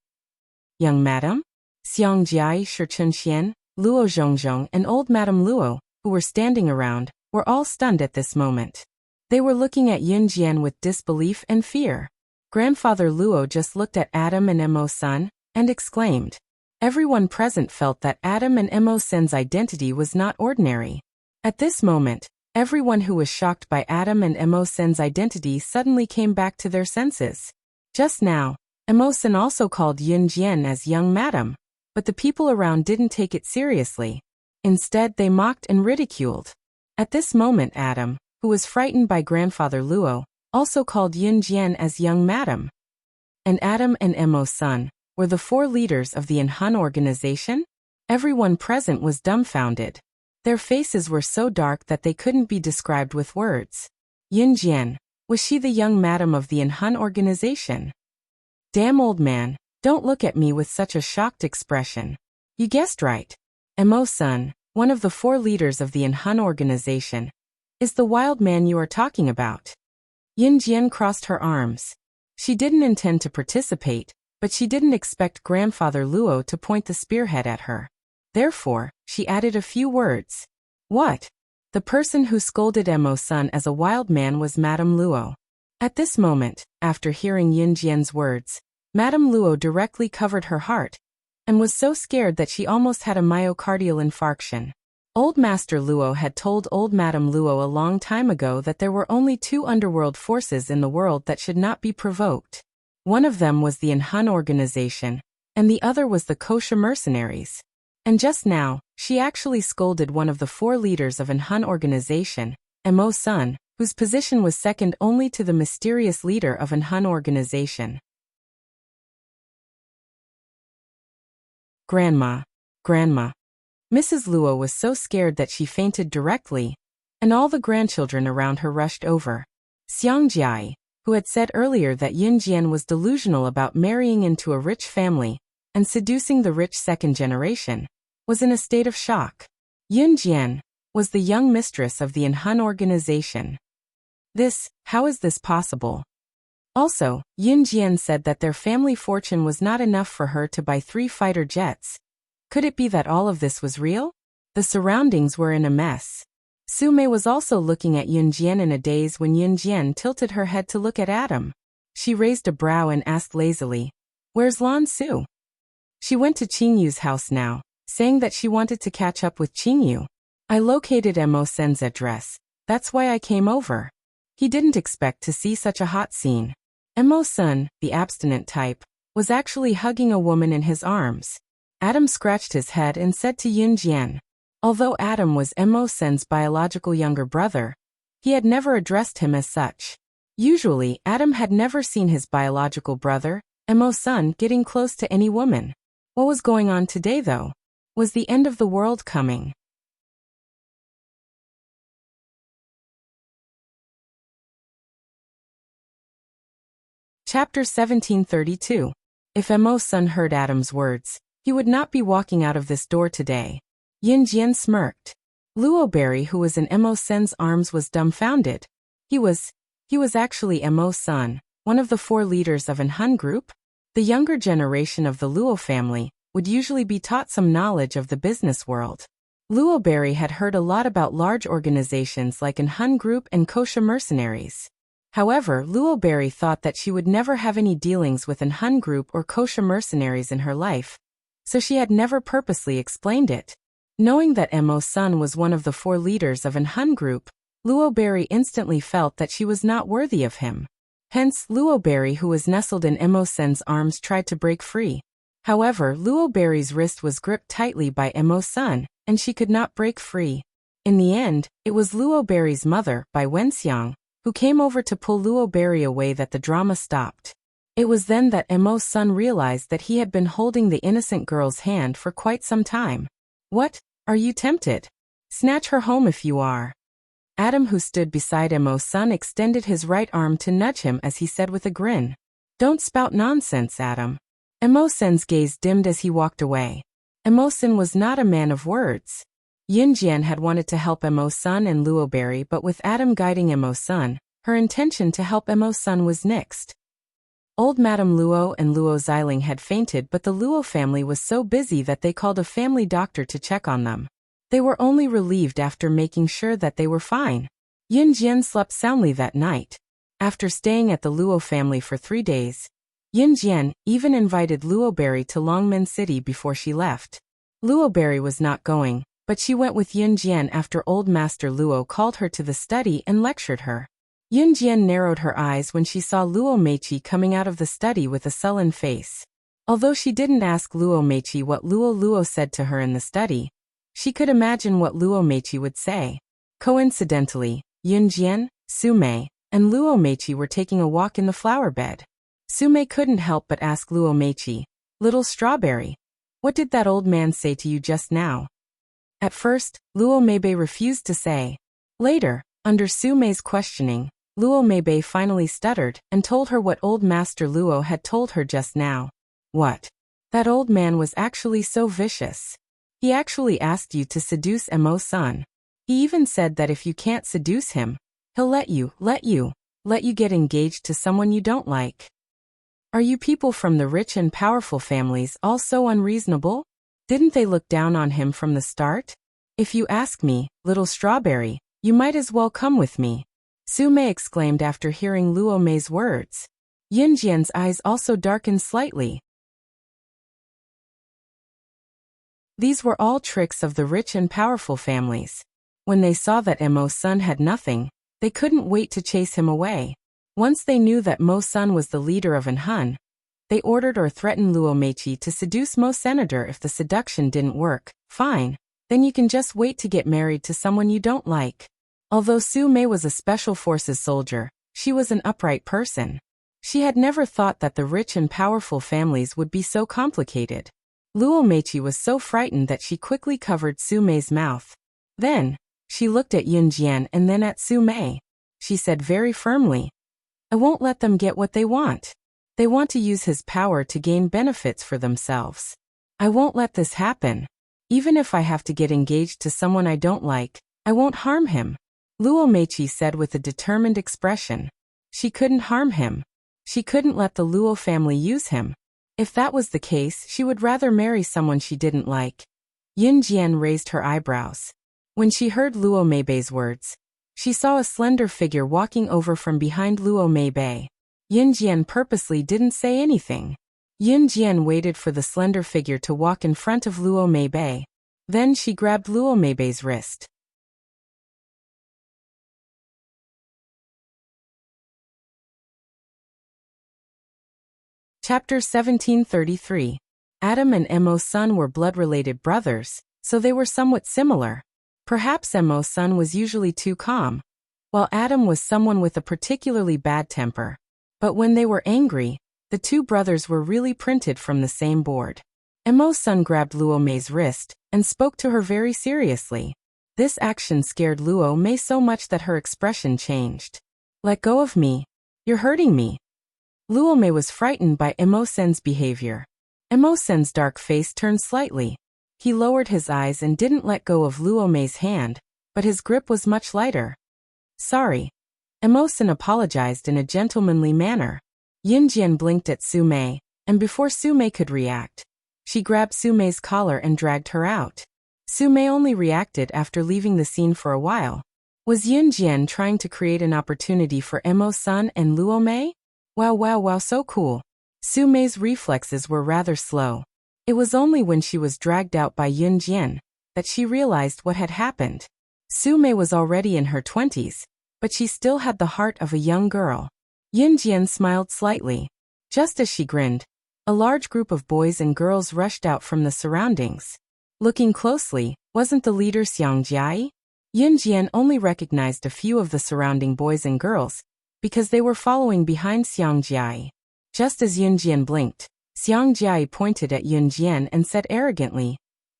Young Madam? Xiang Jiai Shichun Xian, Luo Zhongzhong and Old Madam Luo, who were standing around, were all stunned at this moment. They were looking at Yun Jian with disbelief and fear. Grandfather Luo just looked at Adam and Emo-san and exclaimed. Everyone present felt that Adam and Emo-san's identity was not ordinary. At this moment, everyone who was shocked by Adam and Emo-san's identity suddenly came back to their senses. Just now, Emo-san also called Yun Jian as Young Madam, but the people around didn't take it seriously. Instead, they mocked and ridiculed. At this moment, Adam, who was frightened by Grandfather Luo, also called Yun Jian as Young Madam. And Adam and Emo-san were the 4 leaders of the Inhun organization? Everyone present was dumbfounded. Their faces were so dark that they couldn't be described with words. Yun Jian, was she the young madam of the Inhun organization? Damn old man, don't look at me with such a shocked expression. You guessed right. Emo-san, one of the 4 leaders of the Inhun organization, is the wild man you are talking about. Yun Jian crossed her arms. She didn't intend to participate, but she didn't expect Grandfather Luo to point the spearhead at her. Therefore, she added a few words. What? The person who scolded Emo-san as a wild man was Madame Luo. At this moment, after hearing Yun Jian's words, Madame Luo directly covered her heart, and was so scared that she almost had a myocardial infarction. Old Master Luo had told old Madame Luo a long time ago that there were only 2 underworld forces in the world that should not be provoked. One of them was the Inhun organization, and the other was the Kosha mercenaries. And just now, she actually scolded one of the 4 leaders of Inhun organization, Emo-san, whose position was second only to the mysterious leader of Inhun organization. Grandma. Mrs. Luo was so scared that she fainted directly, and all the grandchildren around her rushed over. Xiang Jiai, who had said earlier that Yun Jian was delusional about marrying into a rich family and seducing the rich second generation, was in a state of shock. Yun Jian was the young mistress of the Inhun organization. How is this possible? Also, Yun Jian said that their family fortune was not enough for her to buy 3 fighter jets. Could it be that all of this was real? The surroundings were in a mess. Su Mei was also looking at Yun Jian in a daze when Yun Jian tilted her head to look at Adam. She raised a brow and asked lazily, "Where's Lan Su?" She went to Qingyu's house now, saying that she wanted to catch up with Qingyu. I located Emo-sen's address. That's why I came over. He didn't expect to see such a hot scene. Emo-sen, the abstinent type, was actually hugging a woman in his arms. Adam scratched his head and said to Yun Jian. Although Adam was Emo-sen's biological younger brother, he had never addressed him as such. Usually, Adam had never seen his biological brother, Emo-sen, getting close to any woman. What was going on today, though? Was the end of the world coming? Chapter 1732. If Emo-sen heard Adam's words, he would not be walking out of this door today. Yun Jian smirked. Luo Berry, who was in Emo-sen's arms, was dumbfounded. He was actually Emo-sen, one of the 4 leaders of an Hun group. The younger generation of the Luo family would usually be taught some knowledge of the business world. Luo Berry had heard a lot about large organizations like an Hun group and Kosha mercenaries. However, Luo Berry thought that she would never have any dealings with an Hun group or Kosha mercenaries in her life, so she had never purposely explained it. Knowing that Emo-sen was one of the 4 leaders of an Hun group, Luo Berry instantly felt that she was not worthy of him. Hence, Luo Berry, who was nestled in Emo-sen's arms, tried to break free. However, Luo Berry's wrist was gripped tightly by Emo-sen, and she could not break free. In the end, it was Luo Berry's mother, Bai Wenxiang, who came over to pull Luo Berry away that the drama stopped. It was then that Emo-sen realized that he had been holding the innocent girl's hand for quite some time. What? Are you tempted? Snatch her home if you are. Adam, who stood beside Emo-sen, extended his right arm to nudge him as he said with a grin. Don't spout nonsense, Adam. Emosen's gaze dimmed as he walked away. Emosen was not a man of words. Yunjian had wanted to help Emosun and Luoberry, but with Adam guiding Emosun, her intention to help Emosun was nixed. Old Madame Luo and Luo Xiling had fainted, but the Luo family was so busy that they called a family doctor to check on them. They were only relieved after making sure that they were fine. Yunjian slept soundly that night. After staying at the Luo family for 3 days, Yunjian even invited Luoberry to Longmen City before she left. Luoberry was not going, but she went with Yunjian after Old Master Luo called her to the study and lectured her. Yunjian narrowed her eyes when she saw Luo Meichi coming out of the study with a sullen face. Although she didn't ask Luo Meichi what Luo said to her in the study, she could imagine what Luo Meichi would say. Coincidentally, Yunjian, Sumei, and Luo Meichi were taking a walk in the flower bed. Sumei couldn't help but ask Luo Meichi, "Little Strawberry, what did that old man say to you just now?" At first, Luo Meibei refused to say. Later, under Sumei's questioning, Luo Meibei finally stuttered and told her what Old Master Luo had told her just now. What? That old man was actually so vicious. He actually asked you to seduce Emo-san. He even said that if you can't seduce him, he'll let you get engaged to someone you don't like. Are you people from the rich and powerful families all so unreasonable? Didn't they look down on him from the start? If you ask me, little Strawberry, you might as well come with me, Sumei exclaimed after hearing Luo Mei's words. Yunjian's eyes also darkened slightly. These were all tricks of the rich and powerful families. When they saw that Mo-sun had nothing, they couldn't wait to chase him away. Once they knew that Mo-sun was the leader of Anhun, they ordered or threatened Luo Meichi to seduce Mo-senator. If the seduction didn't work, fine, then you can just wait to get married to someone you don't like. Although Sumei was a special forces soldier, she was an upright person. She had never thought that the rich and powerful families would be so complicated. Luo Meichi was so frightened that she quickly covered Sumei's mouth. Then, she looked at Yunjian and then at Sumei. She said very firmly, "I won't let them get what they want. They want to use his power to gain benefits for themselves. I won't let this happen. Even if I have to get engaged to someone I don't like, I won't harm him," Luo Meichi said with a determined expression. She couldn't harm him. She couldn't let the Luo family use him. If that was the case, she would rather marry someone she didn't like. Yunjian raised her eyebrows. When she heard Luo Meibei's words, she saw a slender figure walking over from behind Luo Meibei. Yunjian purposely didn't say anything. Yunjian waited for the slender figure to walk in front of Luo Meibei. Then she grabbed Luo Meibei's wrist. Chapter 1733. Adam and Emo-sun were blood-related brothers, so they were somewhat similar. Perhaps Emo-sun was usually too calm, while Adam was someone with a particularly bad temper. But when they were angry, the two brothers were really printed from the same board. Emo-sun grabbed Luo Mei's wrist and spoke to her very seriously. This action scared Luo Mei so much that her expression changed. "Let go of me. You're hurting me." Luo Mei was frightened by Emo-sen's behavior. Emo-sen's dark face turned slightly. He lowered his eyes and didn't let go of Luo Mei's hand, but his grip was much lighter. "Sorry." Emo-sen apologized in a gentlemanly manner. Yunjian blinked at Sumei, and before Sumei could react, she grabbed Sumei's collar and dragged her out. Sumei only reacted after leaving the scene for a while. Was Yunjian trying to create an opportunity for Emo-sun and Luo Mei? Wow, so cool. Sumei's reflexes were rather slow. It was only when she was dragged out by Yunjian that she realized what had happened. Sumei was already in her 20s, but she still had the heart of a young girl. Yunjian smiled slightly. Just as she grinned, a large group of boys and girls rushed out from the surroundings. Looking closely, wasn't the leader Xiang Jiai? Yunjian only recognized a few of the surrounding boys and girls, because they were following behind Xiang Jiai. Just as Yunjian blinked, Xiang Jiai pointed at Yunjian and said arrogantly,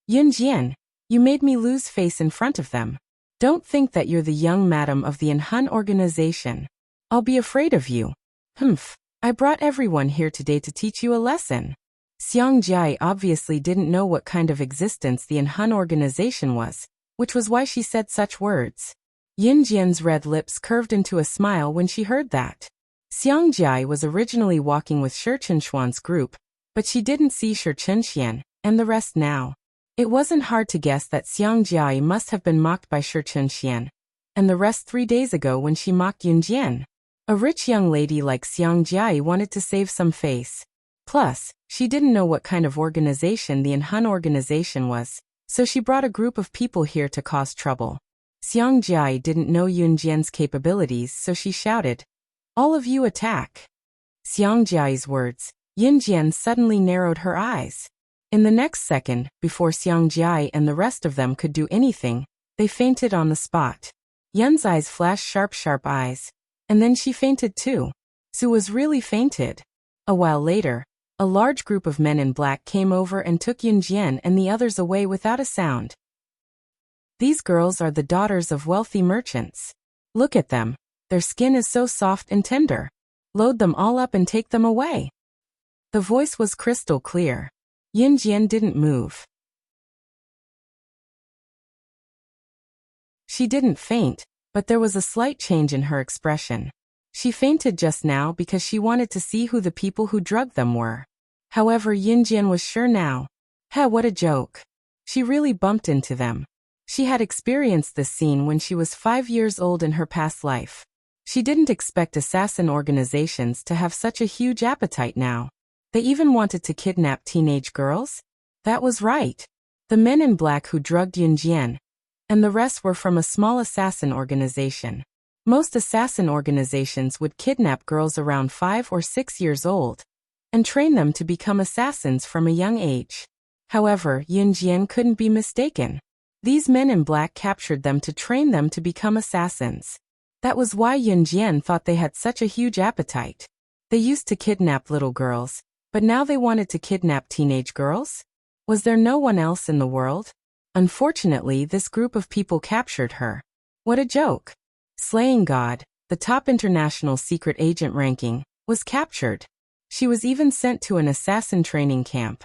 "Yunjian, you made me lose face in front of them. Don't think that you're the young madam of the Anhun organization. I'll be afraid of you. I brought everyone here today to teach you a lesson." Xiang Jia obviously didn't know what kind of existence the Hun organization was, which was why she said such words. Yin Jian's red lips curved into a smile when she heard that. Xiang Jia was originally walking with Shi Chunshuan's group, but she didn't see Shi Chunxian and the rest now. It wasn't hard to guess that Xiang Jia must have been mocked by Shi Chunxian and the rest 3 days ago when she mocked Yun Jian. A rich young lady like Xiang Jia wanted to save some face. Plus, she didn't know what kind of organization the Hun organization was, so she brought a group of people here to cause trouble. Xiang Jia didn't know Yun Jian's capabilities, so she shouted, "All of you attack." Xiang Jia's words, Yun Jian suddenly narrowed her eyes. In the next second, before Xiang Jia and the rest of them could do anything, they fainted on the spot. Yun's eyes flashed sharp eyes, and then she fainted too. Su was really fainted. A while later, a large group of men in black came over and took Yun Jian and the others away without a sound. These girls are the daughters of wealthy merchants. Look at them. Their skin is so soft and tender. Load them all up and take them away. The voice was crystal clear. Yun Jian didn't move. She didn't faint, but there was a slight change in her expression. She fainted just now because she wanted to see who the people who drugged them were. However, Yun Jian was sure now. What a joke. She really bumped into them. She had experienced this scene when she was 5 years old in her past life. She didn't expect assassin organizations to have such a huge appetite now. They even wanted to kidnap teenage girls? That was right. The men in black who drugged Yun Jian, and the rest were from a small assassin organization. Most assassin organizations would kidnap girls around 5 or 6 years old and train them to become assassins from a young age. However, Yun Jian couldn't be mistaken. These men in black captured them to train them to become assassins. That was why Yun Jian thought they had such a huge appetite. They used to kidnap little girls, but now they wanted to kidnap teenage girls? Was there no one else in the world? Unfortunately, this group of people captured her. What a joke. Slaying God, the top international secret agent ranking, was captured. She was even sent to an assassin training camp.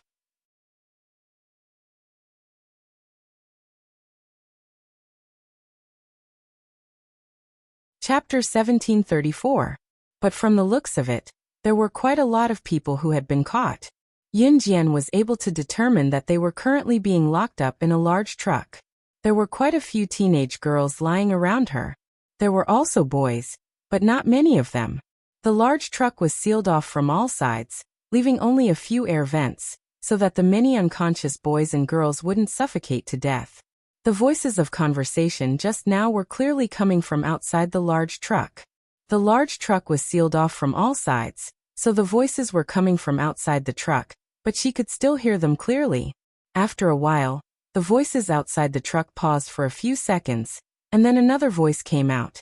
Chapter 1734. But from the looks of it, there were quite a lot of people who had been caught. Yun Jian was able to determine that they were currently being locked up in a large truck. There were quite a few teenage girls lying around her. There were also boys, but not many of them. The large truck was sealed off from all sides, leaving only a few air vents, so that the many unconscious boys and girls wouldn't suffocate to death. The voices of conversation just now were clearly coming from outside the large truck. The large truck was sealed off from all sides, so the voices were coming from outside the truck, but she could still hear them clearly. After a while, the voices outside the truck paused for a few seconds, and then another voice came out.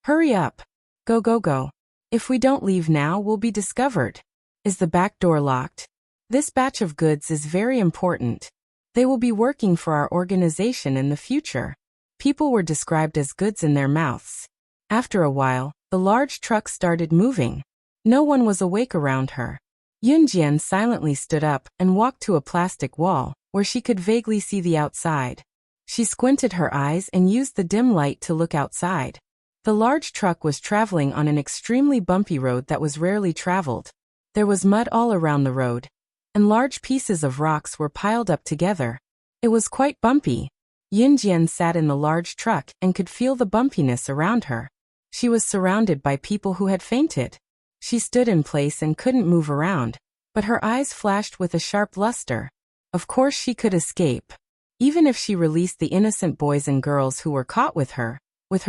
"Hurry up. Go go go. If we don't leave now, we'll be discovered. Is the back door locked? This batch of goods is very important. They will be working for our organization in the future." People were described as goods in their mouths. After a while, the large truck started moving. No one was awake around her. Yun Jian silently stood up and walked to a plastic wall, where she could vaguely see the outside. She squinted her eyes and used the dim light to look outside. The large truck was traveling on an extremely bumpy road that was rarely traveled. There was mud all around the road, and large pieces of rocks were piled up together. It was quite bumpy. Yun Jian sat in the large truck and could feel the bumpiness around her. She was surrounded by people who had fainted. She stood in place and couldn't move around, but her eyes flashed with a sharp luster. Of course she could escape. Even if she released the innocent boys and girls who were caught with her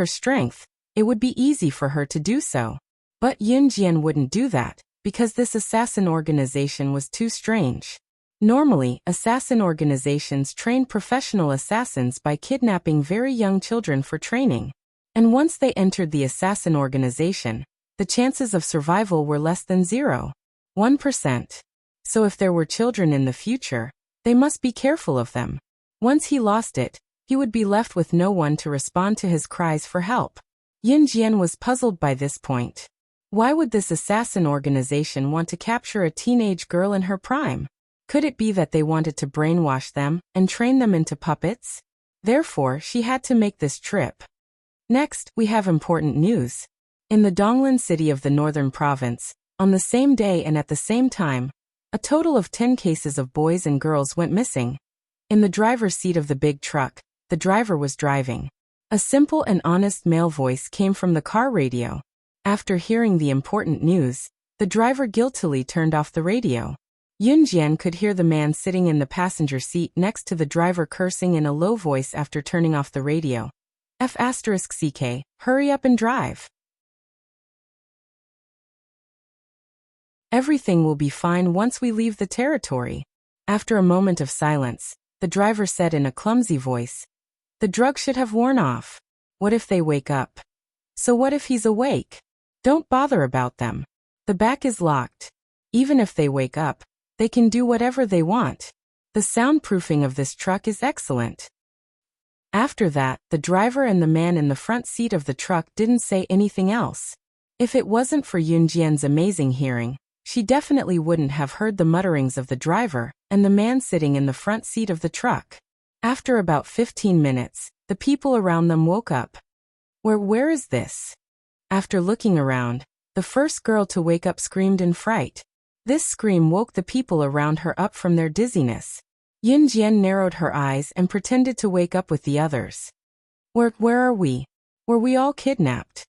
strength, it would be easy for her to do so. But Yun Jian wouldn't do that, because this assassin organization was too strange. Normally, assassin organizations train professional assassins by kidnapping very young children for training. And once they entered the assassin organization, the chances of survival were less than 0.1%. So if there were children in the future, they must be careful of them. Once he lost it, he would be left with no one to respond to his cries for help. Yun Jian was puzzled by this point. Why would this assassin organization want to capture a teenage girl in her prime? Could it be that they wanted to brainwash them and train them into puppets? Therefore, she had to make this trip. Next, we have important news. In the Donglan city of the northern province, on the same day and at the same time, a total of 10 cases of boys and girls went missing. In the driver's seat of the big truck, the driver was driving. A simple and honest male voice came from the car radio. After hearing the important news, the driver guiltily turned off the radio. Yun Jian could hear the man sitting in the passenger seat next to the driver cursing in a low voice after turning off the radio. F***CK, hurry up and drive. Everything will be fine once we leave the territory. After a moment of silence, the driver said in a clumsy voice, the drug should have worn off. What if they wake up? So what if he's awake? Don't bother about them. The back is locked. Even if they wake up, they can do whatever they want. The soundproofing of this truck is excellent. After that, the driver and the man in the front seat of the truck didn't say anything else. If it wasn't for Yun Jian's amazing hearing, she definitely wouldn't have heard the mutterings of the driver and the man sitting in the front seat of the truck. After about 15 minutes, the people around them woke up. Where is this? After looking around, the first girl to wake up screamed in fright. This scream woke the people around her up from their dizziness. Yun Jian narrowed her eyes and pretended to wake up with the others. Where are we? Were we all kidnapped?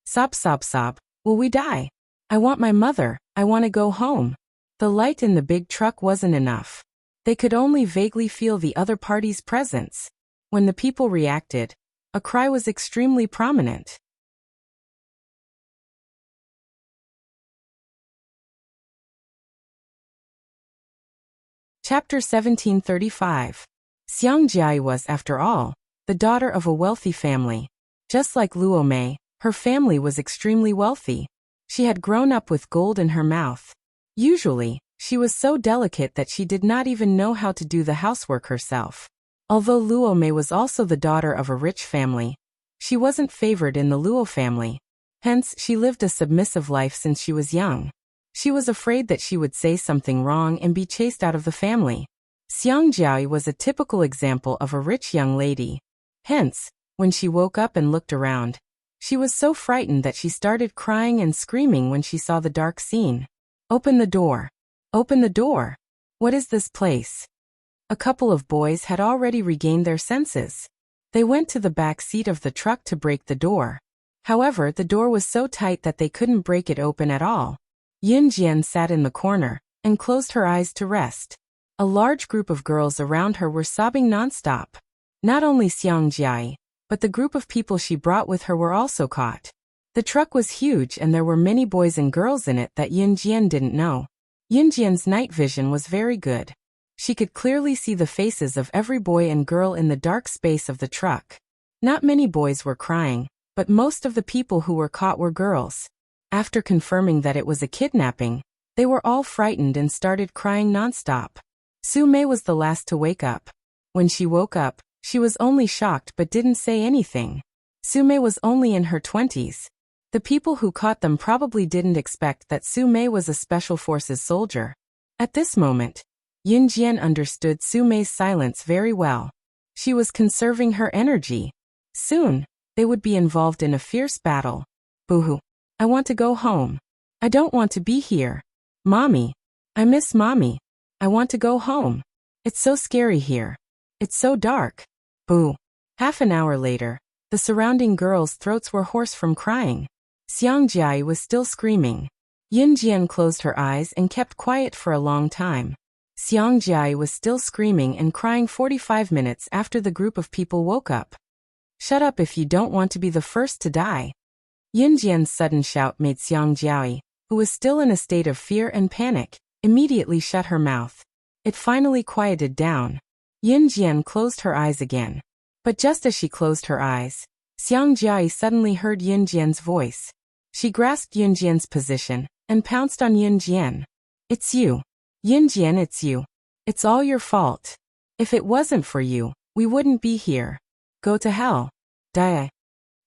Sob. Will we die? I want my mother, I want to go home. The light in the big truck wasn't enough. They could only vaguely feel the other party's presence. When the people reacted, a cry was extremely prominent. Chapter 1735. Xiang Jiai was, after all, the daughter of a wealthy family. Just like Luo Mei, her family was extremely wealthy. She had grown up with gold in her mouth. Usually, she was so delicate that she did not even know how to do the housework herself. Although Luo Mei was also the daughter of a rich family, she wasn't favored in the Luo family. Hence, she lived a submissive life since she was young. She was afraid that she would say something wrong and be chased out of the family. Xiang Jiai was a typical example of a rich young lady. Hence, when she woke up and looked around, she was so frightened that she started crying and screaming when she saw the dark scene. Open the door. Open the door. What is this place? A couple of boys had already regained their senses. They went to the back seat of the truck to break the door. However, the door was so tight that they couldn't break it open at all. Yun Jian sat in the corner and closed her eyes to rest. A large group of girls around her were sobbing nonstop. Not only Xiang Jiai, but the group of people she brought with her were also caught. The truck was huge and there were many boys and girls in it that Yun Jian didn't know. Yun Jian's night vision was very good. She could clearly see the faces of every boy and girl in the dark space of the truck. Not many boys were crying, but most of the people who were caught were girls. After confirming that it was a kidnapping, they were all frightened and started crying nonstop. Su Mei was the last to wake up. When she woke up, she was only shocked but didn't say anything. Su Mei was only in her 20s. The people who caught them probably didn't expect that Su Mei was a special forces soldier. At this moment, Yun Jian understood Su Mei's silence very well. She was conserving her energy. Soon, they would be involved in a fierce battle. Boo-hoo. I want to go home. I don't want to be here. Mommy. I miss Mommy. I want to go home. It's so scary here. It's so dark. Boo. Half an hour later, the surrounding girls' throats were hoarse from crying. Xiang Jiai was still screaming. Yun Jian closed her eyes and kept quiet for a long time. Xiang Jiai was still screaming and crying 45 minutes after the group of people woke up. Shut up if you don't want to be the first to die. Yun Jian's sudden shout made Xiang Jiai, who was still in a state of fear and panic, immediately shut her mouth. It finally quieted down. Yun Jian closed her eyes again. But just as she closed her eyes, Xiang Jiai suddenly heard Yun Jian's voice. She grasped Yun Jian's position and pounced on Yun Jian. It's you. Yun Jian, it's you. It's all your fault. If it wasn't for you, we wouldn't be here. Go to hell. Die.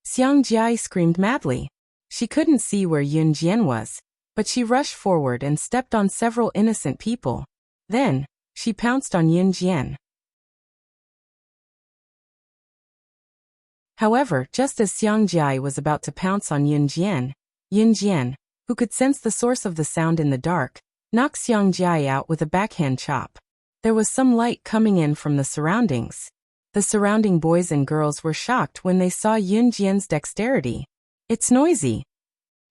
Xiang Jiai screamed madly. She couldn't see where Yun Jian was, but she rushed forward and stepped on several innocent people. Then, she pounced on Yun Jian. However, just as Xiang Jiai was about to pounce on Yun Jian, who could sense the source of the sound in the dark, knocked Xiang Jiai out with a backhand chop. There was some light coming in from the surroundings. The surrounding boys and girls were shocked when they saw Yun Jian's dexterity. It's noisy.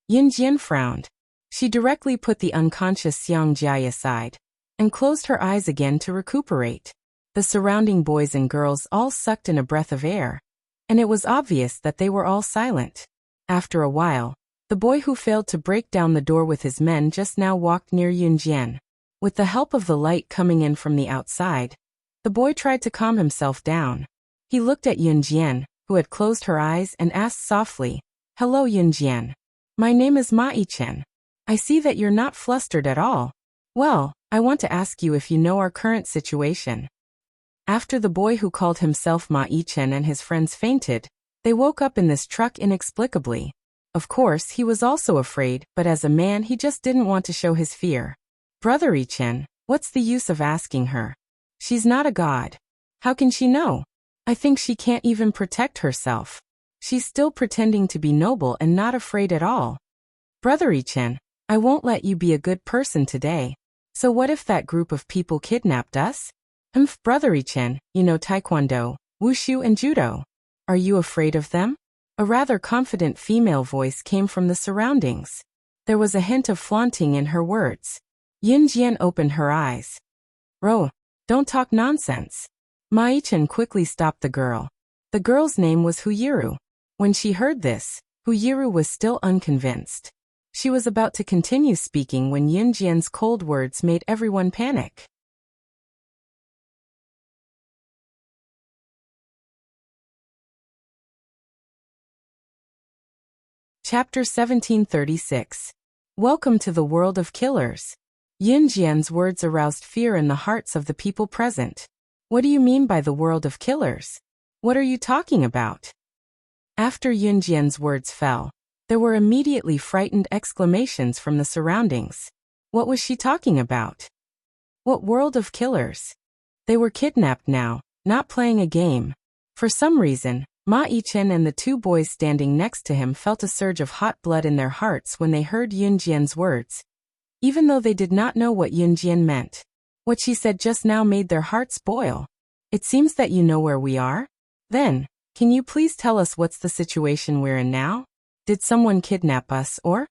Yun Jian frowned. She directly put the unconscious Xiang Jiai aside and closed her eyes again to recuperate. The surrounding boys and girls all sucked in a breath of air, and it was obvious that they were all silent. After a while, the boy who failed to break down the door with his men just now walked near Yun Jian. With the help of the light coming in from the outside, the boy tried to calm himself down. He looked at Yun Jian, who had closed her eyes, and asked softly, "Hello Yun Jian. My name is Ma Yichen. I see that you're not flustered at all. Well, I want to ask you if you know our current situation." After the boy who called himself Ma Yichen and his friends fainted, they woke up in this truck inexplicably. Of course, he was also afraid, but as a man he just didn't want to show his fear. "Brother Yichen, what's the use of asking her? She's not a god. How can she know? I think she can't even protect herself. She's still pretending to be noble and not afraid at all. Brother Yichen, I won't let you be a good person today. So what if that group of people kidnapped us? Brother Yichen, you know Taekwondo, Wushu and Judo. Are you afraid of them?" A rather confident female voice came from the surroundings. There was a hint of flaunting in her words. Yun Jian opened her eyes. "Ro, don't talk nonsense." Ma Yichen quickly stopped the girl. The girl's name was Huyiru. When she heard this, Huyiru was still unconvinced. She was about to continue speaking when Yun Jian's cold words made everyone panic. Chapter 1736. Welcome to the world of killers. Yun Jian's words aroused fear in the hearts of the people present. What do you mean by the world of killers? What are you talking about? After Yun Jian's words fell, there were immediately frightened exclamations from the surroundings. What was she talking about? What world of killers? They were kidnapped now, not playing a game. For some reason, Ma Yichen and the two boys standing next to him felt a surge of hot blood in their hearts when they heard Yun Jian's words, even though they did not know what Yun Jian meant. What she said just now made their hearts boil. "It seems that you know where we are? Then, can you please tell us what's the situation we're in now? Did someone kidnap us or?"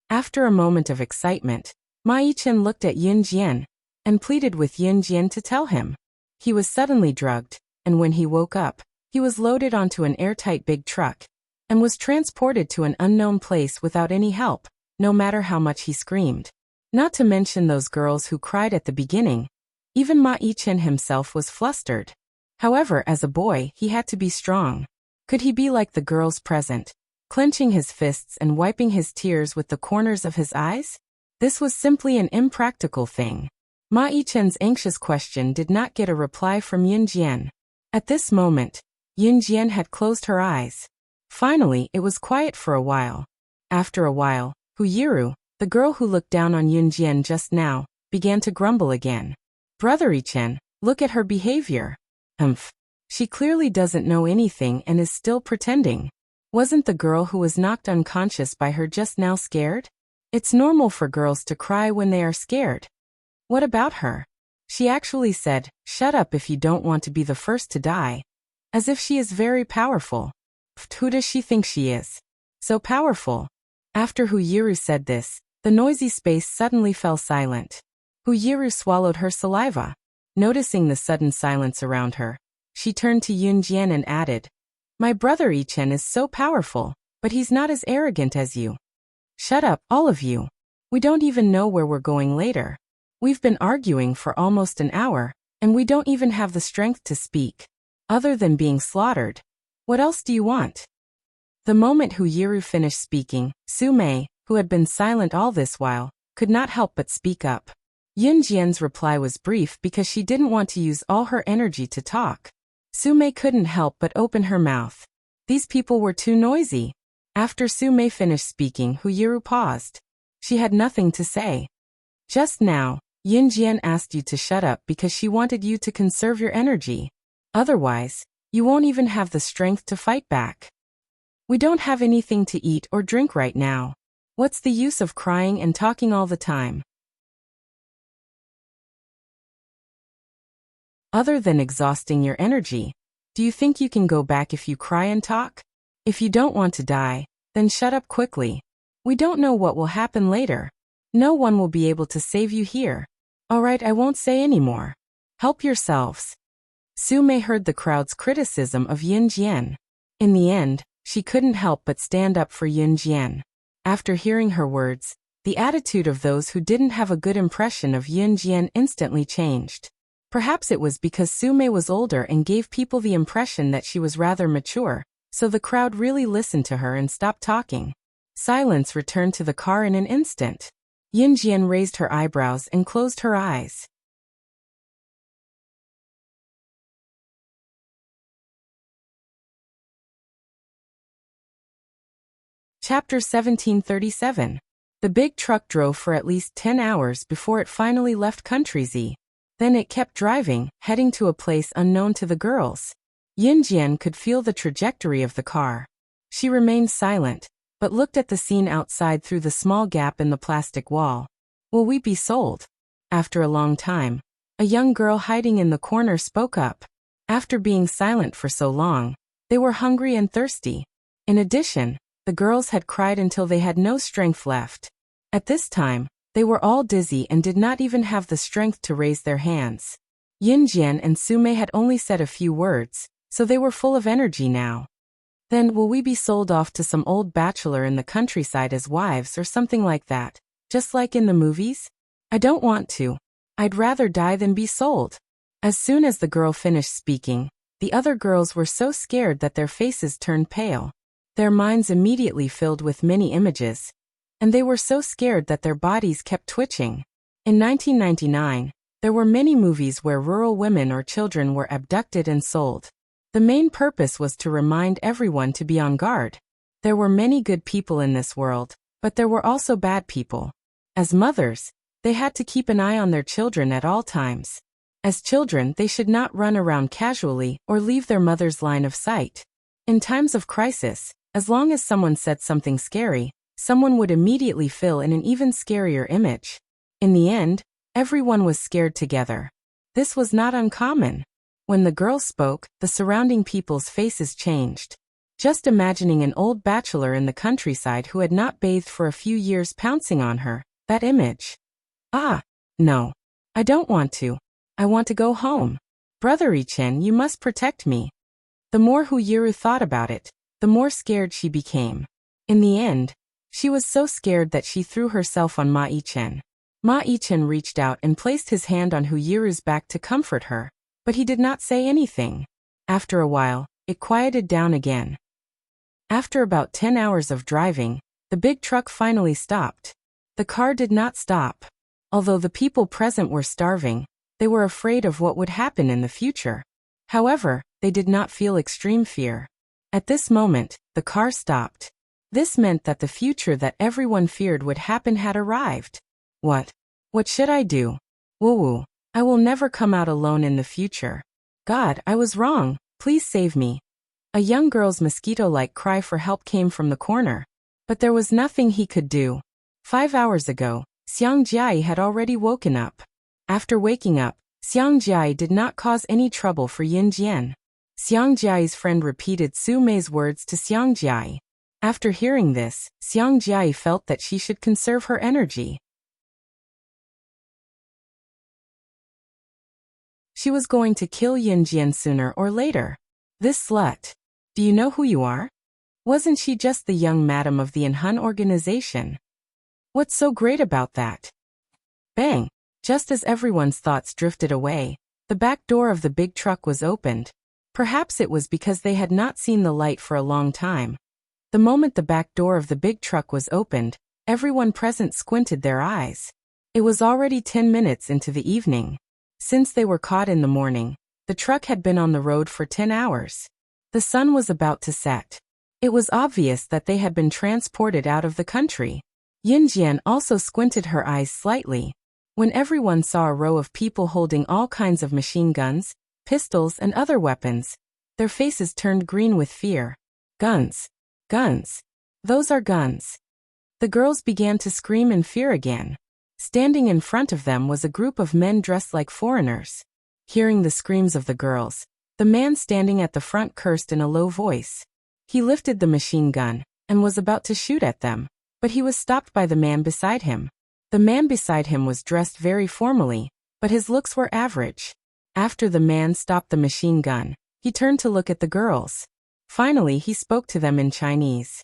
After a moment of excitement, Ma Yichen looked at Yun Jian and pleaded with Yun Jian to tell him. He was suddenly drugged, and when he woke up, he was loaded onto an airtight big truck and was transported to an unknown place without any help, no matter how much he screamed. Not to mention those girls who cried at the beginning. Even Ma Yichen himself was flustered. However, as a boy, he had to be strong. Could he be like the girls present, clenching his fists and wiping his tears with the corners of his eyes? This was simply an impractical thing. Ma Yichen's anxious question did not get a reply from Yun Jian. At this moment, Yun Jian had closed her eyes. Finally, it was quiet for a while. After a while, Huyiru, the girl who looked down on Yun Jian just now, began to grumble again. "Brother Yichen, look at her behavior. She clearly doesn't know anything and is still pretending. Wasn't the girl who was knocked unconscious by her just now scared? It's normal for girls to cry when they are scared. What about her? She actually said, 'Shut up if you don't want to be the first to die.' As if she is very powerful. Who does she think she is? So powerful." After Huyiru said this, the noisy space suddenly fell silent. Huyiru swallowed her saliva. Noticing the sudden silence around her, she turned to Yun Jian and added, "My brother Yichen is so powerful, but he's not as arrogant as you. Shut up, all of you. We don't even know where we're going later. We've been arguing for almost an hour, and we don't even have the strength to speak. Other than being slaughtered. What else do you want?" The moment Huyiru finished speaking, Su Mei, who had been silent all this while, could not help but speak up. Yun Jian's reply was brief because she didn't want to use all her energy to talk. Su Mei couldn't help but open her mouth. These people were too noisy. After Su Mei finished speaking, Huyiru paused. She had nothing to say. Just now, Yinjian asked you to shut up because she wanted you to conserve your energy. Otherwise, you won't even have the strength to fight back. We don't have anything to eat or drink right now. What's the use of crying and talking all the time? Other than exhausting your energy, do you think you can go back if you cry and talk? If you don't want to die, then shut up quickly. We don't know what will happen later. No one will be able to save you here. Alright, I won't say anymore. Help yourselves. Su Mei heard the crowd's criticism of Yin Jian. In the end, she couldn't help but stand up for Yin Jian. After hearing her words, the attitude of those who didn't have a good impression of Yin Jian instantly changed. Perhaps it was because Su Mei was older and gave people the impression that she was rather mature, so the crowd really listened to her and stopped talking. Silence returned to the car in an instant. Yin Jian raised her eyebrows and closed her eyes. Chapter 1737. The big truck drove for at least 10 hours before it finally left Country Z. Then it kept driving, heading to a place unknown to the girls. Yin Jian could feel the trajectory of the car. She remained silent, but looked at the scene outside through the small gap in the plastic wall. Will we be sold? After a long time, a young girl hiding in the corner spoke up. After being silent for so long, they were hungry and thirsty. In addition, the girls had cried until they had no strength left. At this time, they were all dizzy and did not even have the strength to raise their hands. Yin Jian and Su Mei had only said a few words, so they were full of energy now. Then will we be sold off to some old bachelor in the countryside as wives or something like that, just like in the movies? I don't want to. I'd rather die than be sold. As soon as the girl finished speaking, the other girls were so scared that their faces turned pale. Their minds immediately filled with many images, and they were so scared that their bodies kept twitching. In 1999, there were many movies where rural women or children were abducted and sold. The main purpose was to remind everyone to be on guard. There were many good people in this world, but there were also bad people. As mothers, they had to keep an eye on their children at all times. As children, they should not run around casually or leave their mother's line of sight. In times of crisis, as long as someone said something scary, someone would immediately fill in an even scarier image. In the end, everyone was scared together. This was not uncommon. When the girl spoke, the surrounding people's faces changed. Just imagining an old bachelor in the countryside who had not bathed for a few years pouncing on her, that image. Ah, no. I don't want to. I want to go home. Brother Ichen, you must protect me. The more Huyiru thought about it, the more scared she became. In the end, she was so scared that she threw herself on Ma Ichen. Ma Ichen reached out and placed his hand on Huyiru's back to comfort her, but he did not say anything. After a while, it quieted down again. After about 10 hours of driving, the big truck finally stopped. The car did not stop. Although the people present were starving, they were afraid of what would happen in the future. However, they did not feel extreme fear. At this moment, the car stopped. This meant that the future that everyone feared would happen had arrived. What? What should I do? Woo-woo. I will never come out alone in the future. God, I was wrong. Please save me. A young girl's mosquito-like cry for help came from the corner. But there was nothing he could do. 5 hours ago, Xiang Jiai had already woken up. After waking up, Xiang Jiai did not cause any trouble for Yin Jian. Xiang Jiai's friend repeated Su Mei's words to Xiang Jiai. After hearing this, Xiang Jiai felt that she should conserve her energy. She was going to kill Yin Jian sooner or later. This slut. Do you know who you are? Wasn't she just the young madam of the Inhun organization? What's so great about that? Bang! Just as everyone's thoughts drifted away, the back door of the big truck was opened. Perhaps it was because they had not seen the light for a long time. The moment the back door of the big truck was opened, everyone present squinted their eyes. It was already 10 minutes into the evening. Since they were caught in the morning, the truck had been on the road for 10 hours. The sun was about to set. It was obvious that they had been transported out of the country. Yin Jian also squinted her eyes slightly. When everyone saw a row of people holding all kinds of machine guns, pistols and other weapons, their faces turned green with fear. Guns. Guns. Those are guns. The girls began to scream in fear again. Standing in front of them was a group of men dressed like foreigners. Hearing the screams of the girls, the man standing at the front cursed in a low voice. He lifted the machine gun and was about to shoot at them, but he was stopped by the man beside him. The man beside him was dressed very formally, but his looks were average. After the man stopped the machine gun, he turned to look at the girls. Finally, he spoke to them in Chinese.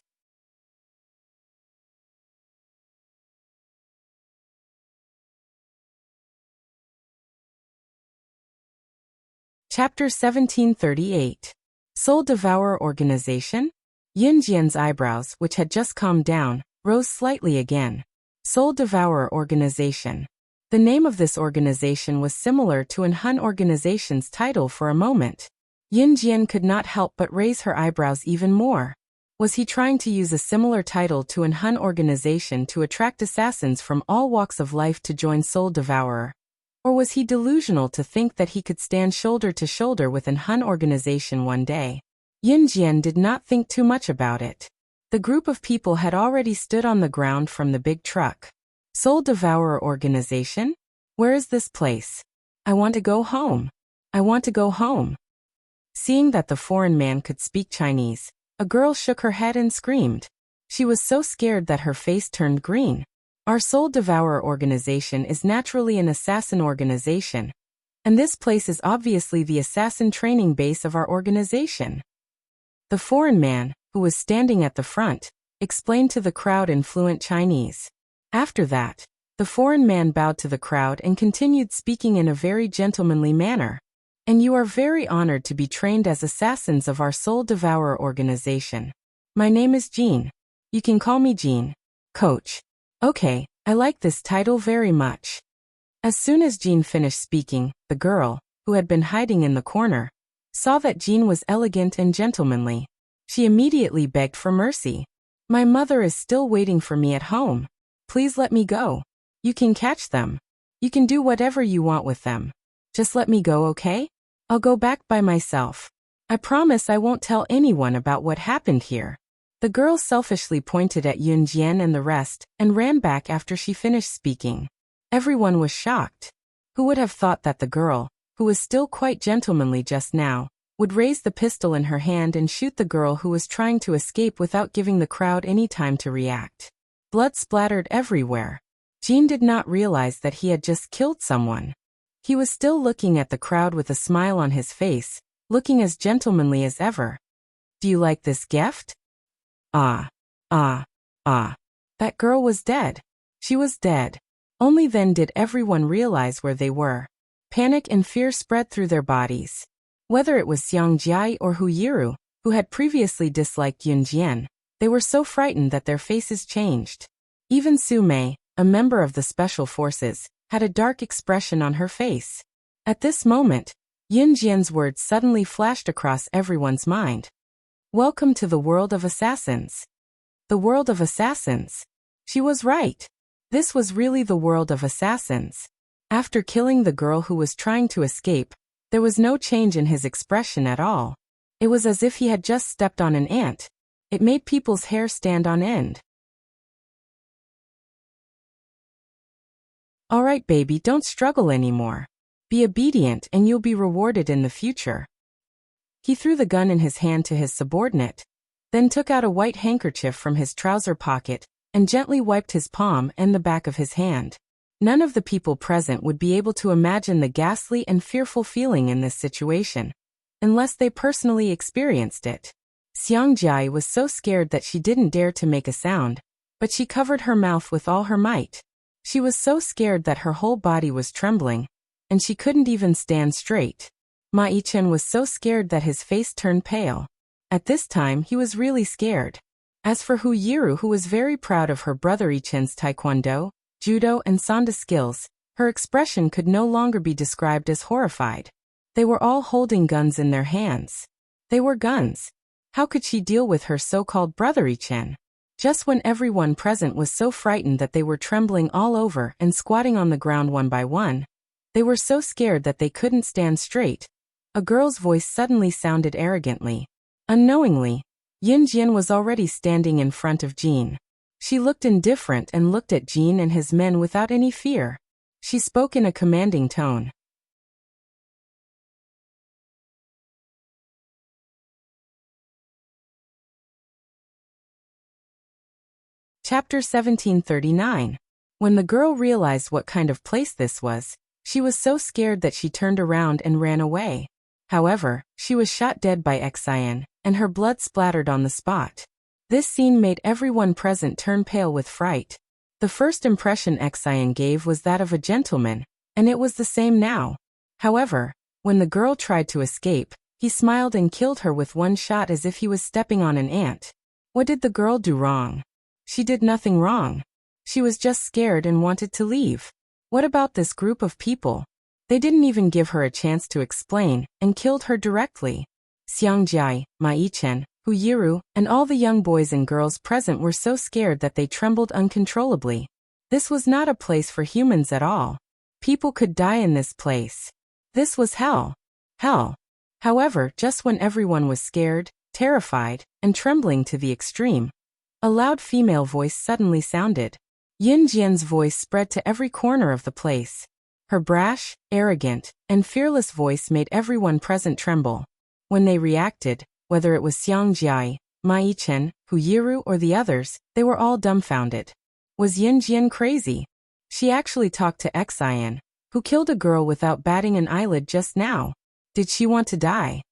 Chapter 1738. Soul Devourer Organization? Yin Jian's eyebrows, which had just calmed down, rose slightly again. Soul Devourer Organization. The name of this organization was similar to an Hun organization's title for a moment. Yin Jian could not help but raise her eyebrows even more. Was he trying to use a similar title to an Hun organization to attract assassins from all walks of life to join Soul Devourer? Or was he delusional to think that he could stand shoulder to shoulder with an Hun organization one day? Yin Jian did not think too much about it. The group of people had already stood on the ground from the big truck. Soul Devourer Organization? Where is this place? I want to go home. I want to go home. Seeing that the foreign man could speak Chinese, a girl shook her head and screamed. She was so scared that her face turned green. Our Soul Devourer organization is naturally an assassin organization, and this place is obviously the assassin training base of our organization. The foreign man, who was standing at the front, explained to the crowd in fluent Chinese. After that, the foreign man bowed to the crowd and continued speaking in a very gentlemanly manner. And you are very honored to be trained as assassins of our Soul Devourer organization. My name is Jean. You can call me Jean. Coach. Okay, I like this title very much. As soon as Jean finished speaking, the girl, who had been hiding in the corner, saw that Jean was elegant and gentlemanly. She immediately begged for mercy. My mother is still waiting for me at home. Please let me go. You can catch them. You can do whatever you want with them. Just let me go, okay? I'll go back by myself. I promise I won't tell anyone about what happened here. The girl selfishly pointed at Yun Jian and the rest, and ran back after she finished speaking. Everyone was shocked. Who would have thought that the girl, who was still quite gentlemanly just now, would raise the pistol in her hand and shoot the girl who was trying to escape without giving the crowd any time to react? Blood splattered everywhere. Jean did not realize that he had just killed someone. He was still looking at the crowd with a smile on his face, looking as gentlemanly as ever. Do you like this gift? Ah. That girl was dead. She was dead. Only then did everyone realize where they were. Panic and fear spread through their bodies. Whether it was Xiang Jiai or Hu Yiru, who had previously disliked Yun Jian, they were so frightened that their faces changed. Even Su Mei, a member of the special forces, had a dark expression on her face. At this moment, Yun Jian's words suddenly flashed across everyone's mind. Welcome to the world of assassins. The world of assassins. She was right. This was really the world of assassins. After killing the girl who was trying to escape, there was no change in his expression at all. It was as if he had just stepped on an ant. It made people's hair stand on end. All right, baby, don't struggle anymore. Be obedient and you'll be rewarded in the future. He threw the gun in his hand to his subordinate, then took out a white handkerchief from his trouser pocket and gently wiped his palm and the back of his hand. None of the people present would be able to imagine the ghastly and fearful feeling in this situation, unless they personally experienced it. Xiang Jiai was so scared that she didn't dare to make a sound, but she covered her mouth with all her might. She was so scared that her whole body was trembling, and she couldn't even stand straight. Ma Yichen was so scared that his face turned pale. At this time he was really scared. As for Hu Yiru, who was very proud of her brother Yichen's taekwondo, judo and sanda skills, her expression could no longer be described as horrified. They were all holding guns in their hands. They were guns. How could she deal with her so-called brother Yichen? Just when everyone present was so frightened that they were trembling all over and squatting on the ground one by one, they were so scared that they couldn't stand straight, a girl's voice suddenly sounded arrogantly. Unknowingly, Yunjian was already standing in front of Jean. She looked indifferent and looked at Jean and his men without any fear. She spoke in a commanding tone. Chapter 1739. When the girl realized what kind of place this was, she was so scared that she turned around and ran away. However, she was shot dead by Xian, and her blood splattered on the spot. This scene made everyone present turn pale with fright. The first impression Xian gave was that of a gentleman, and it was the same now. However, when the girl tried to escape, he smiled and killed her with one shot as if he was stepping on an ant. What did the girl do wrong? She did nothing wrong. She was just scared and wanted to leave. What about this group of people? They didn't even give her a chance to explain, and killed her directly. Xiangjiai, Ma Yichen, Hu Yiru, and all the young boys and girls present were so scared that they trembled uncontrollably. This was not a place for humans at all. People could die in this place. This was hell. Hell. However, just when everyone was scared, terrified, and trembling to the extreme, a loud female voice suddenly sounded. Yin Jian's voice spread to every corner of the place. Her brash, arrogant, and fearless voice made everyone present tremble. When they reacted, whether it was Xiangjiai, Ma Yichen, Hu Yiru, or the others, they were all dumbfounded. Was Yin Jian crazy? She actually talked to Xian, who killed a girl without batting an eyelid just now. Did she want to die?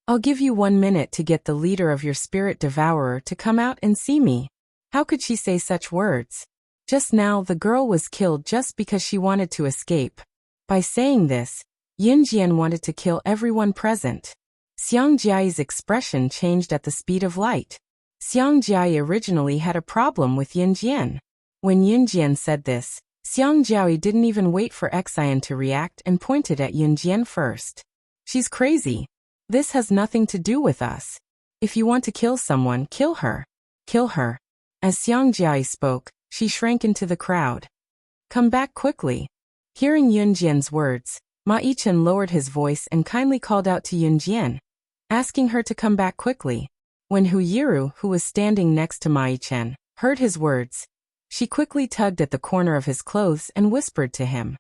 I'll give you 1 minute to get the leader of your spirit devourer to come out and see me. How could she say such words? Just now the girl was killed just because she wanted to escape. By saying this, Yin Jian wanted to kill everyone present. Xiangjiai's expression changed at the speed of light. Xiangjiai originally had a problem with Yin Jian. When Yin Jian said this, Xiangjiai didn't even wait for Xian to react and pointed at Yin Jian first. She's crazy. This has nothing to do with us. If you want to kill someone, kill her. Kill her. As Xiangjiai spoke, she shrank into the crowd. Come back quickly. Hearing Yun Jian's words, Ma Yichen lowered his voice and kindly called out to Yun Jian, asking her to come back quickly. When Hu Yiru, who was standing next to Ma Yichen, heard his words, she quickly tugged at the corner of his clothes and whispered to him,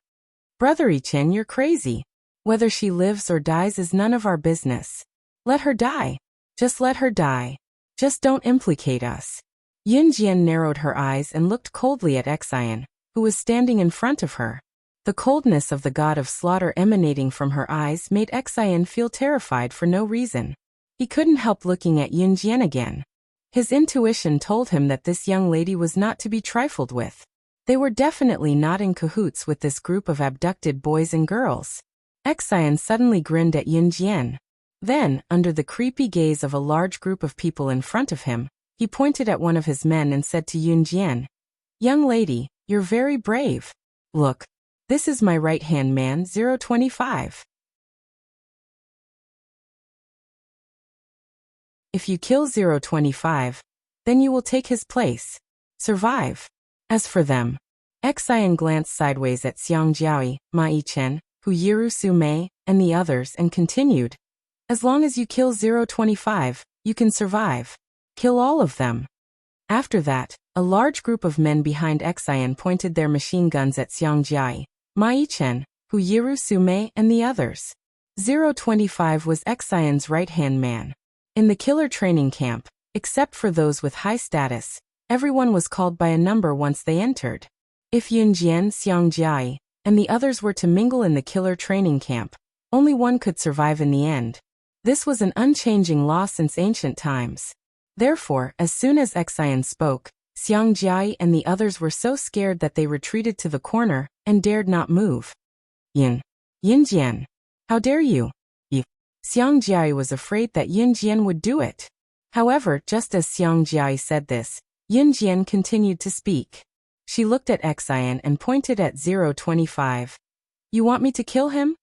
Brother Yichen, you're crazy. Whether she lives or dies is none of our business. Let her die. Just let her die. Just don't implicate us. Yin Jian narrowed her eyes and looked coldly at Xian, who was standing in front of her. The coldness of the god of slaughter emanating from her eyes made Xian feel terrified for no reason. He couldn't help looking at Yin Jian again. His intuition told him that this young lady was not to be trifled with. They were definitely not in cahoots with this group of abducted boys and girls. Xian suddenly grinned at Yin Jian. Then, under the creepy gaze of a large group of people in front of him, he pointed at one of his men and said to Yun Jian, Young lady, you're very brave. Look, this is my right-hand man 025. If you kill 025, then you will take his place. Survive. As for them, Xian glanced sideways at Xiangjiai, Ma Yichen, Hu Yiru Su Mei, and the others and continued, As long as you kill 025, you can survive. Kill all of them. After that, a large group of men behind Xian pointed their machine guns at Xiangjiai, Ma Yichen, Hu Yiru Su Mei, and the others. 025 was Xian's right-hand man. In the killer training camp, except for those with high status, everyone was called by a number once they entered. If Yun Jian, Xiangjiai, and the others were to mingle in the killer training camp, only one could survive in the end. This was an unchanging law since ancient times. Therefore, as soon as Xian spoke, Xiangjiai and the others were so scared that they retreated to the corner and dared not move. Yin Jian, how dare you? Xiangjiai was afraid that Yin Jian would do it. However, just as Xiangjiai said this, Yin Jian continued to speak. She looked at Xian and pointed at 025. You want me to kill him?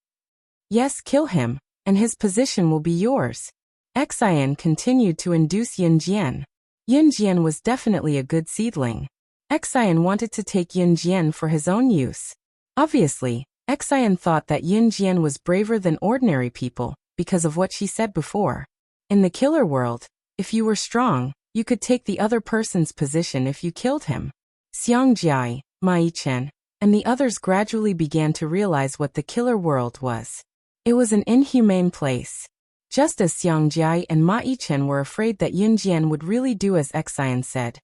Yes, kill him, and his position will be yours. Xian continued to induce Yin Jian. Yunjian was definitely a good seedling. Xian wanted to take Yunjian for his own use. Obviously, Xian thought that Yunjian was braver than ordinary people, because of what she said before. In the killer world, if you were strong, you could take the other person's position if you killed him. Xiangjiai, Ma Yichen, and the others gradually began to realize what the killer world was. It was an inhumane place. Just as Xiangjiai and Ma Yichen were afraid that Yunjian would really do as Xian said.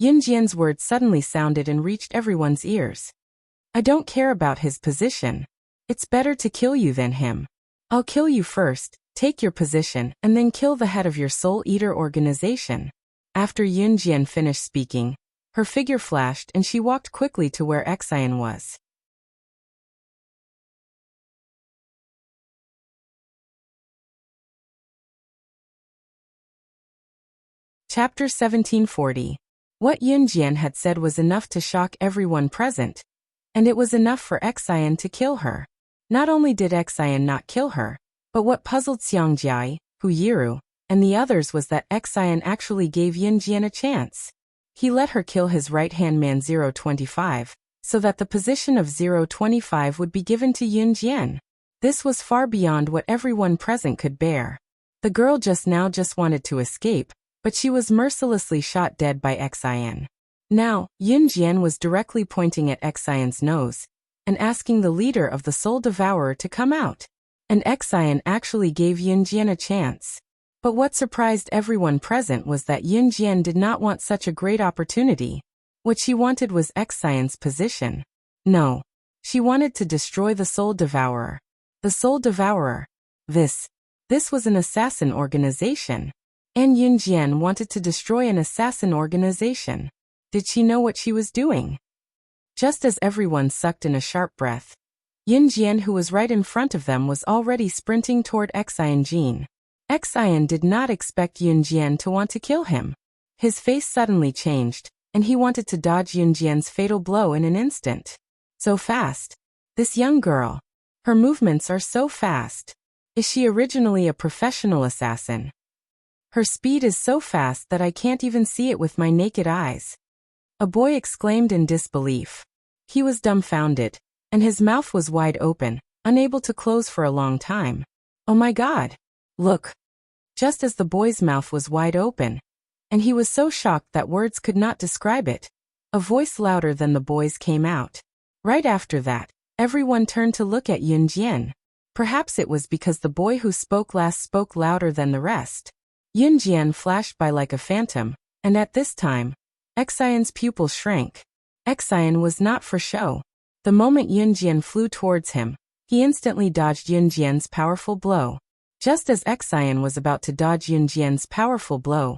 Yunjian's words suddenly sounded and reached everyone's ears. I don't care about his position. It's better to kill you than him. I'll kill you first, take your position, and then kill the head of your Soul Eater organization. After Yunjian finished speaking, her figure flashed and she walked quickly to where Xian was. Chapter 1740. What Yunjian had said was enough to shock everyone present, and it was enough for Xian to kill her. Not only did Xian not kill her, but what puzzled Xiangjiai, Hu Yiru, and the others was that Xian actually gave Yunjian a chance. He let her kill his right-hand man 025, so that the position of 025 would be given to Yunjian. This was far beyond what everyone present could bear. The girl just wanted to escape, but she was mercilessly shot dead by Xian. Now, Yunjian was directly pointing at Xian's nose, and asking the leader of the Soul Devourer to come out. And Xian actually gave Yunjian a chance. But what surprised everyone present was that Yunjian did not want such a great opportunity. What she wanted was Xian's position. No. She wanted to destroy the Soul Devourer. The Soul Devourer. This was an assassin organization. And Yunjian wanted to destroy an assassin organization. Did she know what she was doing? Just as everyone sucked in a sharp breath, Yunjian, who was right in front of them, was already sprinting toward Xian Jin. Xian did not expect Yunjian to want to kill him. His face suddenly changed, and he wanted to dodge Yunjian's fatal blow in an instant. So fast. This young girl. Her movements are so fast. Is she originally a professional assassin? Her speed is so fast that I can't even see it with my naked eyes. A boy exclaimed in disbelief. He was dumbfounded, and his mouth was wide open, unable to close for a long time. Oh my God! Look! Just as the boy's mouth was wide open, and he was so shocked that words could not describe it, a voice louder than the boy's came out. Right after that, everyone turned to look at Yunjian. Perhaps it was because the boy who spoke last spoke louder than the rest. Yunjian flashed by like a phantom, and at this time, Xian's pupil shrank. Xian was not for show. The moment Yunjian flew towards him, he instantly dodged Yunjian's powerful blow. Just as Xian was about to dodge Yunjian's powerful blow,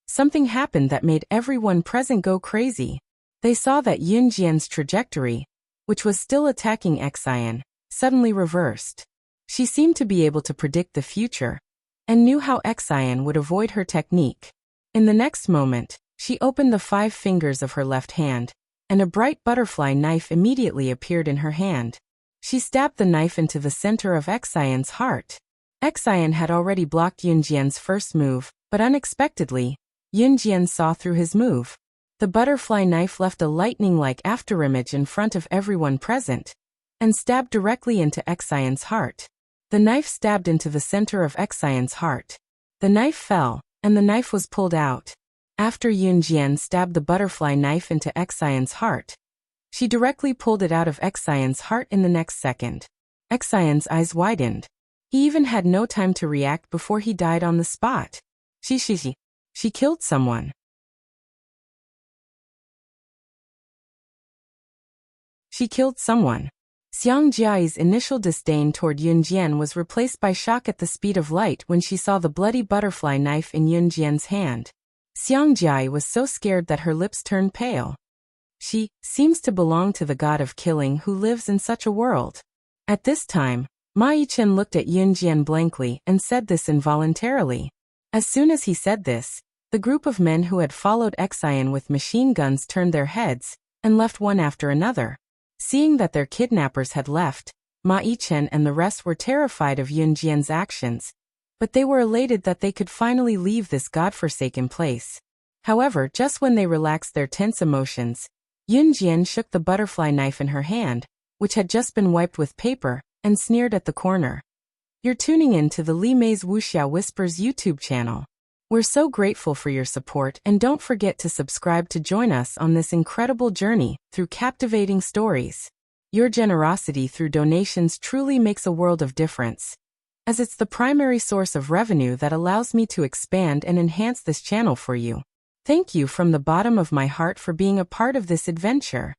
something happened that made everyone present go crazy. They saw that Yunjian's trajectory, which was still attacking Xian, suddenly reversed. She seemed to be able to predict the future, and knew how Xian would avoid her technique. In the next moment, she opened the 5 fingers of her left hand, and a bright butterfly knife immediately appeared in her hand. She stabbed the knife into the center of Xian's heart. Xian had already blocked Yunjian's first move, but unexpectedly, Yunjian saw through his move. The butterfly knife left a lightning-like afterimage in front of everyone present, and stabbed directly into Xian's heart. The knife stabbed into the center of Xian's heart. The knife fell, and the knife was pulled out. After Yunjian stabbed the butterfly knife into Xian's heart, she directly pulled it out of Xian's heart in the next second. Xian's eyes widened. He even had no time to react before he died on the spot. She killed someone. She killed someone. Xiangjiai's initial disdain toward Yunjian was replaced by shock at the speed of light when she saw the bloody butterfly knife in Yunjian's hand. Xiangjiai was so scared that her lips turned pale. She seems to belong to the god of killing who lives in such a world. At this time, Ma Yichen looked at Yunjian blankly and said this involuntarily. As soon as he said this, the group of men who had followed Xian with machine guns turned their heads, and left one after another. Seeing that their kidnappers had left, Ma Yichen and the rest were terrified of Yunjian's actions, but they were elated that they could finally leave this godforsaken place. However, just when they relaxed their tense emotions, Yunjian shook the butterfly knife in her hand, which had just been wiped with paper, and sneered at the corner. You're tuning in to the Li Mei's Wuxia Whispers YouTube channel. We're so grateful for your support, and don't forget to subscribe to join us on this incredible journey through captivating stories. Your generosity through donations truly makes a world of difference, as it's the primary source of revenue that allows me to expand and enhance this channel for you. Thank you from the bottom of my heart for being a part of this adventure.